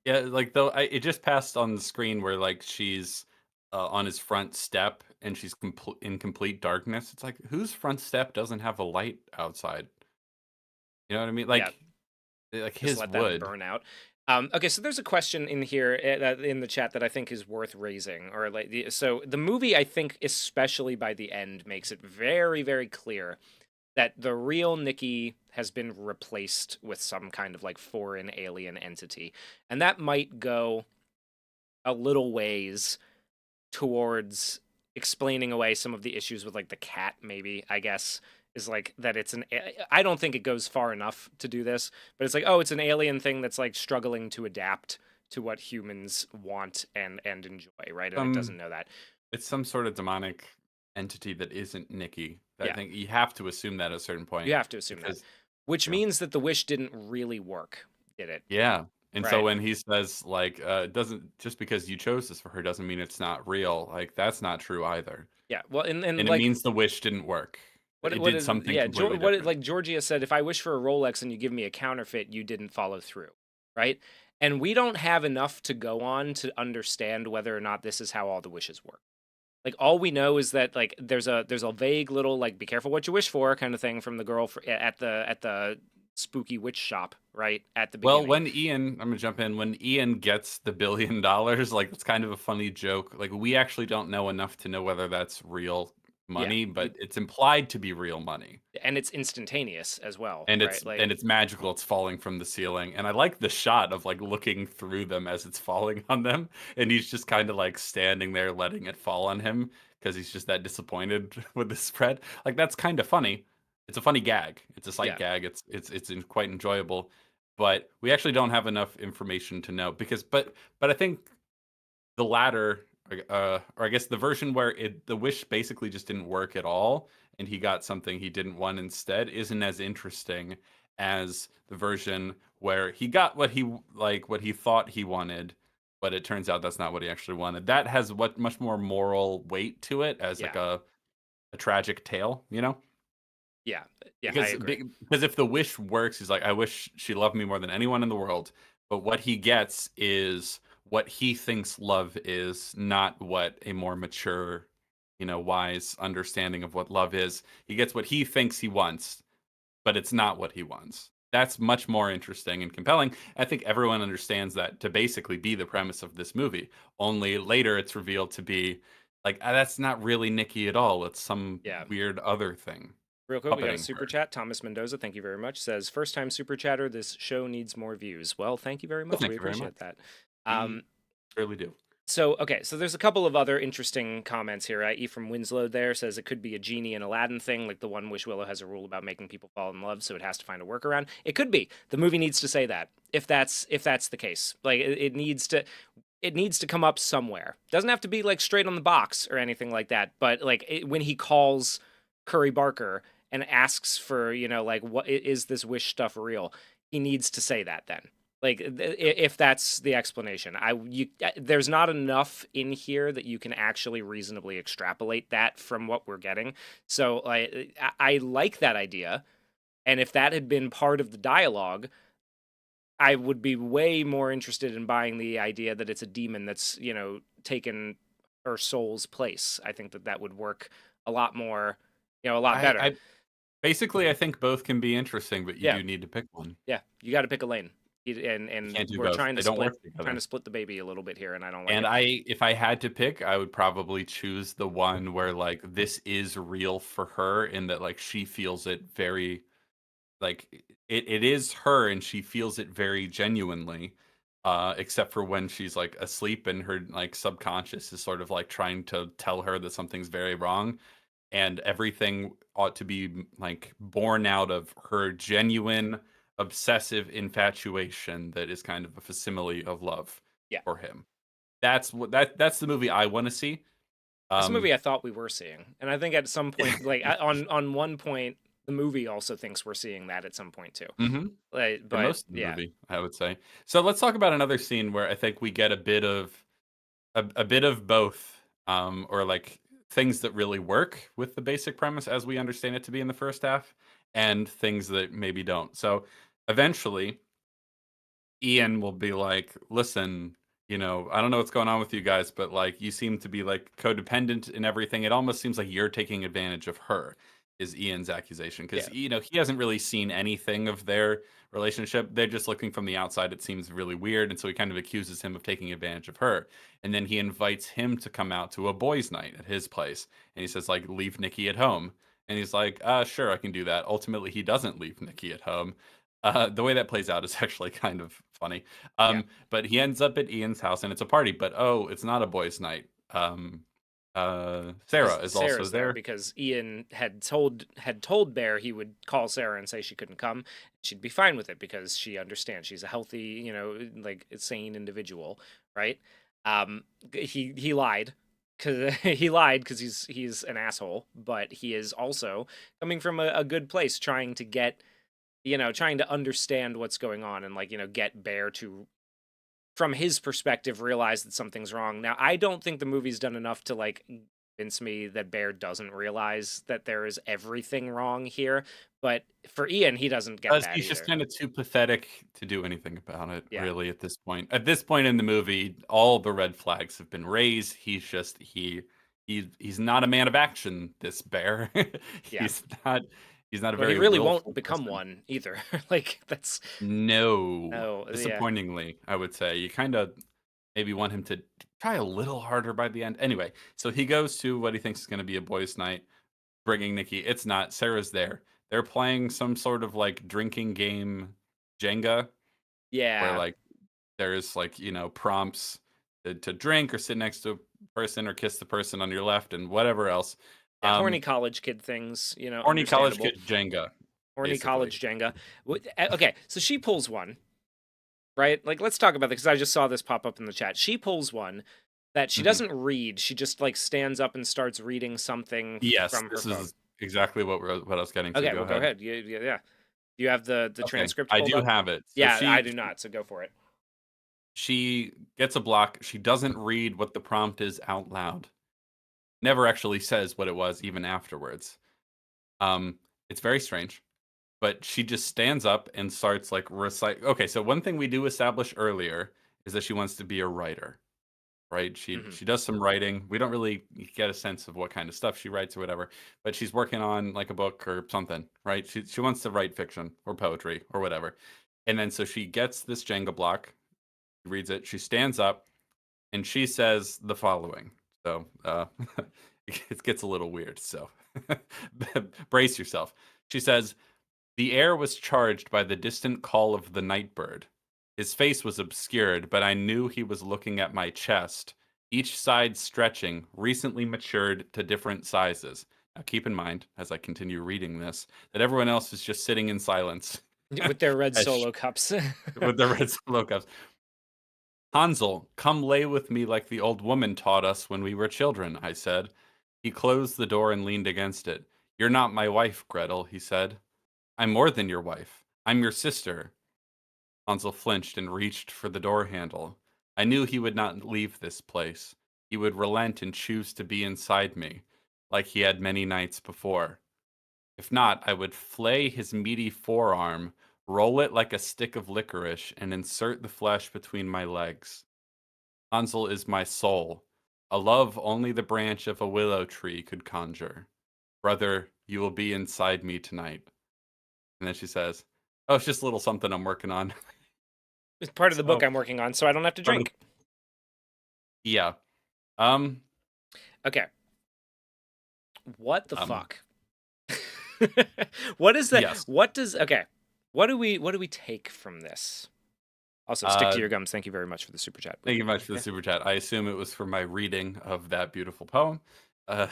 Yeah, like, though, it just passed on the screen where, like, she's, on his front step and she's in complete darkness. It's like, whose front step doesn't have a light outside? You know what I mean? yeah, Like just his let that would. burn out. Okay, so there's a question in here in the chat that I think is worth raising, or like so the movie I think especially by the end makes it very very clear that the real Nikki has been replaced with some kind of like foreign alien entity, and that might go a little ways towards explaining away some of the issues with like the cat maybe I guess is like that I don't think it goes far enough to do this, but it's like oh it's an alien thing that's like struggling to adapt to what humans want and enjoy, right? And it doesn't Um, know that. it's some sort of demonic entity that isn't Nikki. I Yeah, think you have to assume that at a certain you point have to assume that, because which you know, means that the wish didn't really work, did it? yeah. And so Right. when he says like, it doesn't just because you chose this for her doesn't mean it's not real. Like that's not true either. Yeah, well and And it like means the wish didn't work. It what did is something yeah completely different. like Georgia said, if I wish for a Rolex and you give me a counterfeit, you didn't follow through, right? And we don't have enough to go on to understand whether or not this is how all the wishes work. Like all we know is that like there's a vague little like be careful what you wish for kind of thing from the girl at the spooky witch shop right at the Well, beginning. when Ian, I'm gonna jump in. When Ian gets the $1 billion, like it's kind of a funny joke. Like we actually don't know enough to know whether that's real Yeah, money, but it's implied to be real money. and it's instantaneous as well, And right? Like it's magical. It's falling from the ceiling. And I like the shot of like looking through them as it's falling on them. And he's just kind of like standing there letting it fall on him because he's just that disappointed with the spread. Like that's kind of funny. It's a funny gag. It's a sight yeah, gag. Quite enjoyable. But we actually don't have enough information to know because but I think the latter, or I guess the version where the wish basically just didn't work at all, and he got something he didn't want instead, isn't as interesting as the version where he got what he thought he wanted, but it turns out that's not what he actually wanted. That has what much more moral weight to it as like yeah, a tragic tale, you know? yeah, yeah. I Because agree. because if the wish works, he's like, "I wish she loved me more than anyone in the world." But what he gets is what he thinks love is, not what a more mature, wise understanding of what love is. He gets what he thinks he wants, but it's not what he wants. That's much more interesting and compelling. I think everyone understands that to basically be the premise of this movie. Only later it's revealed to be like, that's not really Nikki at all. It's some Yeah. weird other thing Real quick, we got a puppeting super her. chat. Thomas Mendoza, thank you very much. Says first time super chatter. This show needs more views. Well, thank you very Well, much. We thank you very much. appreciate that. We Um, surely do. so okay, so there's a couple of other interesting comments here. I.e. from Winslow there says it could be a genie and Aladdin thing, like the one Wish Willow has a rule about making people fall in love, so it has to find a workaround. It could be. The movie needs to say that if that's the case. Like it needs to come up somewhere. Doesn't have to be like straight on the box or anything like that, but like when he calls Curry Barker and asks for, like what is this wish stuff real? He needs to say that then. Like if that's the explanation. There's not enough in here that you can actually reasonably extrapolate that from what we're getting. So I like that idea, and if that had been part of the dialogue, I would be way more interested in buying the idea that it's a demon that's, taken her soul's place. I think that that would work a lot more, a lot better. I basically I think both can be interesting, but you Yeah. do need to pick one. Yeah. You got to pick a lane. You And can't do we're both. They don't work trying together. to split the baby a little bit here and I don't like And it. if I had to pick, I would probably choose the one where like this is real for her in that like she feels it very like it is her and she feels it very genuinely. except for when she's like asleep and her like subconscious is sort of like trying to tell her that something's very wrong, and everything ought to be like born out of her genuine obsessive infatuation that is kind of a facsimile of love Yeah. for him. That's the movie I want to see. It's a Um, movie I thought we were seeing, and I think at some point, like on one point, the movie also thinks we're seeing that at some point too. mhm. Like, For but most of the yeah, movie, I would say. So let's talk about another scene where I think we get a bit of both, or like things that really work with the basic premise as we understand it to be in the first half, and things that maybe don't. So eventually, Ian will be like, "Listen, I don't know what's going on with you guys, but like you seem to be like codependent in everything. It almost seems like you're taking advantage of her." Is Ian's accusation because yeah, he hasn't really seen anything of their relationship. They're just looking from the outside. It seems really weird, and so he kind of accuses him of taking advantage of her. And then he invites him to come out to a boys' night at his place, and he says like, "Leave Nikki at home." And he's like, "Sure, I can do that." Ultimately, he doesn't leave Nikki at home. The way that plays out is actually kind of funny. yeah. But he ends up at Ian's house and it's a party, but oh, it's not a boys' night. Sarah is also Sarah's there there. because Ian had told Bear he would call Sarah and say she couldn't come. She'd be fine with it because she understands she's a healthy, like sane individual, right? He lied because he lied because he's an asshole, but he is also coming from a good place, trying to get, trying to understand what's going on and like get Bear to, from his perspective, realize that something's wrong. Now, I don't think the movie's done enough to like convince me that Bear doesn't realize that there is everything wrong here. But for Ian, he doesn't get that He's just either. kind of too pathetic to do anything about it, Yeah, really, at this point. At this point in the movie, all the red flags have been raised. He's not a man of action, this bear. yeah. he's not he's not a Well, he very really won't willful become person. one either. Like that's No. no, yeah, Disappointingly, I would say. You kind of maybe want him to try a little harder by the end. Anyway, so he goes to what he thinks is going to be a boys' night, bringing Nikki. It's not. Sarah's there. They're playing some sort of like drinking game, Jenga, where yeah. like there's like, prompts to drink or sit next to a person or kiss the person on your left and whatever else. Yeah, horny Um, college kid things, Horny college understandable. kid Jenga, Horny basically. college Jenga. Okay, so she pulls one, right? Like, let's talk about this because I just saw this pop up in the chat. She pulls one that she Mhm. doesn't read. She just like stands up and starts reading something Yes, from her this phone. is exactly what I was getting to. Okay, Go well, go ahead. ahead. Yeah. Do you have the Okay, transcript I pulled do up? have it. So Yeah, I she do not. So go for it. she gets a block. She doesn't read what the prompt is out loud. Never actually says what it was even afterwards. It's very strange, but she just stands up and starts like recite. Okay, so one thing we do establish earlier is that she wants to be a writer, right? She Hmm. she does some writing. We don't really get a sense of what kind of stuff she writes or whatever, but she's working on like a book or something, right? She wants to write fiction or poetry or whatever. And then so she gets this Jenga block, reads it, she stands up, and she says the following. So it gets a little weird. So brace yourself. She says, "The air was charged by the distant call of the night bird. His face was obscured, but I knew he was looking at my chest, each side stretching, recently matured to different sizes." Now, keep in mind, as I continue reading this, that everyone else is just sitting in silence With their red as solo cups. with the red solo cups. "Hansel, come lay with me like the old woman taught us when we were children," I said. He closed the door and leaned against it. "You're not my wife, Gretel," he said. "I'm more than your wife. I'm your sister." Hansel flinched and reached for the door handle. I knew he would not leave this place. He would relent and choose to be inside me, like he had many nights before. If not, I would flay his meaty forearm, roll it like a stick of licorice, and insert the flesh between my legs. Hansel is my soul, a love only the branch of a willow tree could conjure. Brother, you will be inside me tonight. And then she says, "Oh, it's just a little something I'm working on." It's part of the book So, I'm working on, so I don't have to part of drink. yeah. Um, Okay. What the um, fuck? What is that? yes. What does okay? What do we take from this? Also, stick to Uh, your gums. Thank you very much for the super chat. Thank you much for the Yeah. super chat. I assume it was for my reading of that beautiful poem. Uh,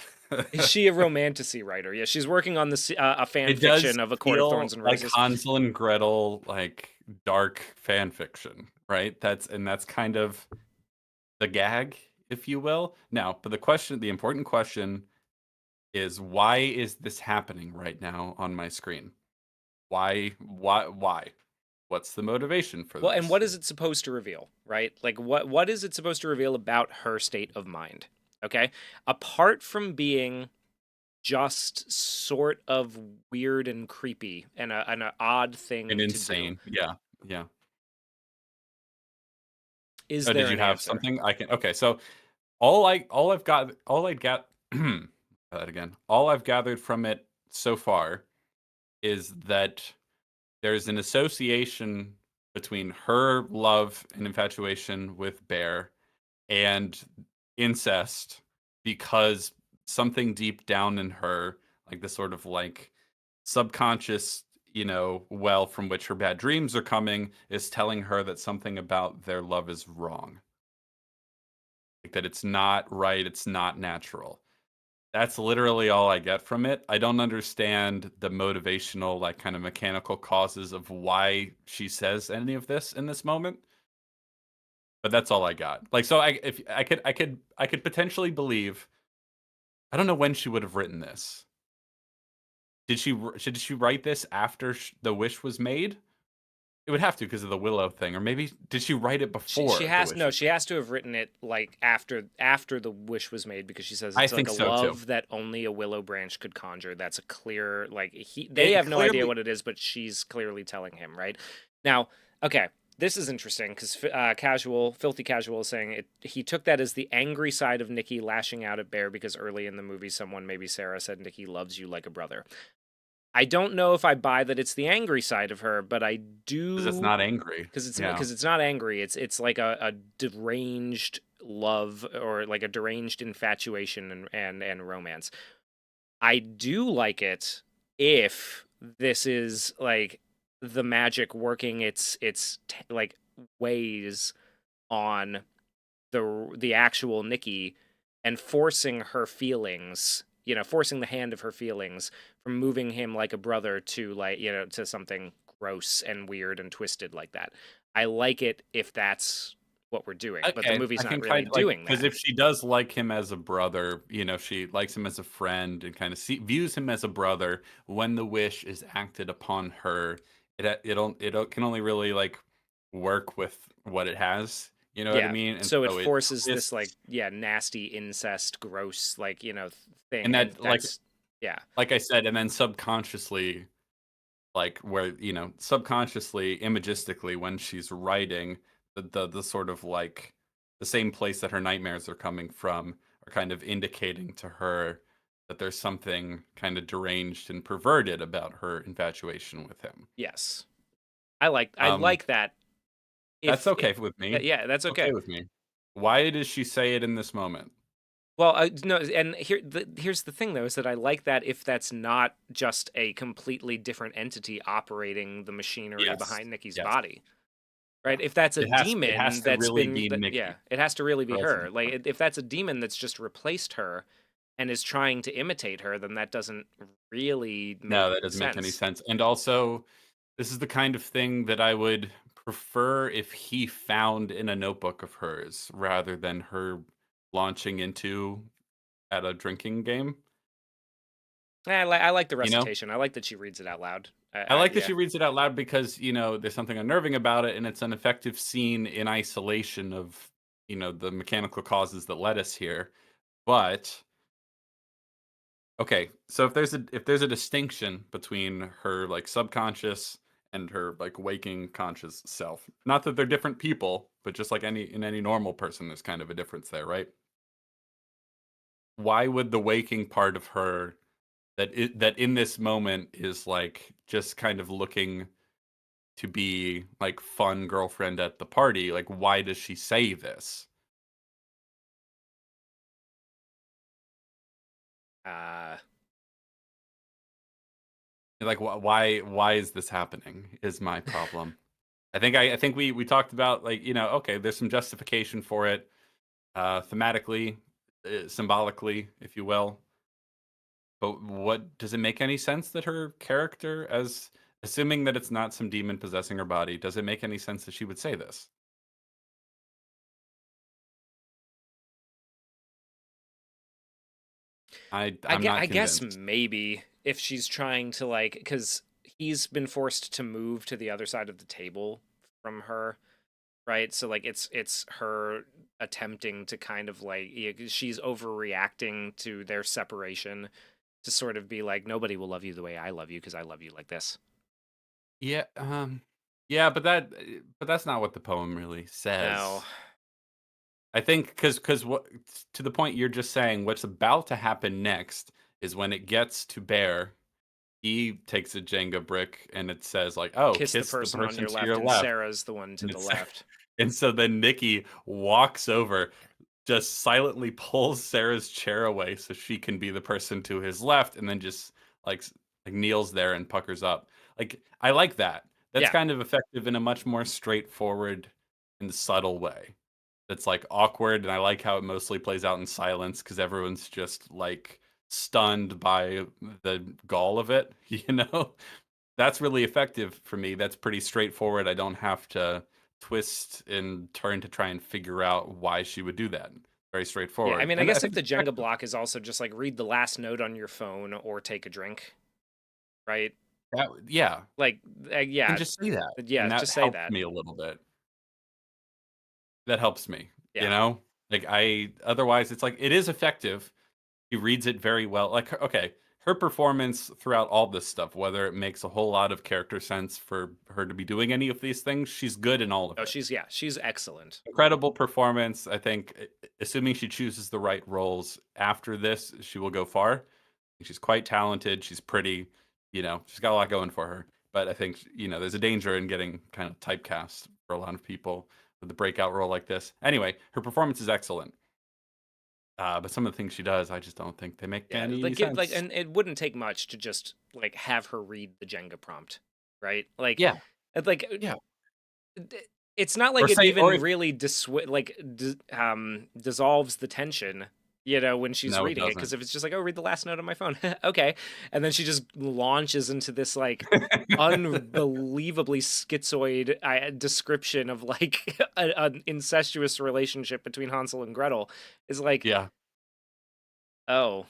Is she a romantasy writer? Yeah, she's working on a fan it does fiction of A Court of feel Thorns and like Roses. Hansel and Gretel, like dark fan fiction, right? That's kind of the gag, if you will. Now, but the important question is, why is this happening right now on my screen? Why? What's the motivation for Well, and this? what is it supposed to reveal, right? Like what is it supposed to reveal about her state of mind? Okay? Apart from being just sort of weird and creepy and an odd And thing to do. insane. Yeah. Yeah. Is Oh, did there you an have answer? something? I can Okay, so all I got that again. All I've gathered from it so far is that there's an association between her love and infatuation with Bear and incest, because something deep down in her, like the sort of like subconscious, well from which her bad dreams are coming, is telling her that something about their love is wrong. Like that it's not right, it's not natural. That's literally all I get from it. I don't understand the motivational, like kind of mechanical causes of why she says any of this in this moment. But that's all I got. Like, so if I could potentially believe. I don't know when she would have written this. Did she write this after the wish was made? It would have to, because of the Willow thing, or maybe did she write it She before the has wish no. was She made? has to have written it like after the wish was made, because she says I it's like think a so too. love that only a willow branch could conjure. That's a clear like they It have no idea clearly. what it is, but she's clearly telling him right now. Okay, this is interesting because filthy casual is saying it. He took that as the angry side of Nikki lashing out at Bear because early in the movie, someone, maybe Sarah, said Nikki loves you like a brother. I don't know if I buy that it's the angry side of her, but I Because it's do, not angry. Yeah. because it's not angry. It's like a deranged love, or like a deranged infatuation and romance. I do like it if this is like the magic working like ways on the actual Nikki, and forcing her feelings, forcing the hand of her feelings from moving him like a brother to, like, to something gross and weird and twisted like that. I like it if that's what we're doing, but the Okay, movie's I not can really kind of like, doing because that. if she does like him as a brother, she likes him as a friend and kind of views him as a brother. When the wish is acted upon her, it can only really like work with what it has. You know what I Yeah. mean? And So it so it forces this, like, twists, yeah, nasty incest, gross, like, thing, and and that that's yeah. like I said, and then subconsciously, like where subconsciously, imagistically, when she's writing, the sort of like the same place that her nightmares are coming from are kind of indicating to her that there's something kind of deranged and perverted about her infatuation with him. Yes. I um like that. that's If okay with me. Yeah, that's Okay okay. with me. Why does she say it in this moment? Well, no, and here's the thing, though, is that I like that if that's not just a completely different entity operating the machinery Yes. behind Nikki's Yes. body, Yeah. right? If that's a It has demon to that's really been, be yeah, Nikki, it has to really be or else it her. doesn't Like, work. if that's a demon that's just replaced her and is trying to imitate her, then that doesn't really make No, that doesn't make any sense. sense. And also, this is the kind of thing that I would prefer if he found in a notebook of hers, rather than her launching into at a drinking game. I like the You know? recitation. I like that she reads it out loud. I like that Yeah. she reads it out loud because, there's something unnerving about it, and it's an effective scene in isolation of, the mechanical causes that led us here. But okay, so if there's a distinction between her like subconscious and her like waking conscious self, not that they're different people, but just like any normal person, there's kind of a difference there, right? Why would the waking part of her, that in this moment is like just kind of looking to be like fun girlfriend at the party, like why does she say this? Uh, Like why is this happening is my problem. I think we talked about, like, okay, there's some justification for it, thematically, symbolically, if you will. But what does it make any sense that her character, as assuming that it's not some demon possessing her body, does it make any sense that she would say this? I'm not I guess convinced. maybe if she's trying to like, because he's been forced to move to the other side of the table from her, right? So like it's her attempting to kind of like, yeah, she's overreacting to their separation to sort of be like, nobody will love you the way I love you because I love you like this. Yeah, yeah, but that's not what the poem really No. says. I think because what, to the point you're just saying, what's about to happen next is when it gets to Bear, he takes a Jenga brick and it says like, "Oh, Kiss the kiss the person on person your to left, your and left," Sarah's the one to and the it's left. and so then Nikki walks over, just silently pulls Sarah's chair away so she can be the person to his left, and then just like like kneels there and puckers up. Like, I like that. That's Yeah. kind of effective in a much more straightforward and subtle way. That's like awkward, and I like how it mostly plays out in silence because everyone's just like stunned by the gall of it, you know? That's really effective for me. That's pretty straightforward. I don't have to twist and turn to try and figure out why she would do that. Very Yeah, I straightforward. mean, I And I guess like think the it's Jenga effective. block is also just like read the last note on your phone or take a drink, right? Yeah. Like, And yeah, just say that. yeah, And that just say helps that. me a little bit. That helps me, you Yeah. know? Like, otherwise it's like it is effective. He reads it very well. Like, okay, her performance throughout all this stuff, whether it makes a whole lot of character sense for her to be doing any of these things, she's good in all of Oh, it. she's excellent. Incredible performance. I think, assuming she chooses the right roles after this, she will go far. She's quite talented. She's pretty. She's got a lot going for her. But I think, there's a danger in getting kind of typecast for a lot of people with a breakout role like this. Anyway, her performance is excellent. But some of the things she does, I just don't think they make Yeah, any like it, like, sense. and it wouldn't take much to just like have her read the Jenga prompt, right? Like, Yeah, like yeah. d- it's not Or like it say, or even if really dissolves the tension, you know, when she's no, it reading it. doesn't. Because if it's just like, oh, read the last note on my phone, okay, and then she just launches into this like unbelievably schizoid description of like an incestuous relationship between Hansel and Gretel, is like, Yeah, oh.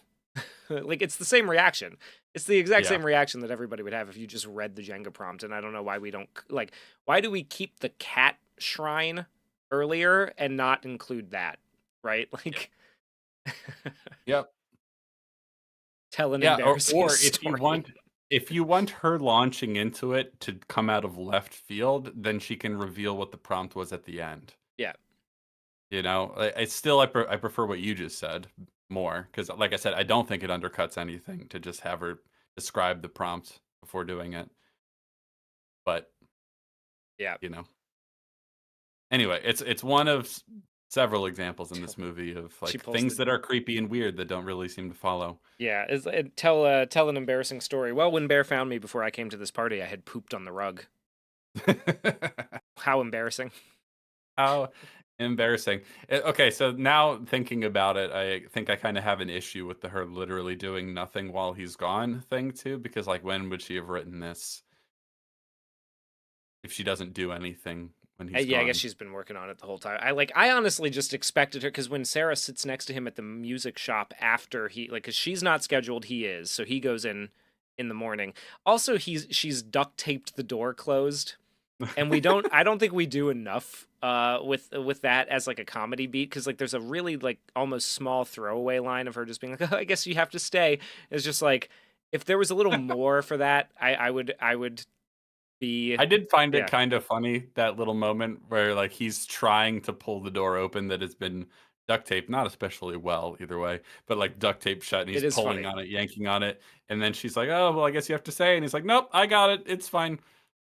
Like it's the same reaction. It's the exact yeah. same reaction that everybody would have if you just read the Jenga prompt. And I don't know why we don't like. Why do we keep the cat shrine earlier and not include that? Right? Like, Yep. tell an Yeah, or embarrassing or if you story. want if you want her launching into it to come out of left field, then she can reveal what the prompt was at the end. Yeah, It's still I prefer what you just said more because, like I said, I don't think it undercuts anything to just have her describe the prompt before doing it. But yeah. you know, anyway, it's one of several examples in this movie of She like pulls things the that are creepy and weird that don't really seem to follow. yeah. Tell an embarrassing story. Well, when Bear found me before I came to this party, I had pooped on the rug. How embarrassing. How embarrassing. Okay, so now thinking about it, I think I kind of have an issue with her literally doing nothing while he's gone thing too, because like when would she have written this if she doesn't do anything when he's Yeah, I guess gone? she's been working on it the whole time. I honestly just expected her because when Sarah sits next to him at the music shop after he like, because she's not scheduled, he is, so he goes in the morning. Also, she's duct taped the door closed, and we don't. I don't think we do enough with that as like a comedy beat because like there's a really like almost small throwaway line of her just being like, oh, I guess you have to stay. It's just like if there was a little more for that, I would be I did find it yeah. kind of funny, that little moment where like he's trying to pull the door open that has been duct taped, not especially well either way, but like duct tape shut and It he's is pulling funny. on it, yanking on it, and then she's like, "Oh, well, I guess you have to say," and he's like, "Nope, I got it. It's fine."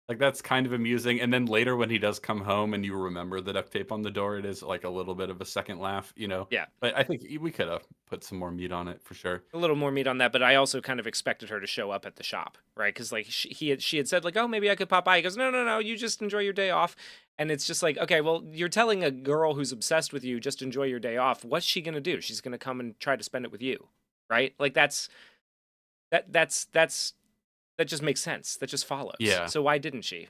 Like, that's kind of amusing, and then later when he does come home and you remember the duct tape on the door, it is, like, a little bit of a second laugh, you know? Yeah. But I think we coulda put some more meat on it for sure. A little more meat on that, but I also kind of expected her to show up at the shop, right? Because like she had said like, oh, maybe I could pop by. He goes, no, no, no, you just enjoy your day off. And it's just like, okay, well, you're telling a girl who's obsessed with you just enjoy your day off. What's she gonna do? She's gonna come and try to spend it with you, right? Like that's that just makes sense. That just follows. Yeah. So why didn't she?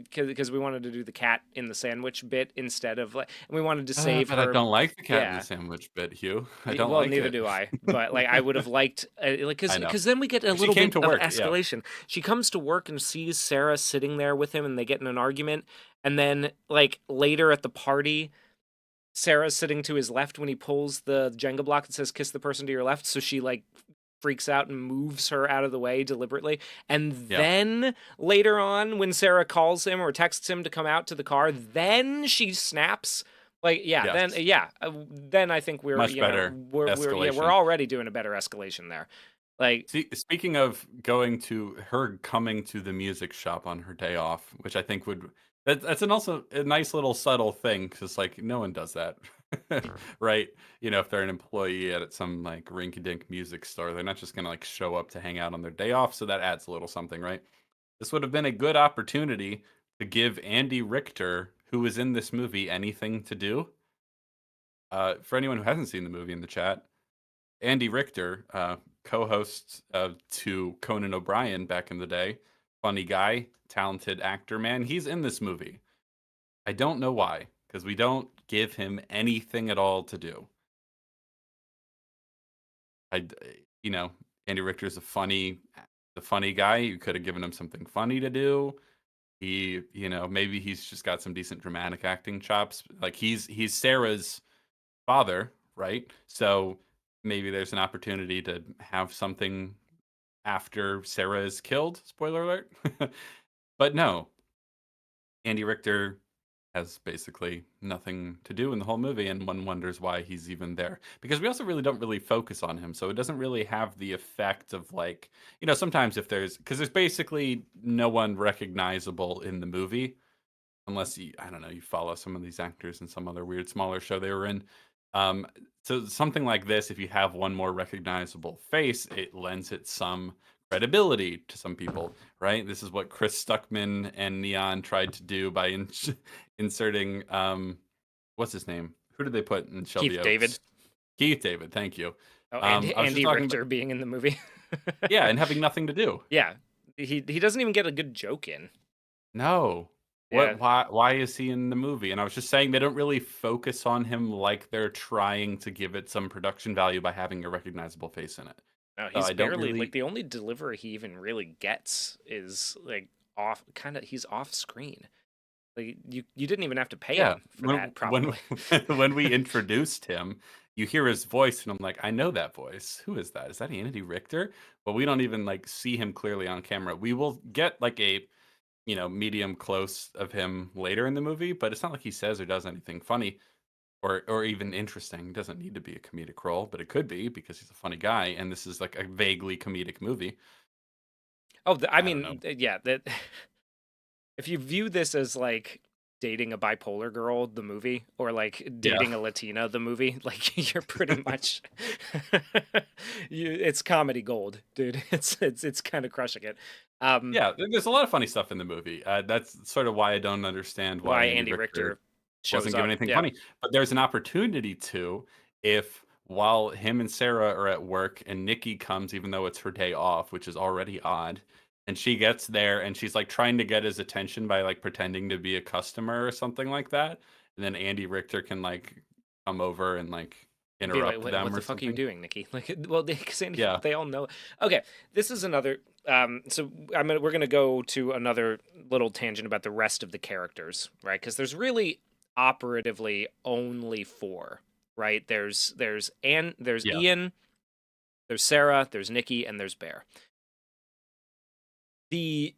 Because we wanted to do the cat in the sandwich bit instead of like, and we wanted to save But I her. don't like the cat in the Yeah. sandwich bit, Hugh. I don't Well, like neither it. do I. But like, I would have liked, like, I know. because then we get a She little came bit to of work, yeah. escalation. She comes to work and sees Sarah sitting there with him, and they get in an argument. And then, like later at the party, Sarah's sitting to his left when he pulls the Jenga block that says "kiss the person to your left." So she like freaks out and moves her out of the way deliberately. And Yeah. then later on, when Sarah calls him or texts him to come out to the car, then she snaps. Like, yeah, Yes. then I think we're Much better we're escalation. already doing a better escalation there. Like, See, speaking of going to her coming to the music shop on her day off, which I think would that's an also a nice little subtle thing because like no one does that, right? You know, if they're an employee at some like rinky-dink music store, they're not just gonna like show up to hang out on their day off. So that adds a little something, right? This would have been a good opportunity to give Andy Richter, who was in this movie, anything to do. For anyone who hasn't seen the movie in the chat, Andy Richter, co-host to Conan O'Brien back in the day. Funny guy, talented actor, man. He's in this movie. I don't know why, because we don't give him anything at all to do. I, you know, Andy Richter's the funny guy. You could have given him something funny to do. He, you know, maybe he's just got some decent dramatic acting chops. Like he's Sarah's father, right? So maybe there's an opportunity to have something after Sarah is killed. Spoiler alert. But no, Andy Richter has basically nothing to do in the whole movie, and one wonders why he's even there. Because we also really don't really focus on him, so it doesn't really have the effect of like, you know, sometimes if because there's basically no one recognizable in the movie unless you I don't know, you follow some of these actors in some other weird smaller show they were in. Um, so something like this, if you have one more recognizable face, it lends it some credibility to some people, right? This is what Chris Stuckman and Neon tried to do by inserting what's his name? Who did they put in Shelby Keith Oaks? David. Keith David, thank you. Oh, I was just Andy talking Richter being in the movie. yeah, and having nothing to do. Yeah, he doesn't even get a good joke in. No. Yeah. Why is he in the movie? And I was just saying they don't really focus on him like they're trying to give it some production value by having a recognizable face in it. No, So he's I don't barely really like the only delivery he even really gets is like off kind of he's off screen. Like you didn't even have to pay yeah. him for that probably. When we introduced him, you hear his voice and I'm like, I know that voice. Who is that? Is that Andy Richter? But we don't even like see him clearly on camera. We will get like a medium close of him later in the movie, but it's not like he says or does anything funny or even interesting. It doesn't need to be a comedic role, but it could be because he's a funny guy, and this is like a vaguely comedic movie. Oh, I I don't know. mean, yeah, that if you view this as like dating a bipolar girl, the movie, or like Yeah. dating a Latina, the movie, like you're pretty much it's comedy gold, dude. It's kind of crushing it. Yeah, there's a lot of funny stuff in the movie. That's sort of why I don't understand Why why Andy Richter shows wasn't up. given anything Yeah. funny. But there's an opportunity to, if while him and Sarah are at work and Nikki comes, even though it's her day off, which is already odd, and she gets there and she's like trying to get his attention by like pretending to be a customer or something like that. And then Andy Richter can like come over and like Be like, interrupt what them the or fuck are you something. doing, Nikki? Like, well, Yeah. they all know. Okay, this is another. So we're gonna go to another little tangent about the rest of the characters, right? Because there's really operatively only four, right? There's there's Yeah. Ian, there's Sarah, there's Nikki, and there's Bear. The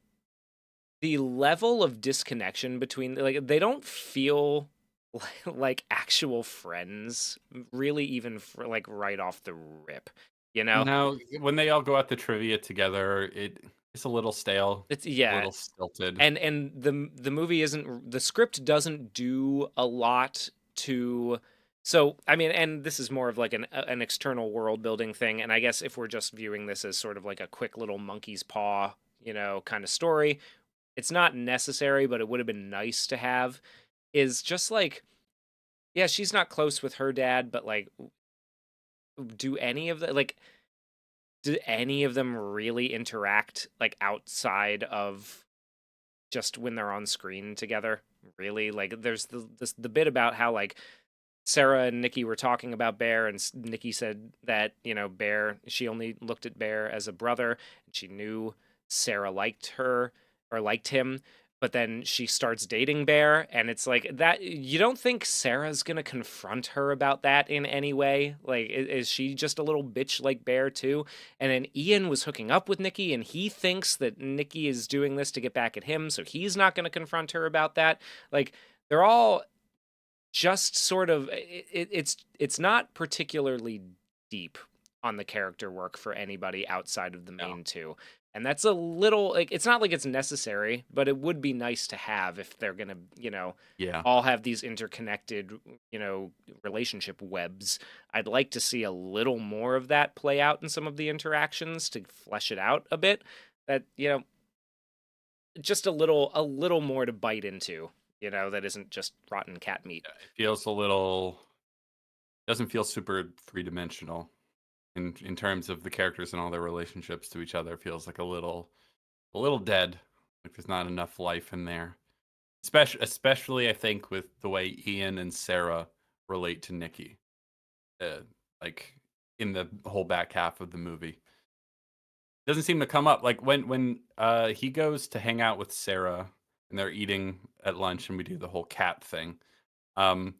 level of disconnection between like they don't feel like actual friends really even for like right off the rip, you know. No, when they all go out to trivia together, It's a little stale, It's a yeah, little stilted. and the movie isn't the script doesn't do a lot to so I mean and this is more of like an external world building thing and I guess if we're just viewing this as sort of like a quick little monkey's paw, kind of story, it's not necessary but it would have been nice to have is just like yeah, she's not close with her dad but like do any of the like do any of them really interact like outside of just when they're on screen together. Really, like there's the bit about how like Sarah and Nikki were talking about Bear, and Nikki said that Bear she only looked at Bear as a brother, and she knew Sarah liked her or liked him. But then she starts dating Bear, and it's like that. You don't think Sarah's gonna confront her about that in any way? Like, is she just a little bitch like Bear too? And then Ian was hooking up with Nikki, and he thinks that Nikki is doing this to get back at him, so he's not gonna confront her about that. Like, they're all just sort of it's not particularly deep on the character work for anybody outside of the No. main two. And that's a little like it's not like it's necessary, but it would be nice to have if they're going to, Yeah. all have these interconnected, relationship webs. I'd like to see a little more of that play out in some of the interactions to flesh it out a bit. That, just a little more to bite into, that isn't just rotten cat meat. It feels a little doesn't feel super three-dimensional in terms of the characters and all their relationships to each other. It feels like a little dead. Like there's not enough life in there. Especially I think with the way Ian and Sarah relate to Nikki. Uh, like in the whole back half of the movie. Doesn't seem to come up. Like when he goes to hang out with Sarah and they're eating at lunch and we do the whole cat thing. Um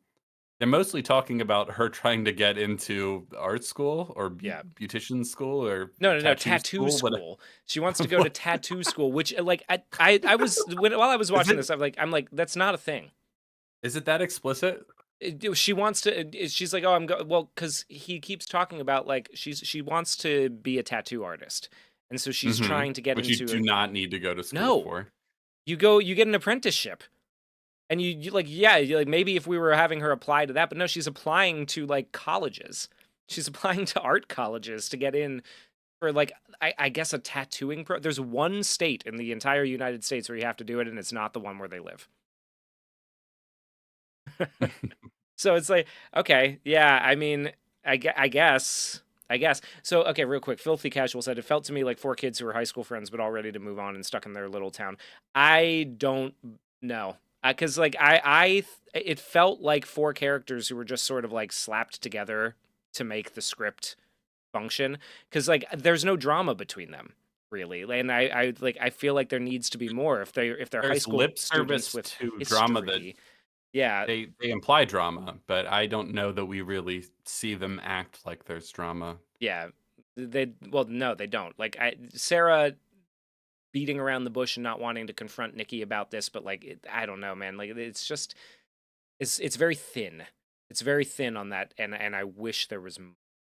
they're mostly talking about her trying to get into art school or Yeah. beautician school or No, no, no, tattoo tattoo school, but school. She wants to go to what tattoo school, which like I was while I was is watching it this, I'm like that's not a thing. is it that explicit? She wants to. She's like, oh, well, because he keeps talking about like she wants to be a tattoo artist, and so she's Mhm. trying to get Which you into do it. not need to go to school No, for. you get an apprenticeship, and you like yeah, like maybe if we were having her apply to that, but no, she's applying to like colleges. She's applying to art colleges to get in for like I guess a tattooing pro. There's one state in the entire United States where you have to do it, and it's not the one where they live. So it's like, okay, yeah, I mean, I guess. I guess. So, okay, real quick. Filthy Casual said, it felt to me like four kids who were high school friends, but all ready to move on and stuck in their little town. I don't know. Because, like, it felt like four characters who were just sort of like slapped together to make the script function. Because, like, there's no drama between them, really. And I feel like there needs to be more if they're high There's school lip students service with to drama that history. Yeah, they imply drama, but I don't know that we really see them act like there's drama. yeah. Well, no, they don't. Like Sarah beating around the bush and not wanting to confront Nikki about this, but like I don't know, man. Like it's just it's very thin. It's very thin on that, and I wish there was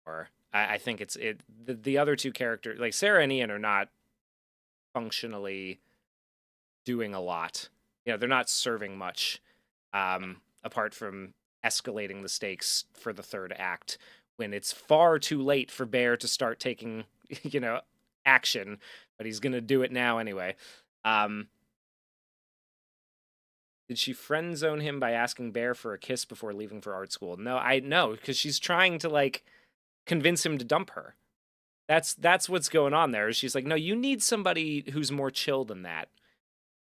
more. I think the other two characters, like Sarah and Ian, are not functionally doing a lot. They're not serving much, apart from escalating the stakes for the third act when it's far too late for Bear to start taking, action, but he's gonna do it now anyway. Um, did she friend zone him by asking Bear for a kiss before leaving for art school? No, I know because she's trying to like convince him to dump her. That's what's going on there. She's like, no, you need somebody who's more chill than that.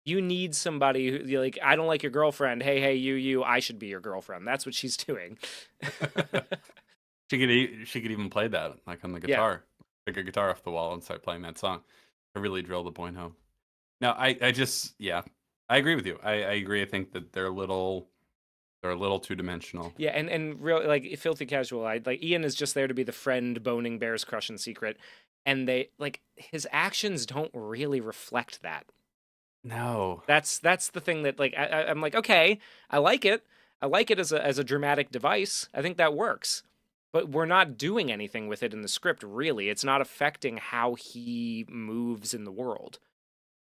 You need somebody who you're like, I don't like your girlfriend. Hey, you, I should be your girlfriend. That's what she's doing. She could even play that like on the Yeah. guitar, pick a guitar off the wall and start playing that song. To really drill the point home. No, I just yeah, I agree with you. I agree. I think that they're a little two dimensional. Yeah, and real like filthy casual. Like Ian is just there to be the friend boning Bear's crush in secret, and they like his actions don't really reflect that. No, That's the thing that like I'm like okay, I like it. I like it as a dramatic device. I think that works. But we're not doing anything with it in the script really. It's not affecting how he moves in the world.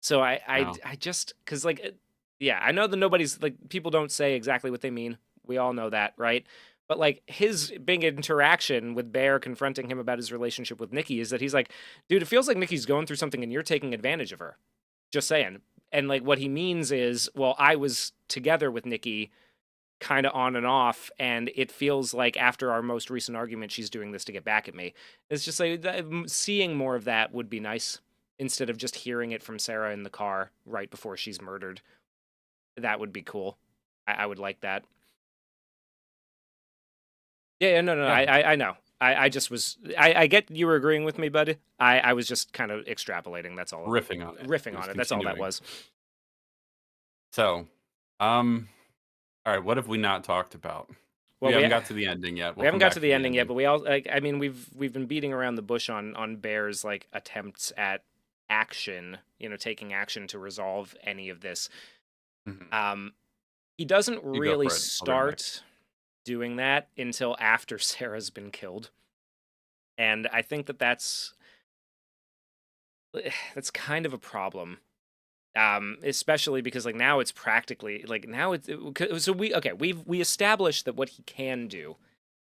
So I I No. I just cuz like yeah, I know that nobody's like people don't say exactly what they mean. We all know that, right? But like his big interaction with Bear confronting him about his relationship with Nikki is that he's like, dude, it feels like Nikki's going through something and you're taking advantage of her. Just saying. And like what he means is, well, I was together with Nikki kind of on and off, and it feels like after our most recent argument, she's doing this to get back at me. It's just like seeing more of that would be nice instead of just hearing it from Sarah in the car right before she's murdered. That would be cool. I would like that. Yeah, no, no, Yeah, I know. I just was. I get you were agreeing with me, bud. I was just kind of extrapolating. That's all. riffing on it. Riffing on Just it. That's all that continuing. was. So, all right, what have we not talked about? We Well, haven't got to the ending yet. we We'll haven't come got to back to the the ending yet, ending. but we all like. I mean, we've been beating around the bush on Bear's like attempts at action. Taking action to resolve any of this. Mhm. Um, he doesn't You go really for it. I'll be right back. start doing that until after Sarah's been killed, and I think that that's kind of a problem. Especially because like now it's practically like now so we established that what he can do,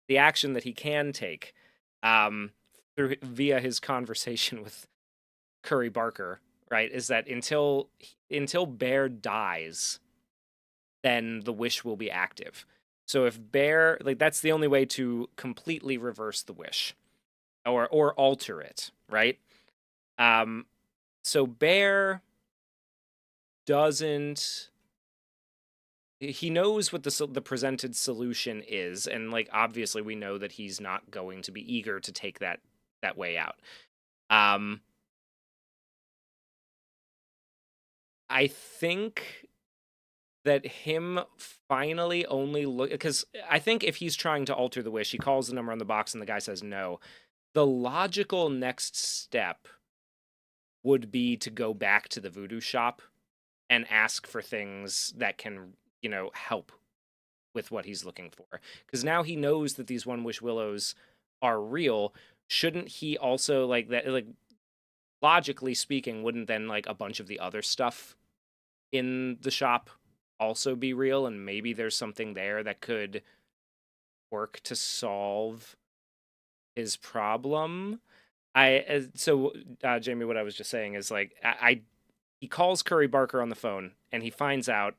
the action that he can take, um, through via his conversation with Curry Barker, right, is that until Bear dies, then the wish will be active. So if Bear like that's the only way to completely reverse the wish or alter it, right? Um, so Bear doesn't he knows what the presented solution is, and like obviously we know that he's not going to be eager to take that way out. um I think that him finally only look because I think if he's trying to alter the wish, he calls the number on the box and the guy says no. The logical next step would be to go back to the voodoo shop and ask for things that can help with what he's looking for, because now he knows that these One Wish Willows are real. Shouldn't he also like that, like logically speaking, wouldn't then like a bunch of the other stuff in the shop also be real, and maybe there's something there that could work to solve his problem? Jamie, what I was just saying is like I he calls Curry Barker on the phone and he finds out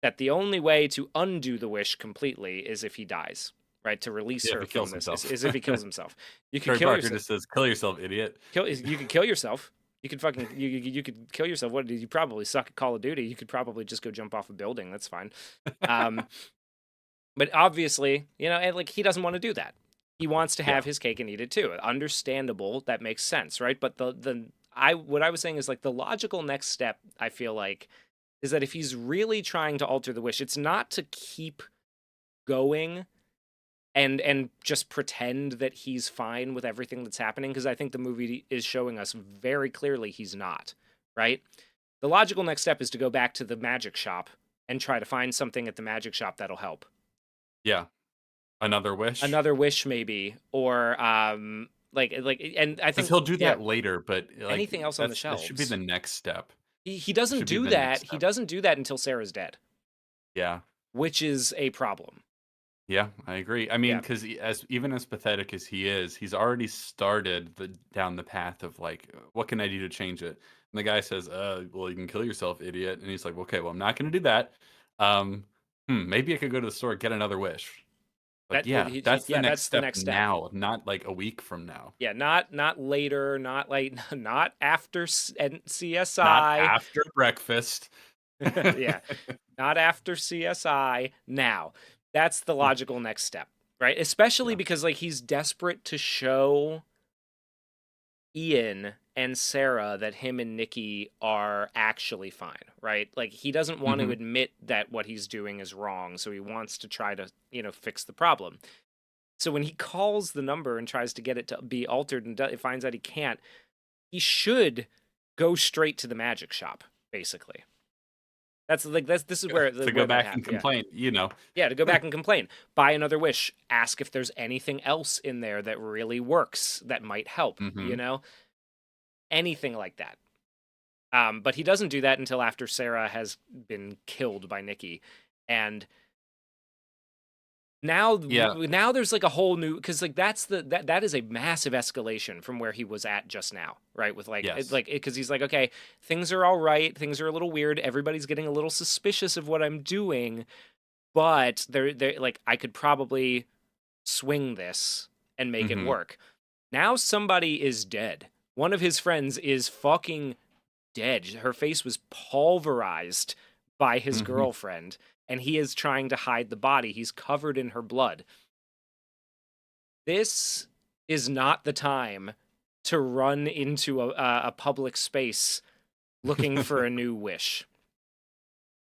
that the only way to undo the wish completely is if he dies, right? To release Yeah, if her he from kills this himself. is if he kills himself. You could Trey kill Parker yourself. just says, "Kill yourself, idiot." You could kill yourself. You could fucking you could kill yourself. What did you probably suck at Call of Duty? You could probably just go jump off a building. That's fine. Um, but obviously, and like he doesn't want to do that. He wants to Yeah. have his cake and eat it too. Understandable. That makes sense, right? But what I was saying is like the logical next step, I feel like, is that if he's really trying to alter the wish, it's not to keep going and just pretend that he's fine with everything that's happening, because I think the movie is showing us very clearly he's not, right? The logical next step is to go back to the magic shop and try to find something at the magic shop that'll help. Yeah. Another wish. Another wish maybe, or and I Because think he'll do yeah, that later, but like anything else on the that should be shelves. the next step. He doesn't Should be do the next that. He step. doesn't do that until Sarah's dead, Yeah. which is a problem. Yeah, I agree. I mean, Yeah. because as pathetic as he is, he's already started down the path of like, what can I do to change it? And the guy says, well, you can kill yourself, idiot. And he's like, okay, well, I'm not going to do that. Um, maybe I could go to the store get another wish. Like, yeah, that's the next That's the step next step. now, not like a week from now. Yeah, not later, not like not after CSI. Not after breakfast. Yeah, not after CSI. Now, that's the logical next step, right? Especially Yeah. because like he's desperate to show Ian and Sarah that him and Nikki are actually fine, right? Like he doesn't want to Mhm. admit that what he's doing is wrong, so he wants to try to, fix the problem. So when he calls the number and tries to get it to be altered and finds out he can't, he should go straight to the magic shop, basically. This is where To where go that back and happens. complain, Yeah, to go back and complain. Buy another wish. Ask if there's anything else in there that really works that might help, Mhm. Anything like that. But he doesn't do that until after Sarah has been killed by Nikki, and Yeah. now there's like a whole new, because like that is a massive escalation from where he was at just now, right? With like Yes. because he's like, okay, things are all right, things are a little weird, everybody's getting a little suspicious of what I'm doing, but they're like, I could probably swing this and make it Hmm. work. Now somebody is dead. One of his friends is fucking dead. Her face was pulverized by his Hmm. girlfriend, and he is trying to hide the body. He's covered in her blood. This is not the time to run into a public space looking for a new wish.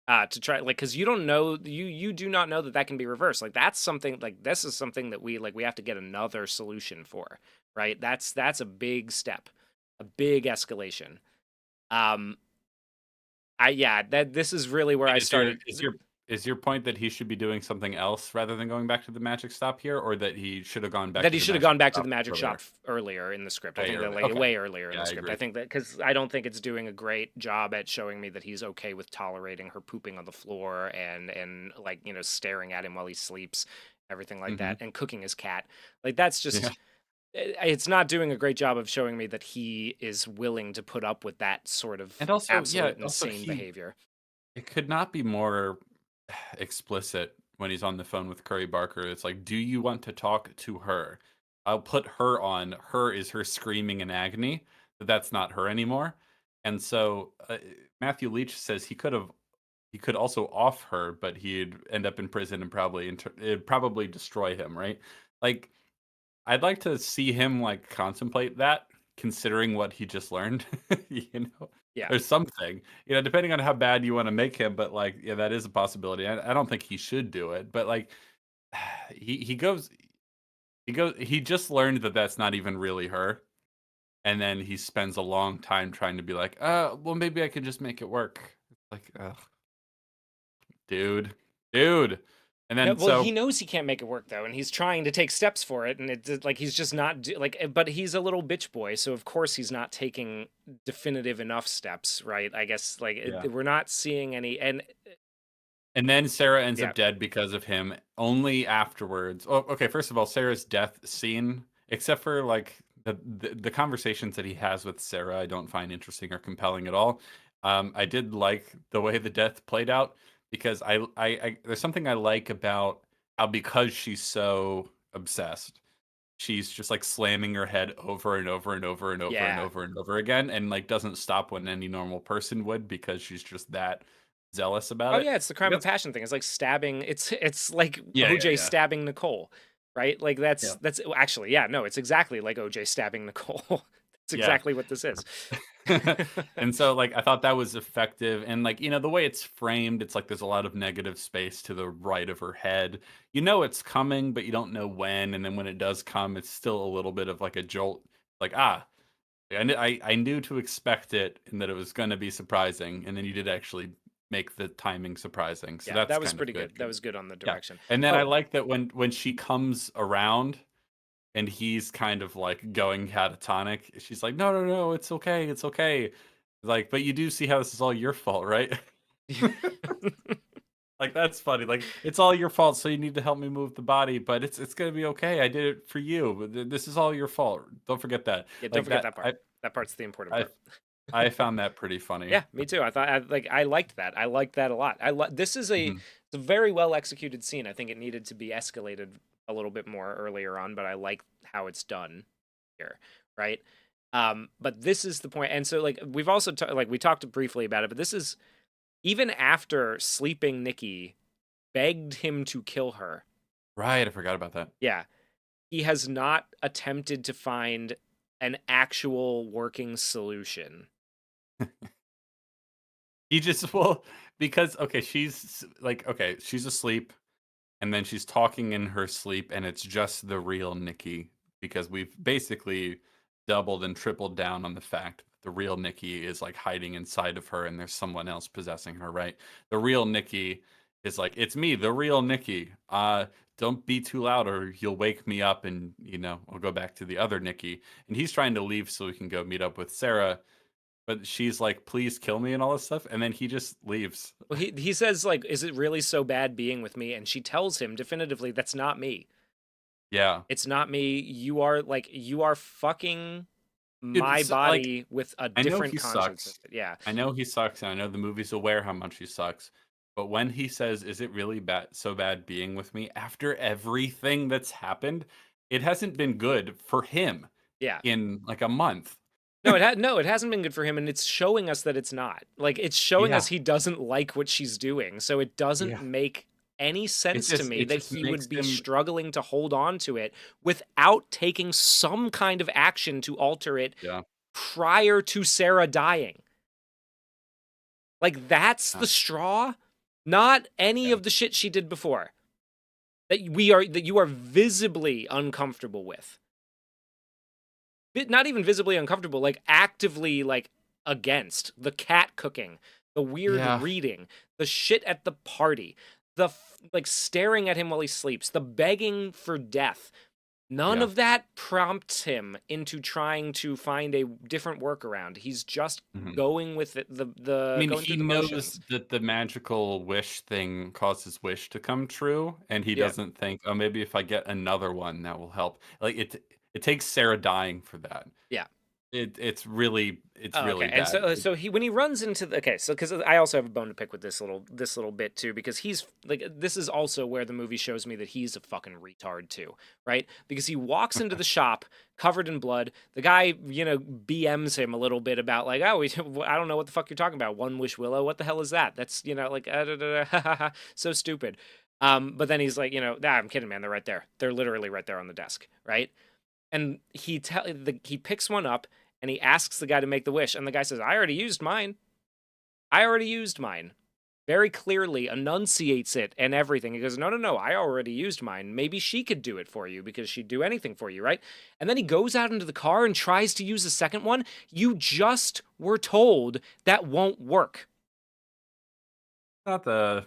To try, like, because you don't know, you do not know that that can be reversed. Like, that's something, like, this is something that we have to get another solution for, right? That's a big step, a big escalation. um yeah, that this is really where And I is your started. point that he should be doing something else rather than going back to the magic stop here, or that he should have gone back That to he the should have magic gone back to the stop magic shop earlier? earlier in the script. I Way think that, earlier. like, Okay. way earlier in Yeah, the I script. I agree. think that because I don't think it's doing a great job at showing me that he's okay with tolerating her pooping on the floor and like, staring at him while he sleeps, everything like Hmm. that, and cooking his cat. Like, that's Yeah. just, it's not doing a great job of showing me that he is willing to put up with that sort of And also, yeah, absolute also insane behavior. it could not be more explicit when he's on the phone with Curry Barker. It's like, do you want to talk to her? I'll put her on. Her is her screaming in agony, but that's not her anymore. And so Matthew Leach says he could also off her, but he'd end up in prison and it'd probably destroy him, right? Like, I'd like to see him like contemplate that, considering what he just learned. you know, Yeah. or something. Depending on how bad you want to make him, but like, yeah, that is a possibility. I don't think he should do it, but like, he goes, he just learned that that's not even really her, and then he spends a long time trying to be like, well, maybe I could just make it work. Like, ugh, dude, and No, then well, he so knows he can't make it work though, and he's trying to take steps for it, and it's like he's just not but he's a little bitch boy, so of course he's not taking definitive enough steps, right? I guess like yeah. we're not seeing any, and And then Sarah ends yeah, up dead because of him only afterwards. Oh, okay. First of all, Sarah's death scene, except for like the conversations that he has with Sarah, I don't find interesting or compelling at all. I did like the way the death played out because I there's something I like about how, because she's so obsessed, she's just like slamming her head over and over and over and over and yeah. over and over again, and like doesn't stop when any normal person would, because she's just that zealous about Oh it. yeah, it's the crime of That's passion thing. It's like stabbing. It's like yeah, yeah, OJ yeah, stabbing Nicole, right? Like yeah, that's actually, yeah, no, it's exactly like OJ stabbing Nicole. That's yeah. exactly what this is. And so, like, I thought that was effective, and like, the way it's framed, it's like there's a lot of negative space to the right of her head. You know it's coming, but you don't know when, and then when it does come, it's still a little bit of like a jolt. Like, I knew to expect it, and that it was going to be surprising, and then you did actually make the timing surprising, so Yeah, that's that was kind of pretty good. good. That was good on the Yeah, direction. and then I Oh, like that when she comes around and he's kind of like going catatonic, she's like, "No, no, no, it's okay, it's okay." Like, but you do see how this is all your fault, right? Like, that's funny. Like, it's all your fault, so you need to help me move the body, but it's gonna be okay. I did it for you, but this is all your fault. Don't forget that. yeah, don't Like forget that, that part. That part's the important I part. I found that pretty funny. Yeah, me too. I thought I liked that. I liked that a lot. This is Mhm. it's a very well executed scene. I think it needed to be escalated a little bit more earlier on, but I like how it's done here, right? But this is the point, and so like we've also like we talked briefly about it, but this is even after sleeping Nikki begged him to kill her. Right, I forgot about that. Yeah, he has not attempted to find an actual working solution. He just well, because okay, she's like, okay, she's asleep, and then she's talking in her sleep, and it's just the real Nikki, because we've basically doubled and tripled down on the fact that the real Nikki is like hiding inside of her, and there's someone else possessing her, right? The real Nikki is like, it's me, the real Nikki. Don't be too loud, or you'll wake me up, and I'll go back to the other Nikki. And he's trying to leave so he can go meet up with Sarah, but she's like, "Please kill me" and all this stuff, and then he just leaves. Well, he says like, "Is it really so bad being with me?" And she tells him definitively, "That's not me. Yeah. It's not me. You are fucking Dude, my it's like body with a I know different he conscience." sucks. Yeah, I know he sucks, and I know the movie's aware how much he sucks. But when he says, "Is it really bad so bad being with me?" After everything that's happened, it hasn't been good for him yeah. in like a month. No, it hasn't been good for him, and it's showing us that it's not. Like, it's showing Yeah. us he doesn't like what she's doing, so it doesn't Yeah. make any sense to me It that just he makes would be him struggling to hold on to it without taking some kind of action to alter it yeah. prior to Sarah dying. Like, that's Yeah. the straw, not any Yeah. of the shit she did before that you are visibly uncomfortable with. Not even visibly uncomfortable, like actively like against the cat cooking, the weird Yeah. reading, the shit at the party, like staring at him while he sleeps, the begging for death. None Yeah. of that prompts him into trying to find a different workaround. He's just Mhm. going with it, I mean, going he through the knows motions. that the magical wish thing causes wish to come true, and he Yeah. doesn't think, "Oh, maybe if I get another one, that will help." Like, it takes Sarah dying for that. Yeah. It's Oh, okay. really And bad. so he when he runs into the okay, so because I also have a bone to pick with this little bit too, because he's like this is also where the movie shows me that he's a fucking retard too, right? Because he walks into the shop covered in blood. The guy, BMs him a little bit about like, oh, I don't know what the fuck you're talking about. One Wish Willow, what the hell is that? That's like so stupid. But then he's like, I'm kidding, man. They're right there. They're literally right there on the desk, right? And he picks one up and he asks the guy to make the wish, and the guy says, "I already used mine. I already used mine." Very clearly enunciates it and everything. He goes, "No, no, no, I already used mine. Maybe she could do it for you because she'd do anything for you, right?" And then he goes out into the car and tries to use a second one. You just were told that won't work. Not the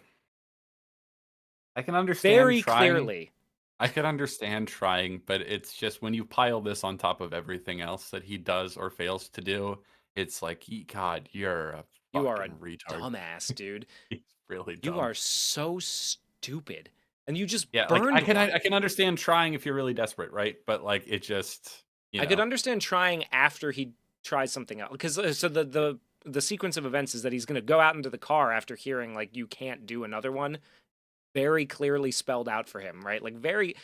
I can understand Very trying. clearly. I could understand trying, but it's just when you pile this on top of everything else that he does or fails to do, it's like, God, you're a You are a fucking retard." dumbass, dude. He's really You dumb. are so stupid. And you just Yeah, like burned one. I can understand trying if you're really desperate, right? But like it just, I could understand trying after he tries something else because so the sequence of events is that he's going to go out into the car after hearing like you can't do another one, very clearly spelled out for him, right? Like very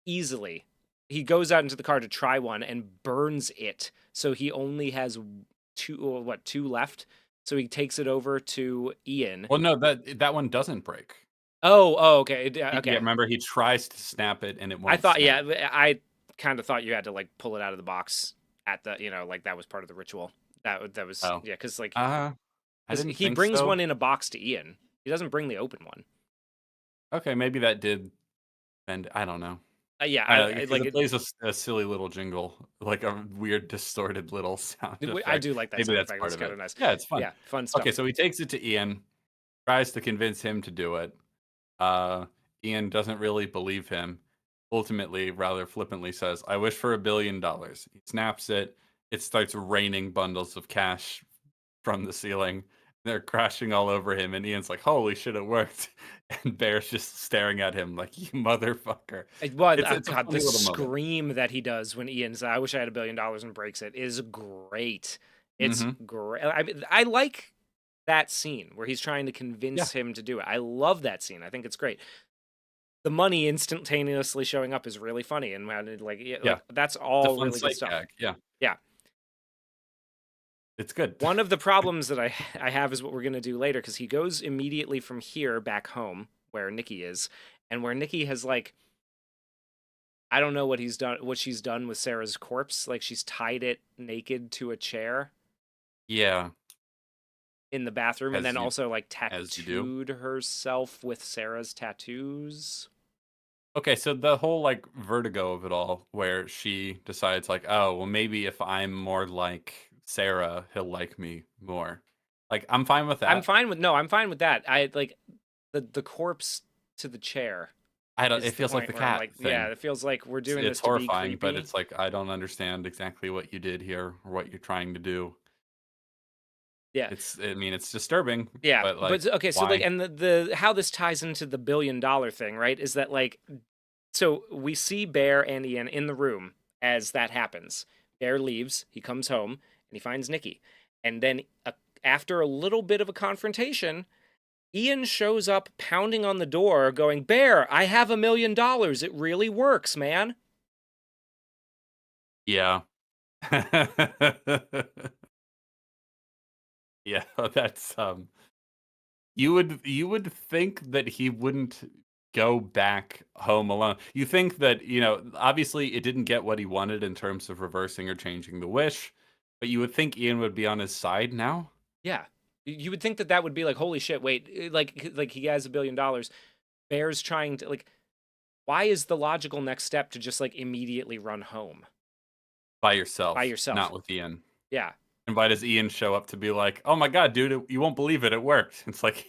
easily. He goes out into the car to try one and burns it. So he only has two left. So he takes it over to Ian. Well, no, that one doesn't break. Oh, okay. Yeah, Okay. remember he tries to snap it and it I won't thought, snap. yeah, I kind of thought you had to like pull it out of the box at the, like that was part of the ritual. That was Oh, yeah, because like I didn't he think brings so. one in a box to Ian. He doesn't bring the open one. Okay, maybe that did, and I don't know. Yeah, I I because like it it. plays a silly little jingle, like a weird distorted little sound I effect. do like that Maybe sound that's effect. part That's of kind it. of nice. Yeah, it's fun. Yeah, fun Okay, stuff. so he takes it to Ian, tries to convince him to do it. Uh, Ian doesn't really believe him. Ultimately, rather flippantly says, "I wish for $1 billion." He snaps it. It starts raining bundles of cash from the ceiling. They're crashing all over him, and Ian's like, "Holy shit, it worked!" And Bear's just staring at him like, "You motherfucker!" Well, It's a God, the funny little moment. scream that he does when Ian says, "I wish I had $1 billion" and breaks it is great. It's Hmm. great. I like that scene where he's trying to Yeah, convince him to do it. I love that scene. I think it's great. The money instantaneously showing up is really funny, and like yeah, yeah. like that's It's a all fun really good sight stuff. gag. Yeah, Yeah. it's good. One of the problems that I have is what we're gonna do later because he goes immediately from here back home where Nikki is, and where Nikki has like I don't know what she's done with Sarah's corpse. Like she's tied it naked to a chair Yeah, in the bathroom, and as then you also like as you do. tattooed herself with Sarah's tattoos. Okay, so the whole like vertigo of it all, where she decides like, oh, well, maybe if I'm more like Sarah, he'll like me more. Like, I'm fine with that. I'm fine with that. I like the corpse to the chair I don't. is It the feels like point the where I'm cat like, yeah, thing. it feels like we're doing It's this to be horrifying, but creepy. it's like I don't understand exactly what you did here or what you're trying to do. Yeah. I mean, it's disturbing, Yeah, but like, but okay, so like, why? and the how this ties into the $1 billion thing, right? Is that like, so we see Bear and Ian in the room as that happens. Bear leaves, he comes home, and he finds Nikki, and then after a little bit of a confrontation, Ian shows up pounding on the door, going, "Bear, I have $1 million. It really works, man." Yeah. Yeah, that's you would think that he wouldn't go back home alone. You think that, obviously it didn't get what he wanted in terms of reversing or changing the wish, but you would think Ian would be on his side now. Yeah, you would think that that would be like, "Holy shit, wait, like he has $1 billion." Bear's trying to like, why is the logical next step to just like immediately run home By by yourself, yourself? not with Ian. Yeah. And why does Ian show up to be like, "Oh my god, dude, you won't believe it. It worked." It's like,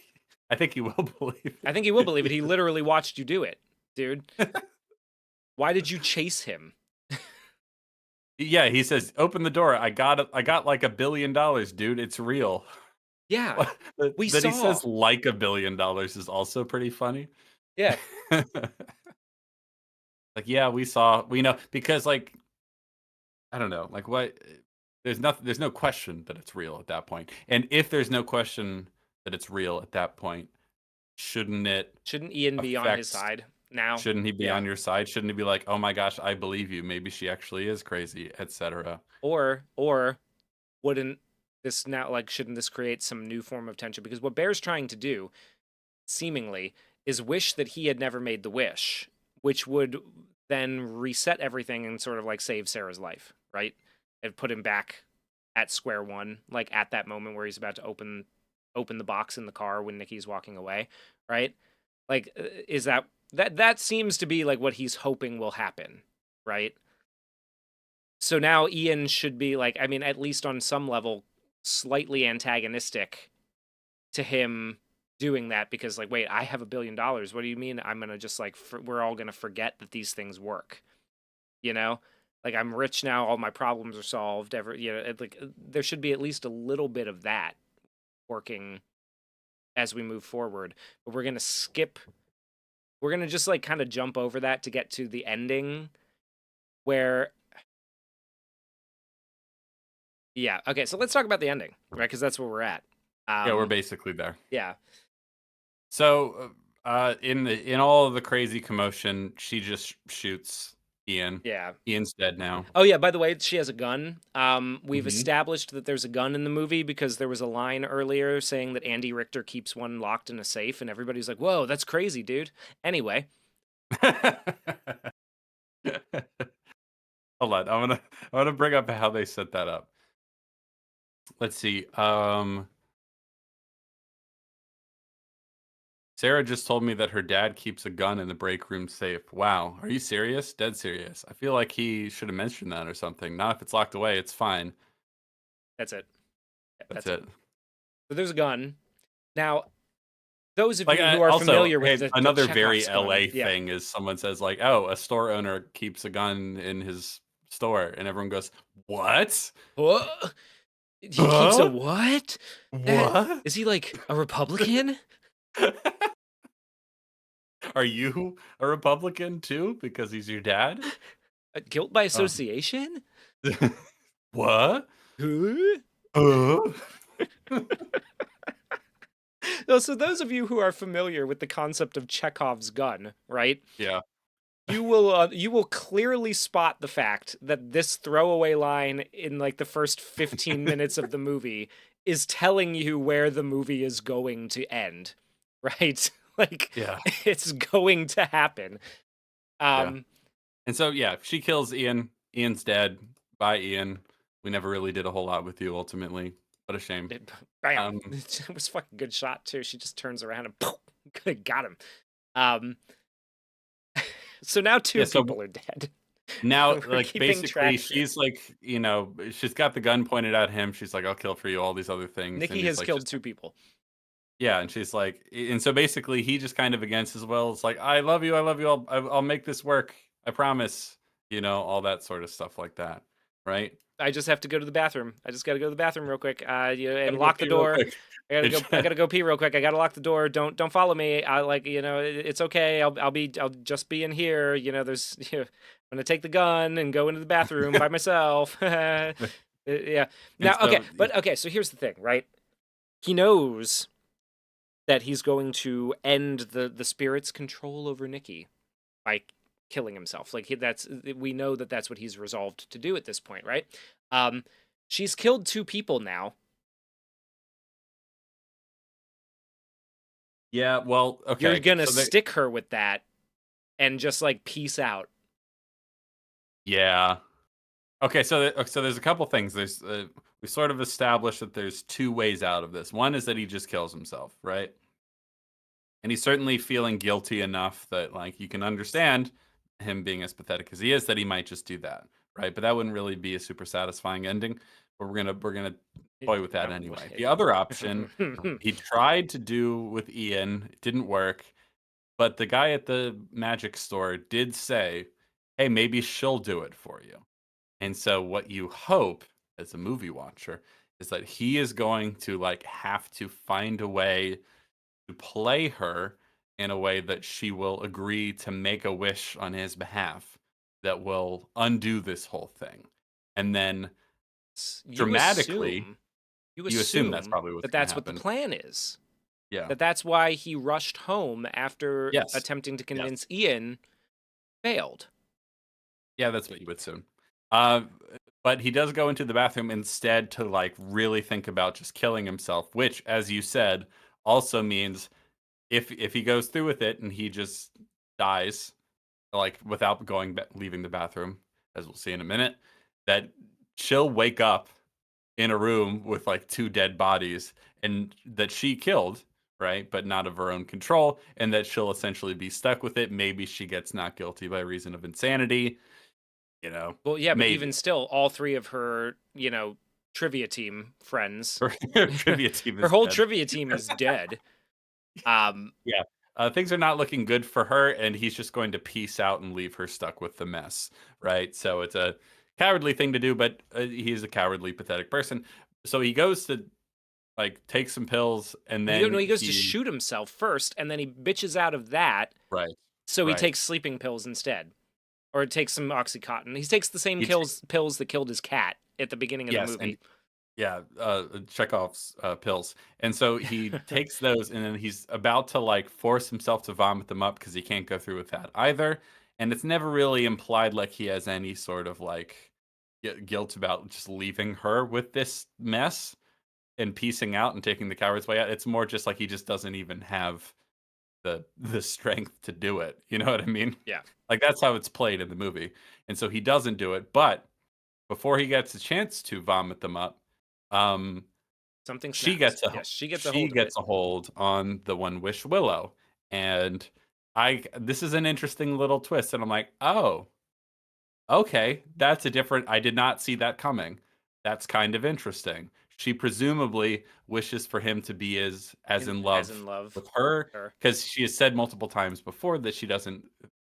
I think you will believe I think he will believe it. it. He literally watched you do it, dude. Why did you chase him? Yeah, he says, "Open the door. I got like $1 billion, dude. It's real." Yeah, we That he saw. says like $1 billion is also pretty funny. Yeah, Like, yeah, we know because like I don't know, like what there's no question that it's real at that point. And if there's no question that it's real at that point, shouldn't it shouldn't Ian be on his affect side now? shouldn't he be Yeah. on your side? Shouldn't he be like, "Oh my gosh, I believe you. Maybe she actually is crazy," etc. Or wouldn't this now, like, shouldn't this create some new form of tension? Because what Bear's trying to do, seemingly, is wish that he had never made the wish, which would then reset everything and sort of like save Sarah's life, right? And put him back at square one, like at that moment where he's about to open the box in the car when Nikki's walking away, right? Like, is that seems to be like what he's hoping will happen, right? So now Ian should be like, I mean, at least on some level, slightly antagonistic to him doing that because, like, wait, I have $1 billion. What do you mean I'm gonna just like we're all gonna forget that these things work? You know, like I'm rich now, all my problems are solved. Like there should be at least a little bit of that working as we move forward. But we're gonna skip. We're gonna just like kind of jump over that to get to the ending where. Yeah. Okay. So let's talk about the ending, right? Because that's where we're at. Yeah, we're basically there. Yeah. So, in all of the crazy commotion, she just shoots Ian. Yeah. Ian's dead now. Oh yeah. By the way, she has a gun. We've Mhm. established that there's a gun in the movie because there was a line earlier saying that Andy Richter keeps one locked in a safe, and everybody's like, "Whoa, that's crazy, dude." Anyway. Hold on, I wanna bring up how they set that up. Let's see. Sarah just told me that her dad keeps a gun in the break room safe. Wow, are you serious? Dead serious. I feel like he should have mentioned that or something. Not if it's locked away, it's fine. That's it. Yeah, That's that's it. it. So there's a gun. Now, those of Like, you who are also, familiar with hey, the another very Chekhov's gun, LA yeah. thing is someone says like, "Oh, a store owner keeps a gun in his store," and everyone goes, "What? What? He keeps a Huh? what? What? Is he like a Republican? Are you a Republican too because he's your dad?" Guilt by Oh. association? What? Huh? Huh? No, so those of you who are familiar with the concept of Chekhov's gun, right? Yeah. You will clearly spot the fact that this throwaway line in like the first 15 minutes of the movie is telling you where the movie is going to end, right? Like Yeah. it's going to happen. Yeah. Um And so, yeah, she kills Ian. Ian's dead. Bye, Ian. We never really did a whole lot with you ultimately. What a shame. Bam. Um, It was a fucking good shot too. She just turns around and poof, could have got him. Um so now two yeah, so people are dead. now, We're like, keeping track basically, of it. she's like, she's got the gun pointed at him. She's like, "I'll kill for you," all these other things. And Nikki he's has like, killed just, two people. yeah. And she's like, and so basically, he just kind of against his will. It's like, "I love you. I love you. I'll make this work. I promise." All that sort of stuff like that. Right. I just have to go to the bathroom. I just got to go to the bathroom real quick. And Gotta go lock the pee real door. quick. I gotta go pee real quick. I gotta lock the door. Don't follow me. I like, it's okay. I'll just be in here. There's, I'm gonna take the gun and go into the bathroom by myself. Yeah. And Now, okay, so but okay. So here's the thing, right? He knows that he's going to end the spirit's control over Nikki by killing himself. Like we know that that's what he's resolved to do at this point, right? Um, she's killed 2 people now. yeah, well, You're okay. gonna So they, stick her with that and just like peace out. yeah. Okay, so there's a couple things. There's we sort of established that there's 2 ways out of this. One is that he just kills himself, right? And he's certainly feeling guilty enough that like you can understand him being as pathetic as he is that he might just do that, right? But that wouldn't really be a super satisfying ending. But we're gonna toy with that anyway. The other option he tried to do with Ian, it didn't work, but the guy at the magic store did say, "Hey, maybe she'll do it for you." And so what you hope as a movie watcher is that he is going to like have to find a way to play her in a way that she will agree to make a wish on his behalf that will undo this whole thing. And then you dramatically, assume you you assume that's assume probably what's that going to that's what the happen. plan is. Yeah. That's why he rushed home after Yes. attempting to Yes. convince Ian failed. Yeah, that's what you would assume. Uh, but he does go into the bathroom instead to like really think about just killing himself, which, as you said, also means if he goes through with it and he just dies, like without leaving the bathroom, as we'll see in a minute, that she'll wake up in a room with like 2 dead bodies and that she killed, right? But not of her own control, and that she'll essentially be stuck with it. Maybe she gets not guilty by reason of insanity, Well, yeah, but even maybe. still, all 3 of her, trivia team friends, Her trivia team her is whole dead. trivia team is dead. Yeah. Things are not looking good for her, and he's just going to peace out and leave her stuck with the mess, right? So it's a cowardly thing to do, but he's a cowardly, pathetic person. So he goes to like take some pills, and You then know, he goes to shoot himself first, and then he bitches out of that, right, so he right. takes sleeping pills instead, or takes some OxyContin. He takes the same He pills that killed his cat at the beginning of the Yes, movie. and yeah, Chekhov's pills, and so he takes those, and then he's about to like force himself to vomit them up because he can't go through with that either. And it's never really implied like he has any sort of like guilt about just leaving her with this mess and piecing out and taking the coward's way out. It's more just like he just doesn't even have the strength to do it. You know what I mean? Yeah. Like that's how it's played in the movie. And so he doesn't do it, but before he gets a chance to vomit them up, um Something she snaps. gets a Yes, she gets a she hold of it. gets a hold on the One Wish Willow. And I this is an interesting little twist, and I'm like, "Oh, okay, that's a different I did not see that coming. That's kind of interesting." She presumably wishes for him to be as in As in love love. with her Her. because she has said multiple times before that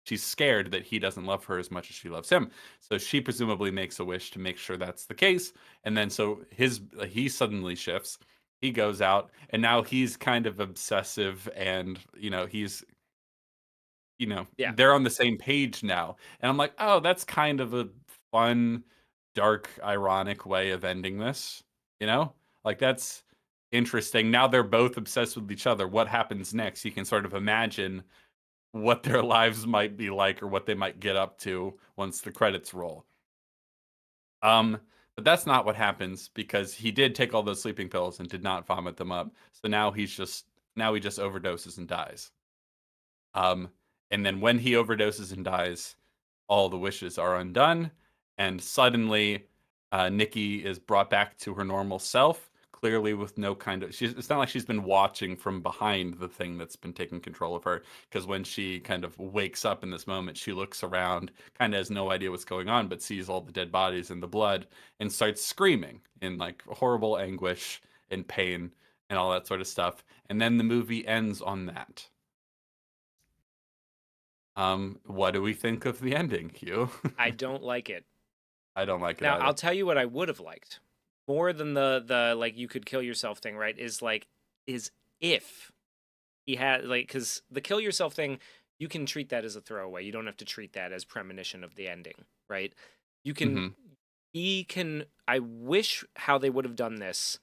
she's scared that he doesn't love her as much as she loves him. So she presumably makes a wish to make sure that's the case. And then so he suddenly shifts. He goes out and now he's kind of obsessive and Yeah. they're on the same page now. And I'm like, "Oh, that's kind of a fun, dark, ironic way of ending this." You know? Like that's interesting. Now they're both obsessed with each other. What happens next? You can sort of imagine what their lives might be like or what they might get up to once the credits roll. Um, but that's not what happens because he did take all those sleeping pills and did not vomit them up. So now he just overdoses and dies. Um, and then when he overdoses and dies, all the wishes are undone, and suddenly Nikki is brought back to her normal self, clearly with no kind of it's not like she's been watching from behind the thing that's been taking control of her, because when she kind of wakes up in this moment, she looks around, kind of has no idea what's going on, but sees all the dead bodies and the blood and starts screaming in like horrible anguish and pain and all that sort of stuff. And then the movie ends on that. What do we think of the ending, Hugh? I don't like it. I don't like it Now, I'll either. tell you what I would have liked more than the like you could kill yourself thing, right? Is if he had like because the kill yourself thing, you can treat that as a throwaway. You don't have to treat that as premonition of the ending, right? You can Hmm. he can. I wish how they would have done this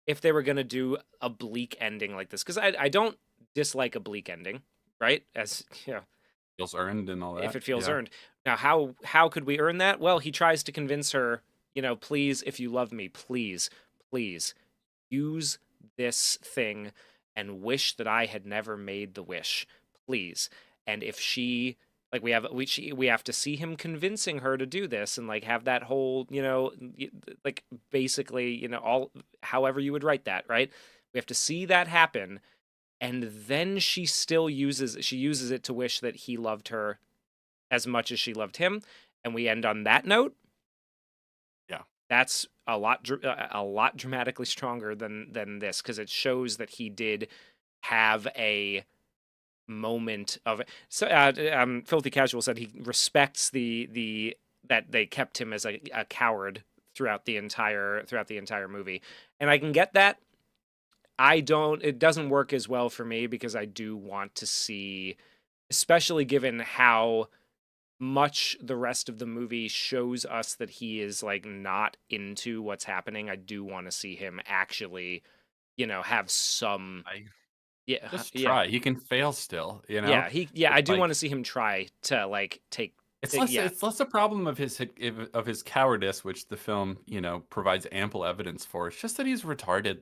if they were gonna do a bleak ending like this because I don't dislike a bleak ending, right? As you know, Feels earned and all if that. it feels Yeah. earned. Now, how could we earn that? Well, he tries to convince her, please, if you love me, please use this thing and wish that I had never made the wish, please. And if she like we have to see him convincing her to do this and like have that whole, like basically, all however you would write that, right? We have to see that happen and then she uses it to wish that he loved her as much as she loved him, and we end on that note. Yeah. That's a lot dramatically stronger than this because it shows that he did have a moment of it. So, Filthy Casual said he respects the that they kept him as a coward throughout the entire movie, and I can get that. I don't. It doesn't work as well for me because I do want to see, especially given how much the rest of the movie shows us that he is like not into what's happening. I do want to see him actually, have some I yeah, just yeah. try. He can fail still, you know? Yeah, It's I do want to like see him try to like yeah. it's less a problem of his cowardice, which the film, provides ample evidence for. It's just that he's retarded.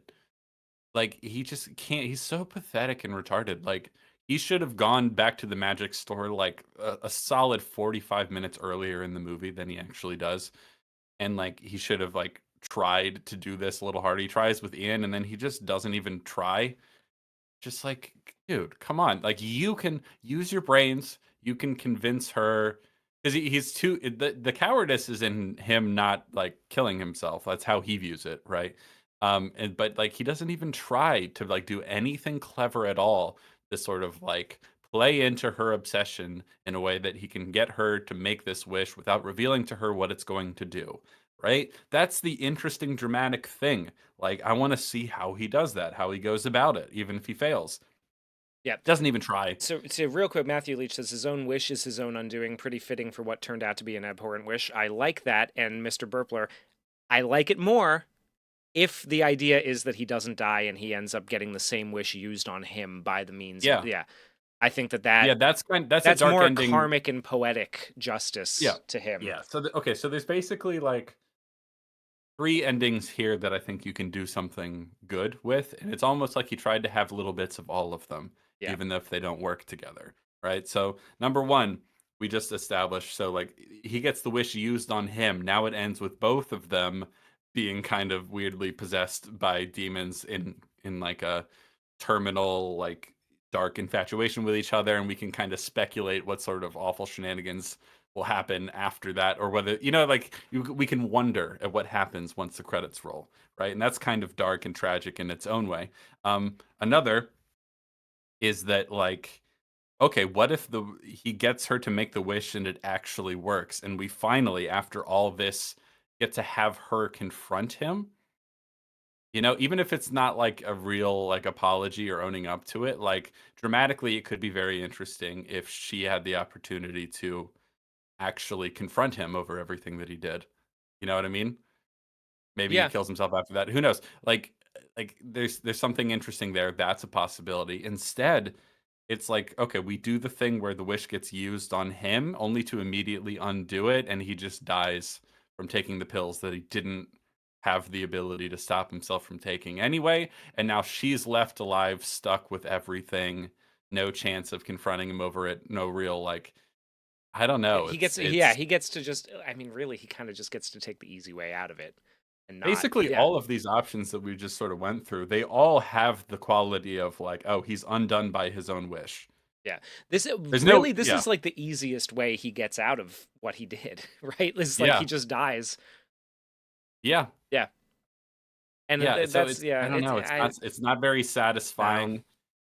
Like he just can't. He's so pathetic and retarded. Like he should have gone back to the magic store like a solid 45 minutes earlier in the movie than he actually does. And like he should have like tried to do this a little harder. He tries with Ian and then he just doesn't even try. Just like, dude, come on. Like you can use your brains. You can convince her because he's too the cowardice is in him not like killing himself. That's how he views it, right? And but like he doesn't even try to like do anything clever at all to sort of like play into her obsession in a way that he can get her to make this wish without revealing to her what it's going to do. Right? That's the interesting dramatic thing. Like I want to see how he does that, how he goes about it, even if he fails. Yeah. Doesn't even try. So real quick, Matthew Leach says his own wish is his own undoing. Pretty fitting for what turned out to be an abhorrent wish. I like that. And Mr. Burpler, I like it more if the idea is that he doesn't die and he ends up getting the same wish used on him by the means of Yeah. yeah. I think that Yeah, that's a that's dark more ending. karmic and poetic Yeah. justice to him. Yeah. So okay, so there's basically like three endings here that I think you can do something good with, and it's almost like he tried to have little bits of all of them, Yeah. even if they don't work together, right? So number one, we just established. So like he gets the wish used on him. Now it ends with both of them being kind of weirdly possessed by demons in like a terminal like dark infatuation with each other, and we can kind of speculate what sort of awful shenanigans will happen after that, or whether like we can wonder at what happens once the credits roll, right? And that's kind of dark and tragic in its own way. Another is that like, okay, what if he gets her to make the wish and it actually works, and we finally, after all this, get to have her confront him, even if it's not like a real like apology or owning up to it, like dramatically it could be very interesting if she had the opportunity to actually confront him over everything that he did. You know what I mean? Maybe he Yeah. kills himself after that. Who knows? Like there's something interesting there. That's a possibility. Instead, it's like, okay, we do the thing where the wish gets used on him only to immediately undo it, and he just dies from taking the pills that he didn't have the ability to stop himself from taking anyway. And now she's left alive, stuck with everything, no chance of confronting him over it, no real like I don't Yeah, know. It's he gets to just I mean really he kind of just gets to take the easy way out of it and not basically yeah. all of these options that we just sort of went through. They all have the quality of like, oh, he's undone by his own wish. Yeah. This There's no, really this yeah, is like the easiest way he gets out of what he did, right? It's like he yeah, just dies. yeah, Yeah. And yeah. So that's it's yeah, I don't know. I It's not very no. satisfying.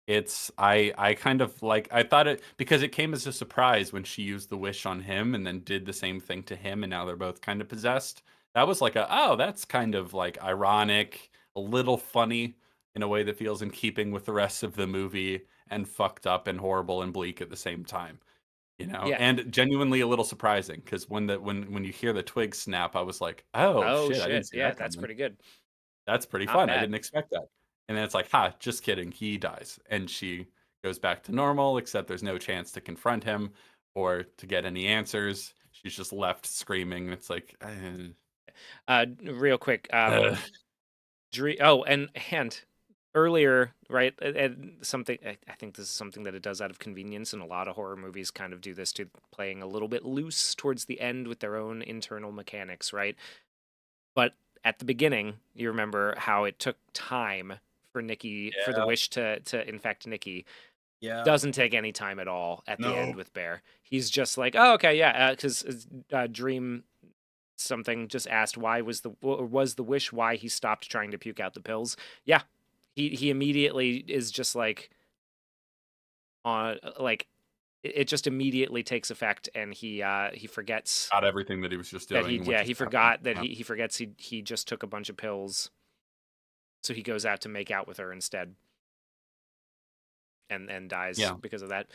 I kind of like I thought it because it came as a surprise when she used the wish on him and then did the same thing to him and now they're both kind of possessed. That was like oh, that's kind of like ironic, a little funny in a way that feels in keeping with the rest of the movie and fucked up and horrible and bleak at the same time, you know? Yeah. And genuinely a little surprising because when you hear the twig snap, I was like, "Oh Oh shit, I didn't shit. see Yeah, that that's coming." pretty good. That's pretty Not fun. I bad. didn't expect that. And then it's like, ha, just kidding. He dies. And she goes back to normal, except there's no chance to confront him or to get any answers. She's just left screaming. It's like, Real quick. ugh. Oh, and earlier, right? And something I think this is something that it does out of convenience, and a lot of horror movies kind of do this too, playing a little bit loose towards the end with their own internal mechanics, right? But at the beginning, you remember how it took time for Nikki for the Yeah, wish to infect Nikki. yeah, Doesn't take any time at all at the end no. with Bear. He's just like, oh, okay, yeah, because Dream something just asked why was the wish why he stopped trying to puke out the pills. Yeah, he immediately is just like on like it just immediately takes effect, and he forgets Got everything that he was just that doing and what he just happened. forgot that Yeah. he forgets he just took a bunch of pills, so he goes out to make out with her instead, and dies Yeah. because of that.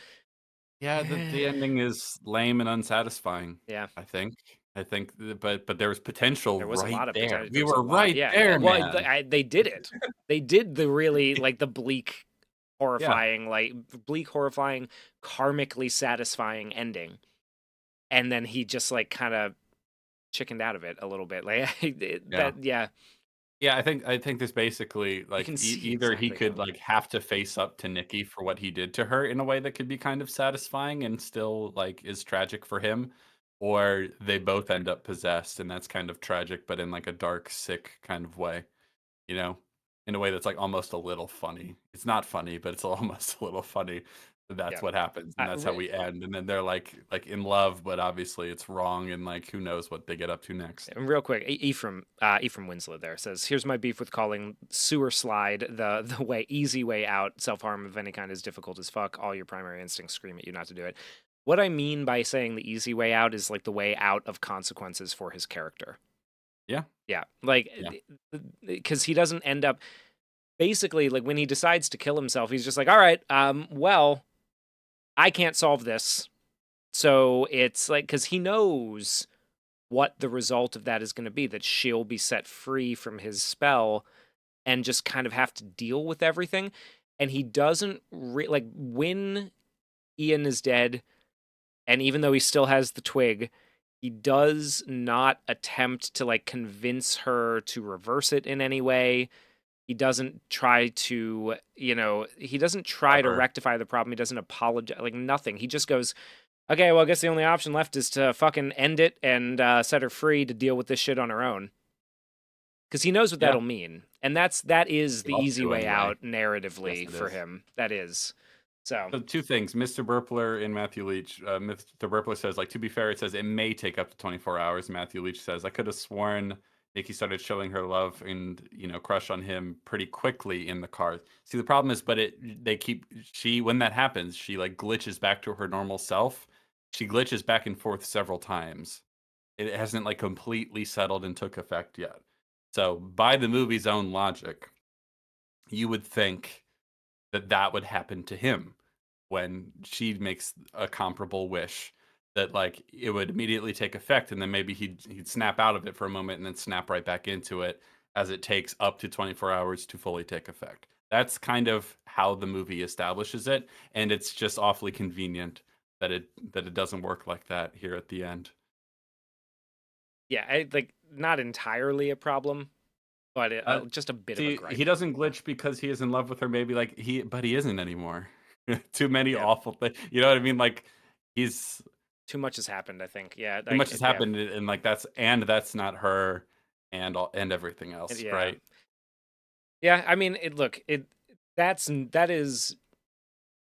Yeah, the ending is lame and unsatisfying, Yeah. I think. But there was potential There was a right lot of there. potential. There We was a were lot. right Yeah. there, Well, man. they did it. They did the really like the bleak, Yeah. horrifying, karmically satisfying ending, and then he just like kind of chickened out of it a little bit. Like Yeah. yeah, Yeah, I think there's basically you like can see either he exactly could coming. like have to face up to Nikki for what he did to her in a way that could be kind of satisfying and still like is tragic for him, or they both end up possessed and that's kind of tragic, but in like a dark, sick kind of way, you know, in a way that's like almost a little funny. It's not funny, but it's almost a little funny. That's Yeah. what happens, and that's how we end. And then they're like in love, but obviously it's wrong, and like who knows what they get up to next. And real quick, Ephraim Winslow there says, "Here's my beef with calling sewer slide the way easy way out. Self harm of any kind is difficult as fuck. All your primary instincts scream at you not to do it." What I mean by saying the easy way out is like the way out of consequences for his character. Yeah, Yeah, like yeah, because he doesn't end up basically like when he decides to kill himself, he's just like, all right, well, I can't solve this, so it's like because he knows what the result of that is going to be, that she'll be set free from his spell and just kind of have to deal with everything. And he doesn't like when Ian is dead, and even though he still has the twig, he does not attempt to like convince her to reverse it in any way. He doesn't try to, he doesn't try to ever. rectify the problem. He doesn't apologize, like nothing. He just goes, okay, well, I guess the only option left is to fucking end it and set her free to deal with this shit on her own. Because he knows what Yeah, that'll mean, and that is you the love easy to way anyway. out Yes, narratively it for is. him. That is so. So two things, Mr. Burpler and Matthew Leach. Mr. Burpler says, like, to be fair, it says it may take up to 24 hours. Matthew Leach says, I could have sworn Nikki started showing her love and crush on him pretty quickly in the car. See, the problem is, but when that happens, she like glitches back to her normal self. She glitches back and forth several times. It hasn't like completely settled and took effect yet. So by the movie's own logic, you would think that would happen to him when she makes a comparable wish, that like it would immediately take effect and then maybe he'd snap out of it for a moment and then snap right back into it, as it takes up to 24 hours to fully take effect. That's kind of how the movie establishes it, and it's just awfully convenient that it doesn't work like that here at the end. Yeah, like not entirely a problem, but uh, just a bit of a See, gripe. he doesn't glitch because he is in love with her, maybe, like but he isn't anymore. Too many Yeah, awful things, you know what I mean? Like, he's too much has happened. I think. Yeah, too much has like yeah, happened, and like that's not her, and everything else, yeah, right? yeah. I mean, that is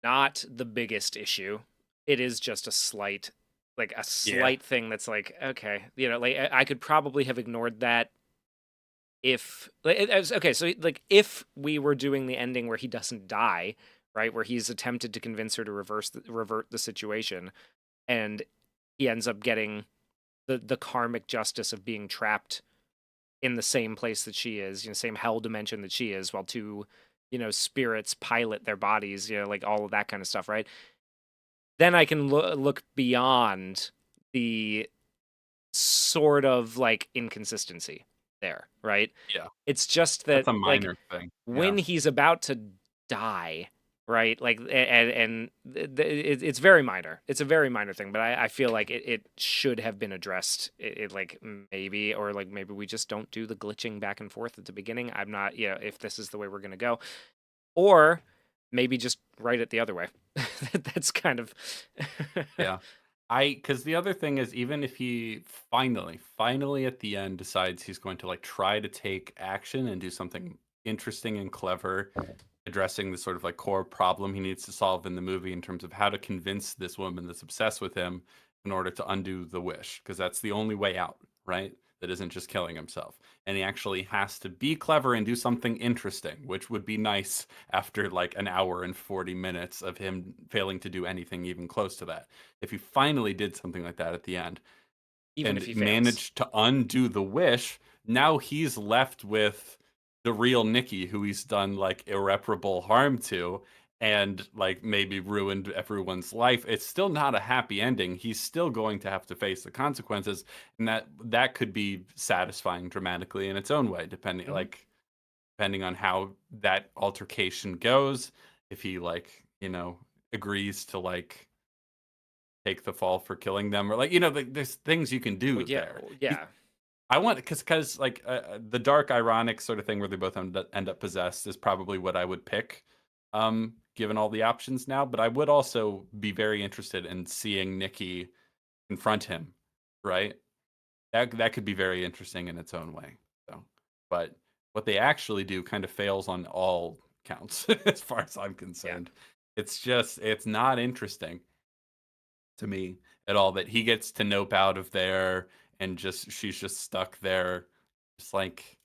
not the biggest issue. It is just a Yeah. slight thing that's like, okay, like I could probably have ignored that if, like, okay, so like if we were doing the ending where he doesn't die, right? Where he's attempted to convince her to revert the situation, and he ends up getting the karmic justice of being trapped in the same place that she is, same hell dimension that she is, while two, spirits pilot their bodies, like all of that kind of stuff, right? Then I can look beyond the sort of like inconsistency there, right? Yeah, It's just that's that a like minor thing. Yeah. when he's about to die, right? Like it's very minor. It's a very minor thing, but I feel like it should have been addressed. Like maybe, or like maybe we just don't do the glitching back and forth at the beginning. I'm not, if this is the way we're gonna go, or maybe just write it the other way. That's kind of Yeah. Because the other thing is, even if he finally at the end decides he's going to like try to take action and do something interesting and clever, addressing the sort of like core problem he needs to solve in the movie in terms of how to convince this woman that's obsessed with him in order to undo the wish, because that's the only way out, right? That isn't just killing himself. And he actually has to be clever and do something interesting, which would be nice after like an hour and 40 minutes of him failing to do anything even close to that. If he finally did something like that at the end even if and he fails. managed to undo the wish, now he's left with the real Nikki, who he's done like irreparable harm to and like maybe ruined everyone's life. It's still not a happy ending. He's still going to have to face the consequences, and that could be satisfying dramatically in its own way, depending on how that altercation goes. If he like, agrees to like take the fall for killing them, or like, like, there's things you can do there. Yeah. I want, because like the dark ironic sort of thing where they both end up possessed is probably what I would pick, given all the options now. But I would also be very interested in seeing Nikki confront him, right? That could be very interesting in its own way. So, but what they actually do kind of fails on all counts, as far as I'm concerned. It's not interesting to me at all that he gets to nope out of there and she's just stuck there, just like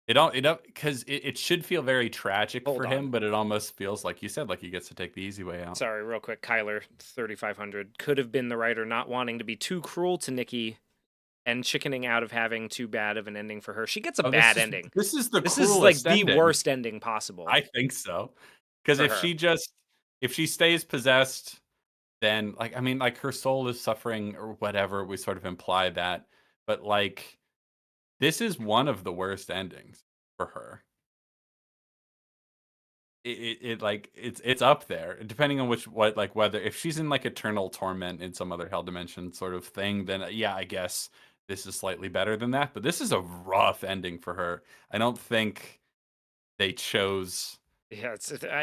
because it should feel very tragic Hold for on. him, but it almost feels like you said, like he gets to take the easy way out. Sorry, real quick. Kyler 3500 could have been the writer not wanting to be too cruel to Nikki and chickening out of having too bad of an ending for her. She gets a bad ending. This is the This is cruelest like the ending. worst ending possible. I think so, because if she stays possessed, then like, I mean, like her soul is suffering or whatever. We sort of imply that, but like this is one of the worst endings for her. It like it's up there, depending on whether if she's in like eternal torment in some other hell dimension sort of thing, then yeah, I guess this is slightly better than that. But this is a rough ending for her. I don't think they chose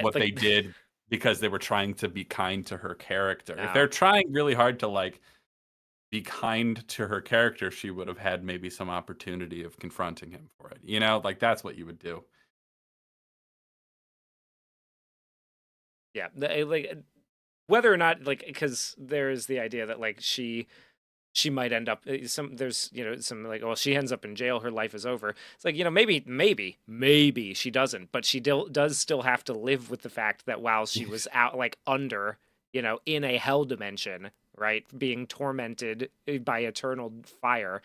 what they did because they were trying to be kind to her character. No. If they're trying really hard to like be kind to her character, she would have had maybe some opportunity of confronting him for it. Like that's what you would do. Yeah, like whether or not, like, because there is the idea that like she might end up there's some like, well, she ends up in jail, her life is over. It's like, maybe she doesn't, but she does still have to live with the fact that while she was out like under in a hell dimension, right, being tormented by eternal fire,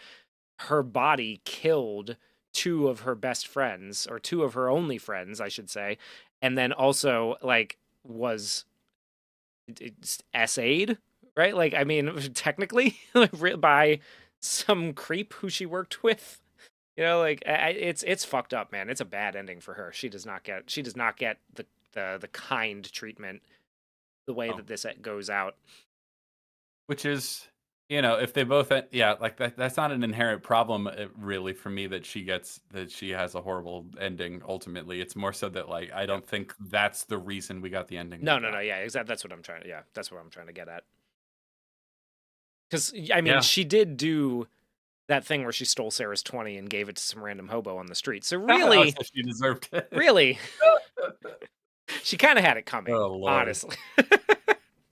her body killed two of her best friends, or two of her only friends, I should say, and then also like was essayed, right? Like, I mean, technically by some creep who she worked with. Like it's fucked up, man. It's a bad ending for her. She does not get the kind treatment the way that this goes out. Which is, if they both, like that's not an inherent problem really for me that she has a horrible ending ultimately. It's more so that like I don't think that's the reason we got the ending. No, yeah, exactly. That's what I'm trying to get at. Because I mean, she did do that thing where she stole Sarah's 20 and gave it to some random hobo on the street. So really, so she deserved it. Really, she kind of had it coming. Oh, honestly.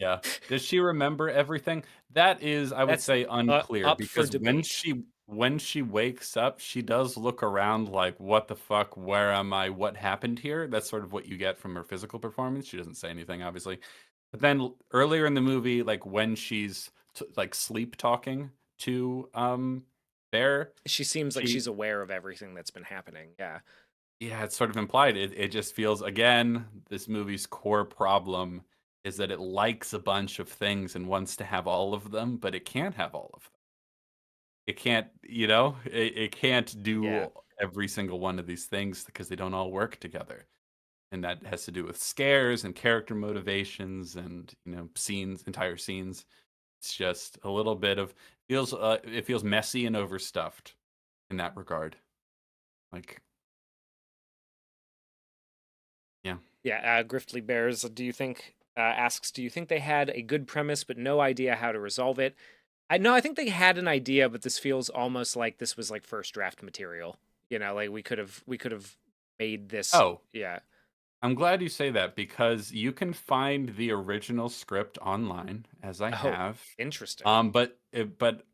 Yeah. Does she remember everything? That is, I would say, unclear, because when she wakes up, she does look around like, "What the fuck? Where am I? What happened here?" That's sort of what you get from her physical performance. She doesn't say anything, obviously. But then earlier in the movie, like when she's like sleep talking to Bear, She seems like she she's aware of everything that's been happening. Yeah. yeah, it's sort of implied. It just feels again, this movie's core problem is that it likes a bunch of things and wants to have all of them, but it can't have all of them. It can't, it can't Yeah. do every single one of these things because they don't all work together. And that has to do with scares and character motivations and, scenes, entire scenes. It's just a little bit of it feels messy and overstuffed in that regard. Like, yeah. Yeah. Griftly Bears, do you think, asks, do you think they had a good premise but no idea how to resolve it? I think they had an idea, but this feels almost like this was like first draft material. Like we could have made this. Oh, Yeah. I'm glad you say that because you can find the original script online, as I Oh, have. interesting. But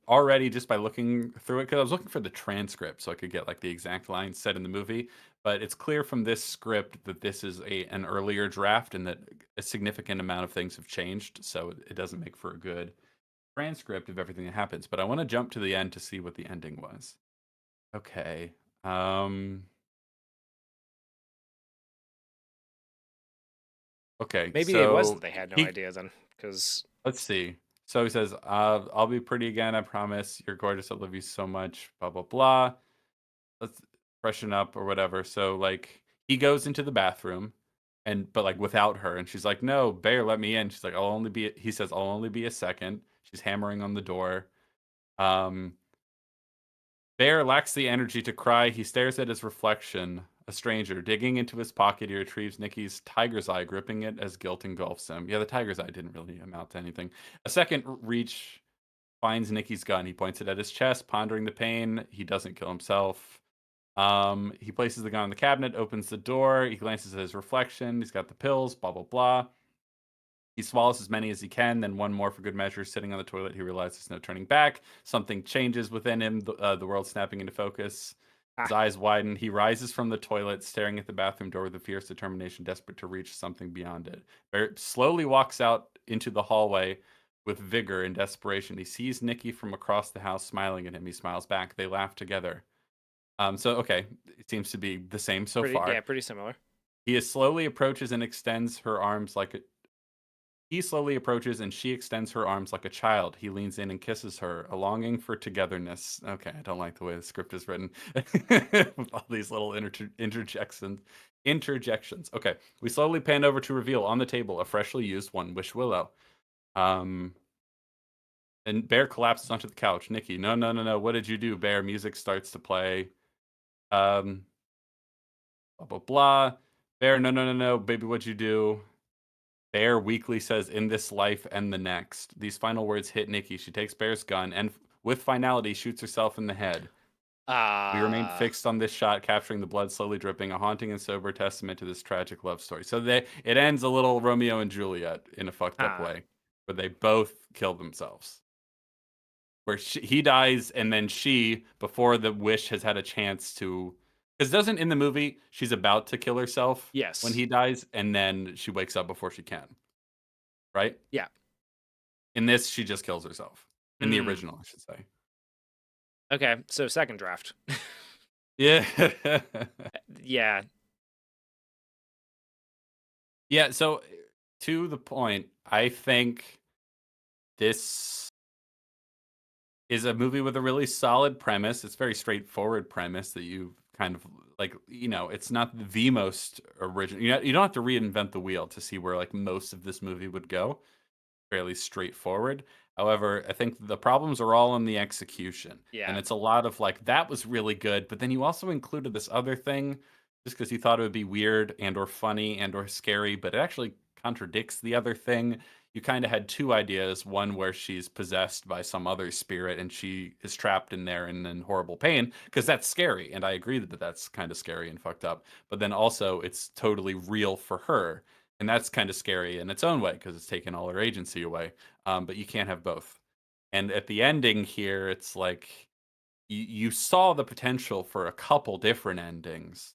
already just by looking through it, because I was looking for the transcript so I could get like the exact lines said in the movie. But it's clear from this script that this is an earlier draft and that a significant amount of things have changed. So it doesn't make for a good transcript of everything that happens. But I want to jump to the end to see what the ending was. Okay. Okay. Maybe it was that So they had no he idea then, because let's see. So he says, I'll be pretty again, I promise. You're gorgeous. I love you so much. Blah blah blah. Let's freshen up or whatever. So like he goes into the bathroom but like without her, and she's like, "No, Bear, let me in." She's like, he says, "I'll only be a second." She's hammering on the door. Um Bear lacks the energy to cry. He stares at his reflection, a stranger. Digging into his pocket, he retrieves Nikki's tiger's eye, gripping it as guilt engulfs him. Yeah, the tiger's eye didn't really amount to anything. A second reach finds Nikki's gun. He points it at his chest, pondering the pain. He doesn't kill himself. He places the gun on the cabinet, opens the door. He glances at his reflection. He's got the pills, blah, blah, blah. He swallows as many as he can, then one more for good measure. Sitting on the toilet, he realizes there's no turning back. Something changes within him, the world snapping into focus. His ah, eyes widen. He rises from the toilet, staring at the bathroom door with a fierce determination, desperate to reach something beyond it. Barrett slowly walks out into the hallway with vigor and desperation. He sees Nikki from across the house smiling at him. He smiles back. They laugh together. So, okay, it seems to be the same so far. pretty similar. Slowly approaches and extends her arms like a he slowly approaches and she extends her arms like a child. He leans in and kisses her, a longing for togetherness. Okay, I don't like the way the script is written with all these little interjections. Okay, we slowly pan over to reveal on the table a freshly used One Wish Willow. Um, and Bear collapses onto the couch. Nikki, no, no, no, no. What did you do, Bear? Music starts to play. Um, blah blah blah. Bear, no, no, no, no, baby, what'd you do? Bear weakly says, "In this life and the next." These final words hit Nikki. She takes Bear's gun and, with finality, shoots herself in the head. We remain Ah, fixed on this shot, capturing the blood slowly dripping, a haunting and sober testament to this tragic love story. So it ends a little Romeo and Juliet in a fucked up ah, way, where they both kill themselves. Where he dies, and then she, before the wish has had a chance to, because doesn't in the movie she's about to kill herself when yes. he dies, and then she wakes up before she can, right? Yeah. In this, she just kills herself. In the Mm. original, I should say. Okay, so second draft. Yeah. Yeah. Yeah, so to the point, I think this is a movie with a really solid premise. It's very straightforward premise that you kind of like, it's not the most original. You don't have to reinvent the wheel to see where like most of this movie would go. Fairly straightforward. However, I think the problems are all in the execution. And Yeah. it's a lot of like, that was really good, but then you also included this other thing just because you thought it would be weird and or funny and or scary, but it actually contradicts the other thing. You kind of had two ideas, one where she's possessed by some other spirit and she is trapped in there and in horrible pain, because that's scary. And I agree that that's kind of scary and fucked up. But then also it's totally real for her, and that's kind of scary in its own way because it's taken all her agency away. But you can't have both. And at the ending here, it's like you saw the potential for a couple different endings.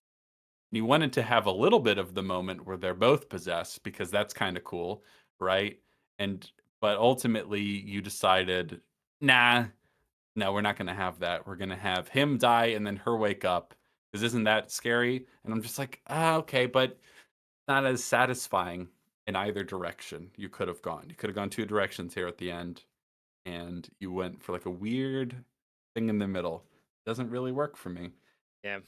You wanted to have a little bit of the moment where they're both possessed because that's kind of cool, right? And but ultimately you decided, nah, no, we're not going to have that. We're going to have him die and then her wake up. Because isn't that scary? And I'm just like, ah, okay, but not as satisfying in either direction you could have gone. You could have gone two directions here at the end, and you went for like a weird thing in the middle. Doesn't really work for me. Yeah.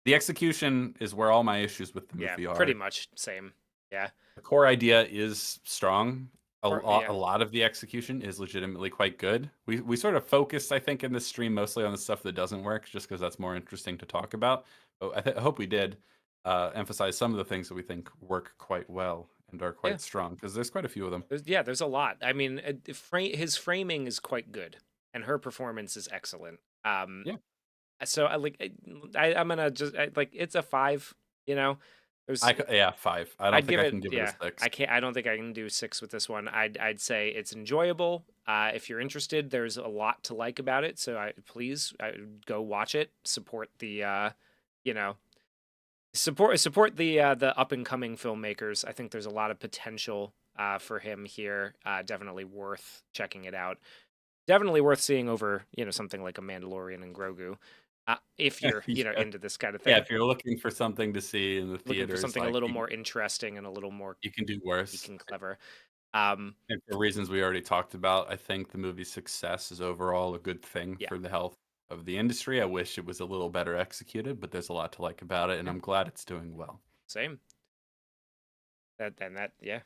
The execution is where all my issues with the Yeah. movie Pretty are. much same. Yeah. The core idea is strong. A Yeah. lot of the execution is legitimately quite good. We sort of focused, I think, in this stream mostly on the stuff that doesn't work, just because that's more interesting to talk about. But I hope we did emphasize some of the things that we think work quite well and are Yeah. quite strong, because there's quite a few of them. There's a lot. I mean, his framing is quite good, and her performance is excellent. Yeah. So I'm gonna just like it's a 5. You know, there's Yeah, 5. I don't I'd think give I it, can give it a yeah. 6. I can't. I don't think I can do 6 with this one. I'd say it's enjoyable. If you're interested, there's a lot to like about it. So please go watch it. Support the you know support the up and coming filmmakers. I think there's a lot of potential for him here. Definitely worth checking it out. Definitely worth seeing over something like a Mandalorian and Grogu. If you're Yeah. into this kind of Yeah, thing, if you're looking for something to see in the looking for theaters, something a like little more interesting and a little more you can do unique worse. and clever. Um, And for reasons we already talked about, I think the movie's success is overall a good thing yeah, for the health of the industry. I wish it was a little better executed, but there's a lot to like about it, and yeah, I'm glad it's doing well. same. Yeah.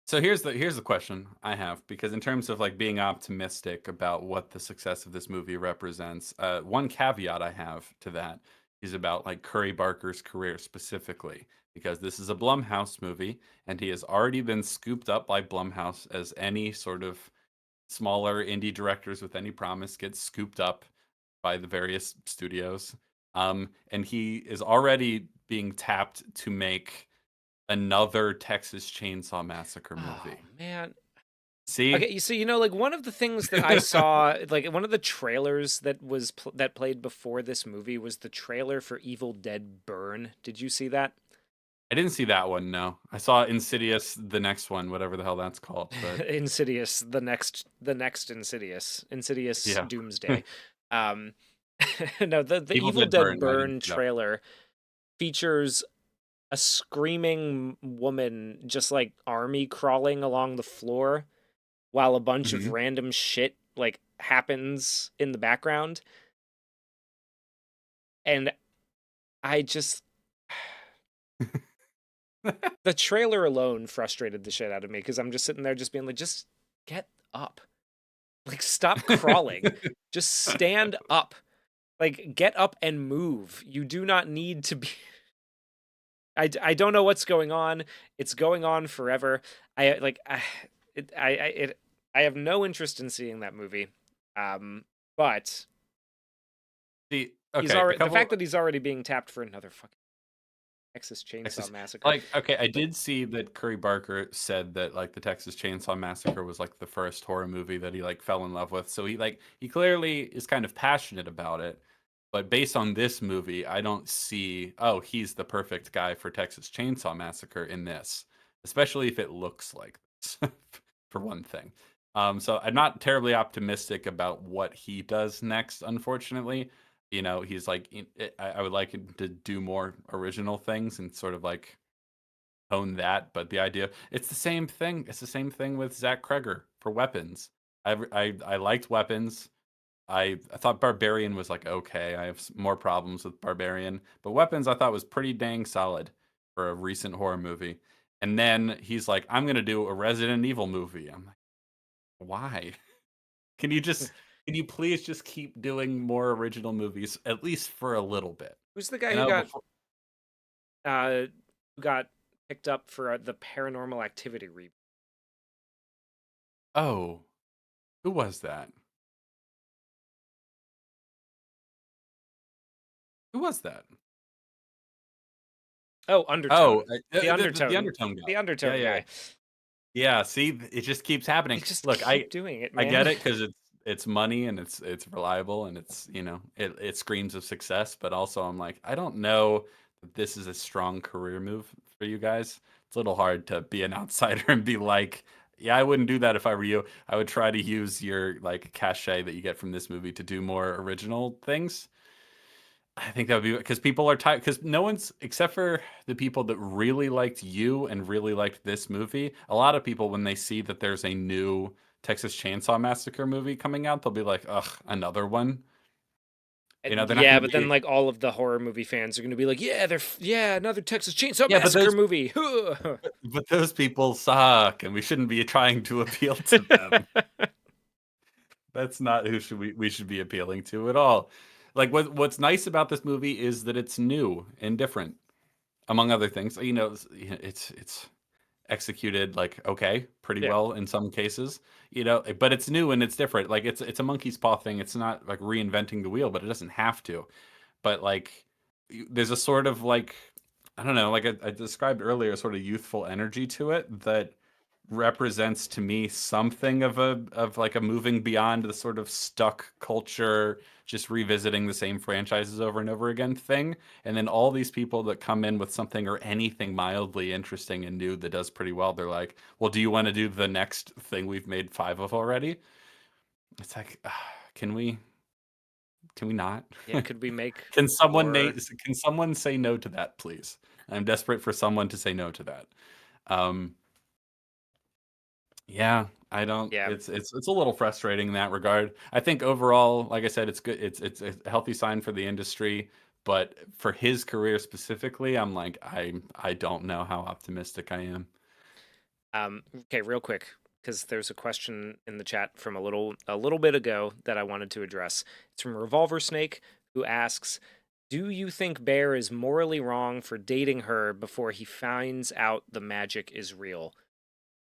So here's the question I have, because in terms of like being optimistic about what the success of this movie represents, one caveat I have to that is about like Curry Barker's career specifically, because this is a Blumhouse movie and he has already been scooped up by Blumhouse, as any sort of smaller indie directors with any promise get scooped up by the various studios. And he is already being tapped to make another Texas Chainsaw Massacre Oh movie. man. See? Okay, you see, like one of the things that I saw, like one of the trailers that that played before this movie was the trailer for Evil Dead Burn. Did you see that? I didn't see that one, no. I saw Insidious, the next one, whatever the hell that's called, but Insidious, the next Insidious, Insidious yeah. Doomsday. Um, no, the Evil Evil Dead Dead Burn, no, I didn't Burn see that one. trailer features a screaming woman just like army crawling along the floor while a bunch of Mhm. random shit like happens in the background. And I just the trailer alone frustrated the shit out of me because I'm just sitting there just being like, just get up. Like stop crawling. Just stand up. Like get up and move. You do not need to be I don't know what's going on. It's going on forever. I like I have no interest in seeing that movie. But See, he's okay, a already the couple fact that he's already being tapped for another fucking Texas Chainsaw Texas Massacre. like, okay, I Like, did see that Curry Barker said that, like, the Texas Chainsaw Massacre was, like, the first horror movie that he, like, fell in love with, so he clearly is kind of passionate about it, but based on this movie, I don't see, "Oh, he's the perfect guy for Texas Chainsaw Massacre in this," especially if it looks like this, for one thing. So I'm not terribly optimistic about what he does next, unfortunately. He's like, I would like him to do more original things and sort of like own that. But the idea, it's the same thing. It's the same thing with Zach Kreger for Weapons. I liked Weapons. I thought Barbarian was like okay. I have more problems with Barbarian, but Weapons I thought was pretty dang solid for a recent horror movie. And then he's like, I'm gonna do a Resident Evil movie. I'm like, why? Can you just can you please just keep doing more original movies at least for a little bit? who's the guy You who know, got before uh who got picked up for the Paranormal Activity reboot? oh, who was that? Who was that? Oh, Oh, Undertone. The the Undertone. Undertone guy. The Yeah, Undertone yeah, yeah. guy. Yeah, see, it just keeps They happening. just Look, keep doing it, I get man. it because it's money and it's reliable and it's it screams of success. But also, I'm like, I don't know that this is a strong career move for you guys. It's a little hard to be an outsider and be like, yeah, I wouldn't do that if I were you. I would try to use your like cachet that you get from this movie to do more original things. I think that would be because people are tired because no one's except for the people that really liked you and really liked this movie. A lot of people, when they see that there's a new Texas Chainsaw Massacre movie coming out, they'll be like, "Ugh, another one." They're not Yeah, going to but then be. like all of the horror movie fans are going to be like, yeah, yeah, another Texas Chainsaw Yeah, but Massacre movie. those people suck, and we shouldn't be trying to appeal to them. That's not who we should be appealing to at all. Like what's nice about this movie is that it's new and different, among other things. It's executed like okay, pretty Yeah. well in some cases, but it's new and it's different. Like it's a monkey's paw thing. It's not like reinventing the wheel, but it doesn't have to. But like there's a sort of like I don't know, like I described earlier, a sort of youthful energy to it that represents to me something of like a moving beyond the sort of stuck culture, just revisiting the same franchises over and over again thing. And then all these people that come in with something or anything mildly interesting and new that does pretty well, they're like, well, do you want to do the next thing we've made five of already? It's like, can we not? Yeah, could we make Can more? someone say no to that, please? I'm desperate for someone to say no to that. Um, Yeah, I don't Yeah. it's a little frustrating in that regard. I think overall, like I said, it's good. It's a healthy sign for the industry, but for his career specifically, I'm like I don't know how optimistic I am. Okay, real quick, because there's a question in the chat from a little bit ago that I wanted to address. It's from Revolver Snake, who asks, "Do you think Bear is morally wrong for dating her before he finds out the magic is real?"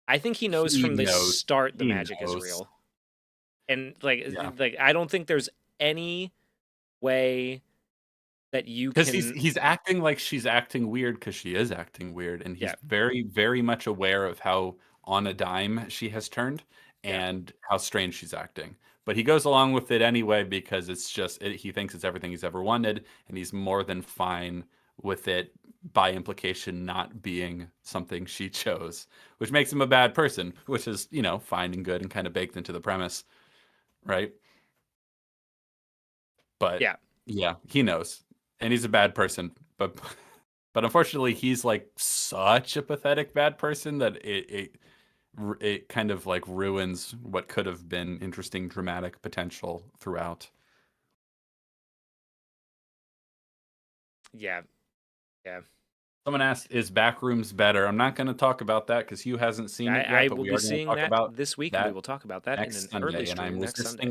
I think he knows He from the knows. start the He magic is knows. real, and like Yeah. I don't think there's any way that you Because he's can. he's acting like she's acting weird because she is acting weird, and he's Yeah, very, very much aware of how on a dime she has turned yeah. and how strange she's acting. But he goes along with it anyway because he thinks it's everything he's ever wanted, and he's more than fine with it by implication not being something she chose, which makes him a bad person, which is, fine and good and kind of baked into the premise, right? But Yeah. yeah, he knows, and he's a bad person. But but unfortunately, he's like such a pathetic bad person that it kind of like ruins what could have been interesting dramatic potential throughout. Yeah, yeah. Someone asked, "Is Backrooms better?" I'm not going to talk about that because Hugh hasn't seen it I yet, but will we be are going to seeing talk that about this week, and we that will talk about that in next an early Sunday. And stream next Sunday.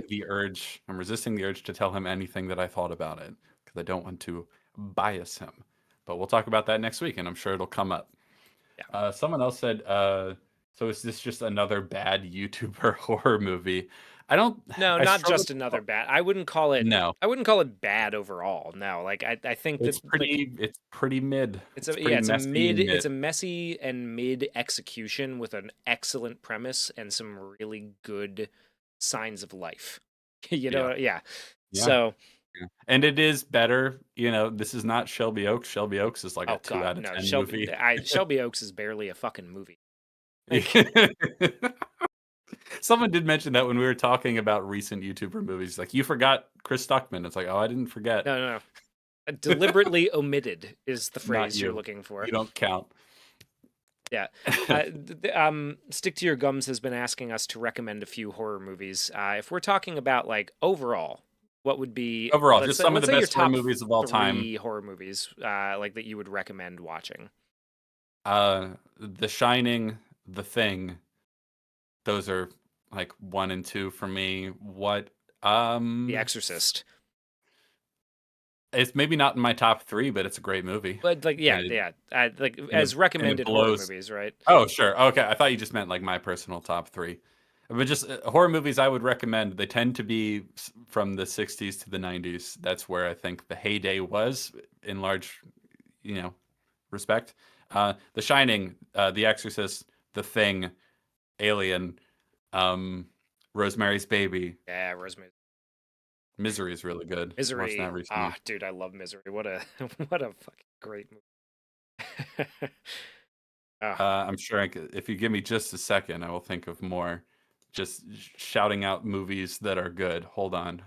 I'm resisting the urge to tell him anything that I thought about it because I don't want to bias him. But we'll talk about that next week, and I'm sure it'll come up. Yeah. Someone else said, "So is this just another bad YouTuber horror movie?" I don't. No, I not struggle. just another bad. I wouldn't call it. No, I wouldn't call it bad overall. No, like I think that like it's pretty mid. it's It's a yeah, pretty messy and it's mid. a messy and mid execution with an excellent premise and some really good signs of life. Yeah, Yeah. yeah, So, yeah. And it is better. This is not Shelby Oaks. Shelby Oaks is like a oh two god, out of no, ten movie. Shelby Oaks is barely a fucking movie. Like, Someone did mention that when we were talking about recent YouTuber movies. Like, you forgot Chris Stuckman. It's like, oh, I didn't forget. no, no, no. Deliberately omitted is the Not phrase you're you. looking for. You don't count. Yeah. Stick to Your Gums has been asking us to recommend a few horror movies. If we're talking about like overall, what would be Overall, just some of let's the say your best horror top movies of all time. three horror movies, like that you would recommend watching? The Shining, The Thing. Those are like one and two for me. What? The Exorcist. It's maybe not in my top three, but it's a great movie, But like, yeah, and it yeah, like and it as and it recommended horror blows. movies, right? Oh, sure. Okay, I thought you just meant like my personal top three. But just horror movies I would recommend. They tend to be from the 60s to the 90s. That's where I think the heyday was in large, you know, respect. The Shining, The Exorcist, The Thing, Alien, um, Rosemary's Baby. Yeah, Rosemary. Misery is really good. Watched Misery. that recently. Ah, dude, I love Misery. What a what a fucking great movie. Ah, I'm sure if you give me just a second, I will think of more. Just shouting out movies that are good. Hold on.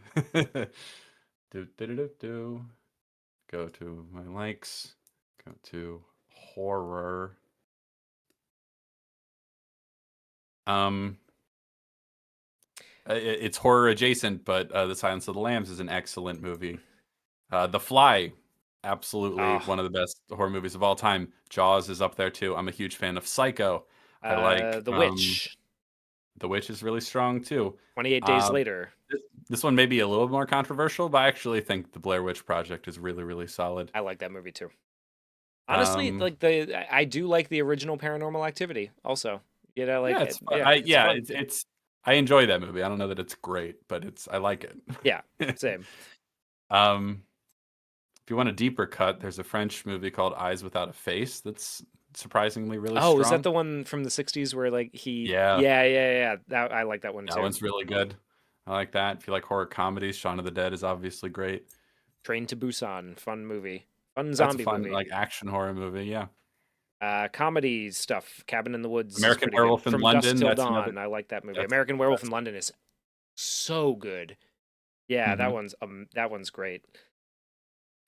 Do, do, do, do, do. Go to my likes. Go to horror. Um, it's horror adjacent, but The Silence of the Lambs is an excellent movie. The Fly, absolutely ah. one of the best horror movies of all time. Jaws is up there too. I'm a huge fan of Psycho. I like The Witch. The Witch is really strong too. 28 Days Um, Later. this one may be a little more controversial, but I actually think the Blair Witch Project is really, really solid. I like that movie too. Honestly, Um, like I do like the original Paranormal Activity also. You know, like yeah, it's fun. yeah, it's fun. It's I enjoy that movie. I don't know that it's great, but I like Yeah, it. same. um, if you want a deeper cut, there's a French movie called Eyes Without a Face that's surprisingly really Oh, is that strong. the one from the 60s where like he Yeah, yeah. That I like that one that too. one's really good. I like that. If you like horror comedies, Shaun of the Dead is obviously great. Train to Busan, fun movie. Fun That's a zombie fun movie. like action horror movie. Yeah. Comedy stuff. Cabin in the Woods is American pretty good. Werewolf in From Dusk London. Till That's another. Dawn. I like that movie. That's American Werewolf in that's London is so good. Yeah, hmm that one's great.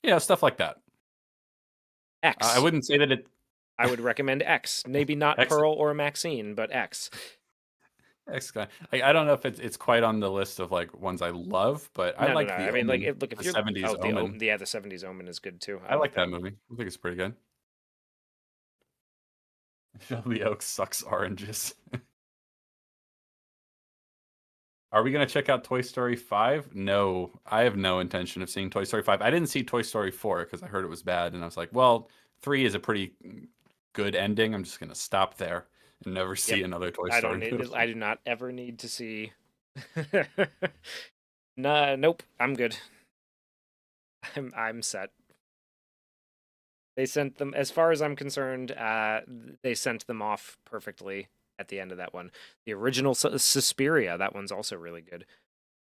Yeah, stuff like that. I X. wouldn't say that it. I would recommend X. Maybe not X, Pearl or Maxine, but X. X I don't know if it's quite on the list of like ones I love, but I No. like I The mean, like, Omen, look, if the you're '70s Omen. the 70s Omen is good too. I I like like that. that movie. I think it's pretty good. Shelby Oaks sucks oranges. Are we gonna check out Toy Story 5? No, I have no intention of seeing Toy Story 5. I didn't see Toy Story 4 because I heard it was bad, and I was like, well, 3 is a pretty good ending. I'm just gonna stop there and never Yep. see another Toy I don't Story need. movie. I do not ever need to see. Nah, nope. I'm good. I'm set. They sent them, as far as I'm concerned. They sent them off perfectly at the end of that one. The original Suspiria. That one's also really good.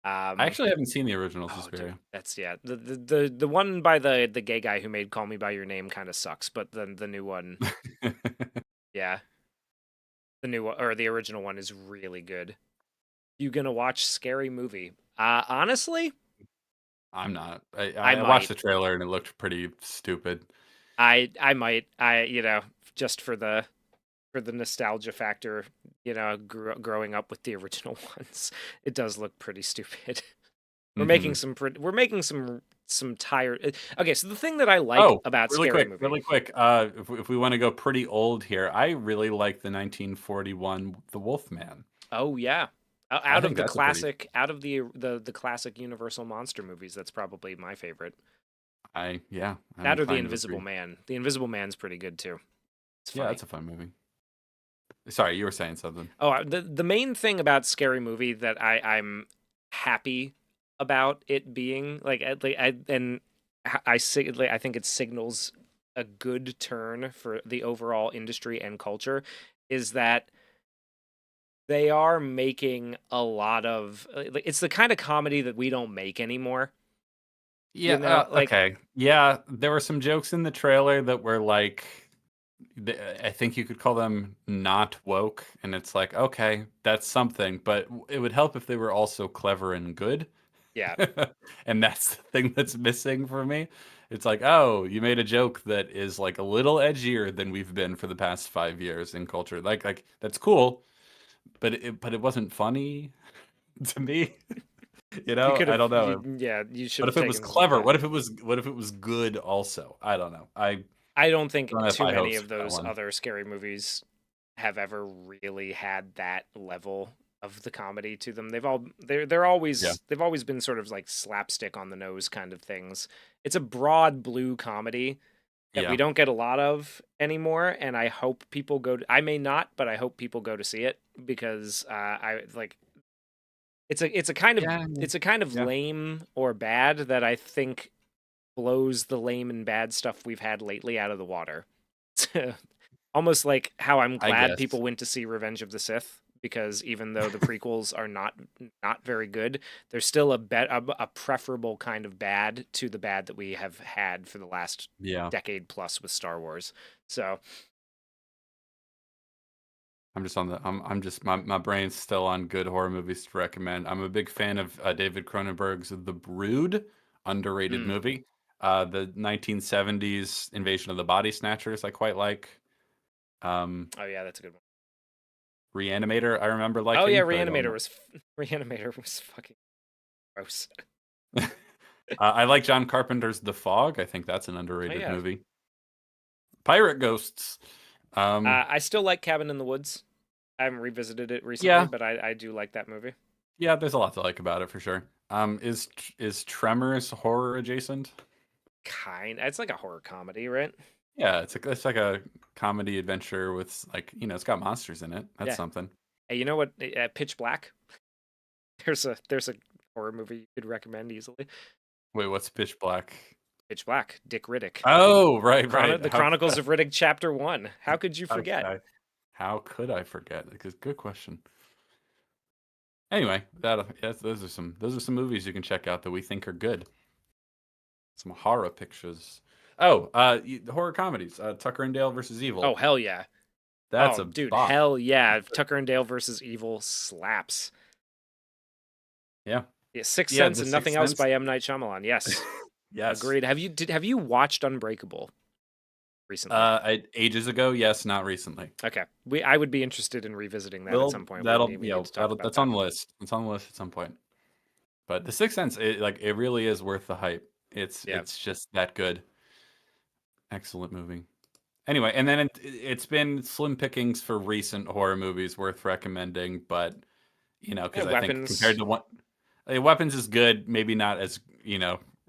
I actually haven't seen the original Oh, dude, Suspiria. that's yeah. The one by the gay guy who made Call Me by Your Name kind of sucks, but then the new one, yeah, the new one or the original one is really good. You gonna watch Scary Movie? Honestly, I'm not. I I watched might. the trailer and it looked pretty stupid. I might. Just for the nostalgia factor, growing up with the original ones, it does look pretty stupid. Mhm. We're making some tired. Okay, so the thing that I like Oh, about Scary Movie. really quick. If we want to go pretty old here, I really like the 1941 The Wolfman. Oh yeah. I Out of think the that's a pretty. classic, out of the classic Universal monster movies, that's probably my favorite. I'm That or The inclined to Invisible agree. Man. The Invisible Man's pretty good too. It's Yeah, funny. that's a fun movie. Sorry, you were saying something. Oh, the main thing about Scary Movie that I'm happy about it being I think it signals a good turn for the overall industry and culture is that they are making a lot of it's the kind of comedy that we don't make anymore. Yeah, Like okay. Yeah, there were some jokes in the trailer that were like, I think you could call them not woke, and it's like, okay, that's something, but it would help if they were also clever and good. yeah, And that's the thing that's missing for me. It's like, oh, you made a joke that is like a little edgier than we've been for the past 5 years in culture. Like that's cool, but it wasn't funny to me. you could I have don't know. you should What have if it was taken some clever? time. What if it was good also? I don't know. I I don't think don't have too high many hopes of for that those one. other scary movies have ever really had that level of the comedy to them. Yeah. They've always been sort of like slapstick on the nose kind of things. It's a broad blue comedy that we Yeah. don't get a lot of anymore, and I hope people I may not, but I hope people go to see it because I like Yeah. it's a kind of Yeah. lame or bad that I think blows the lame and bad stuff we've had lately out of the water. Almost like how I'm I glad guess. people went to see Revenge of the Sith because even though the prequels are not very good, they're still a preferable kind of bad to the bad that we have had for the last Yeah. decade plus with Star Wars. So I'm just on the. I'm just my brain's still on good horror movies to recommend. I'm a big fan of David Cronenberg's The Brood, underrated mm, movie. The 1970s Invasion of the Body Snatchers, I quite like. oh yeah, that's a good one. Reanimator, I remember Oh yeah, liking, but I don't know. Reanimator was fucking gross. I like John Carpenter's The Fog. I think that's an Oh underrated yeah, movie. Pirate Ghosts. I still like Cabin in the Woods. I haven't revisited it recently, Yeah, but I do like that movie. yeah. There's a lot to like about it for sure. Is Tremors horror adjacent? It's like a horror comedy, right? Yeah, it's like a comedy adventure with like it's got monsters in it. That's Yeah. something. Hey, you know what? Pitch Black. There's a horror movie you could recommend easily. Wait, what's Pitch Black? Pitch Black. Dick Riddick. Oh, right, right. The Chronicles of Riddick, Chapter 1. How could you forget? How could I forget? Because good question. Anyway, those are some movies you can check out that we think are good. Some horror pictures. Oh, horror comedies. Tucker and Dale versus Evil. Oh hell yeah! That's oh, a dude, bop. hell yeah! Tucker and Dale versus Evil slaps. Yeah. Yeah, Sixth Yeah, Sense The and Sixth Nothing Else Sense. by M. Night Shyamalan. Yes, Yes. agreed. Have you watched Unbreakable recently? Ages ago, yes, not recently. Okay, I would be interested in revisiting that at some point. We need to talk about That's that. on the list. It's on the list at some point. But The Sixth Sense, it really is worth the hype. It's just that good. Excellent movie. Anyway, and then it's been slim pickings for recent horror movies worth recommending, but because I think compared to what Weapons is good, maybe not as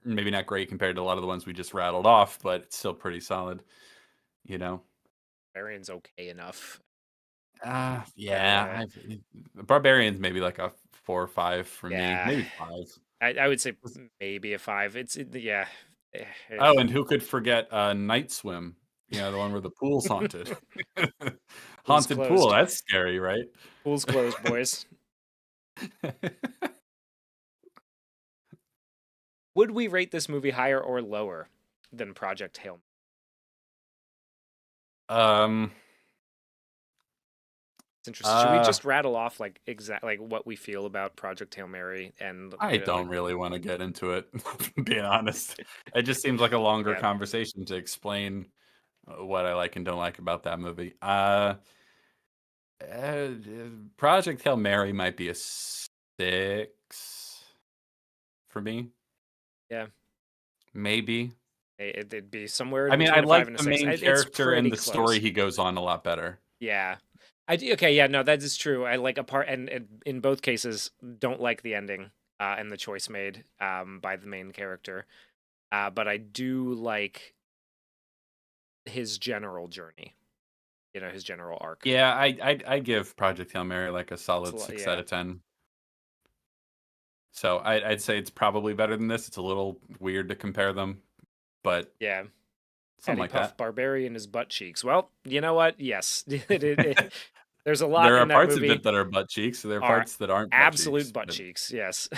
maybe not great compared to a lot of the ones we just rattled off, but it's still pretty solid. Barbarian's okay enough. Yeah, Barbarian's maybe like a 4 or 5 for me, maybe 5. I would say maybe a 5. Yeah. Oh, and who could forget Night Swim? The one where the pool's haunted. Haunted pool. That's scary, right? Pool's closed, boys. Would we rate this movie higher or lower than Project Hail Mary? It's interesting. Should we just rattle off like what we feel about Project Hail Mary? And I don't really want to get into it, being honest. It just seems like a longer conversation to explain what I like and don't like about that movie. Project Hail Mary might be a 6 for me. Yeah, maybe. It'd be somewhere. I mean, I like the main character and the story he goes on a lot better. Yeah, I do. Okay, yeah, no, that is true. I like a part, and in both cases, don't like the ending and the choice made by the main character. But I do like his general journey. His general arc. Yeah, I give Project Hail Mary like a solid 6 out of 10. So I'd say it's probably better than this. It's a little weird to compare them, but yeah, something like that. Barbarian his butt cheeks. Well, you know what? Yes, there's a lot. There are in that parts movie of it that are butt cheeks. So there are parts that aren't absolute butt cheeks. Yes.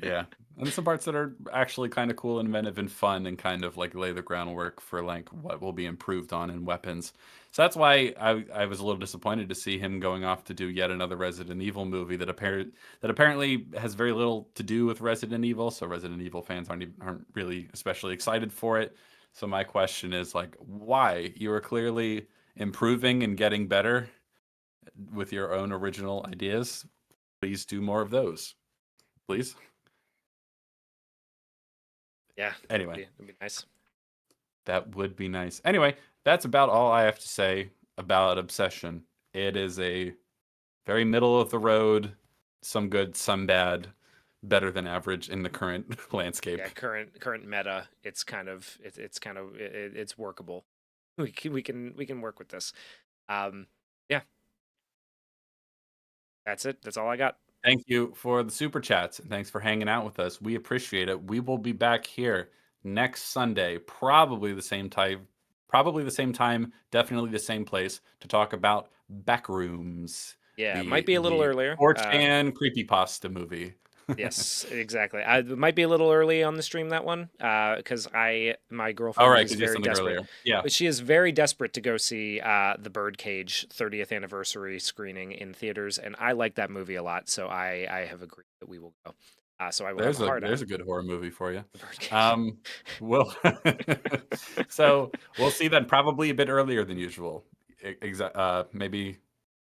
Yeah, and some parts that are actually kind of cool and inventive and fun, and kind of like lay the groundwork for like what will be improved on in Weapons. So that's why I was a little disappointed to see him going off to do yet another Resident Evil movie that apparently has very little to do with Resident Evil. So Resident Evil fans aren't really especially excited for it. So my question is like, why? You are clearly improving and getting better with your own original ideas. Please do more of those. Please. Yeah. Anyway. That'd be nice. That would be nice. Anyway, that's about all I have to say about Obsession. It is a very middle of the road, some good, some bad, better than average in the current landscape. Yeah, current meta. It's workable. We can work with this. Yeah. That's it. That's all I got. Thank you for the super chats and thanks for hanging out with us. We appreciate it. We will be back here next Sunday, probably the same time, definitely the same place to talk about Backrooms. Yeah, might the be a little the earlier. 4chan creepypasta movie. Yes, exactly. It might be a little early on the stream, that one, because my All girlfriend right, is because you have very something desperate. earlier. Yeah, But she is very desperate to go see the Birdcage 30th anniversary screening in theaters, and I like that movie a lot, so I have agreed that we will go. So I will have a hard there's on a good horror movie for you. the Birdcage. Um, well, so we'll see then probably a bit earlier than usual. Maybe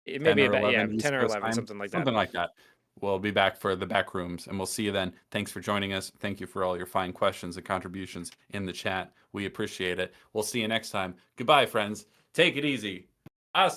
It may 10 be or about, yeah, 11 10 East or Coast 11, time, something like that. something like that. We'll be back for the back rooms and we'll see you then. Thanks for joining us. Thank you for all your fine questions and contributions in the chat. We appreciate it. We'll see you next time. Goodbye, friends. Take it easy.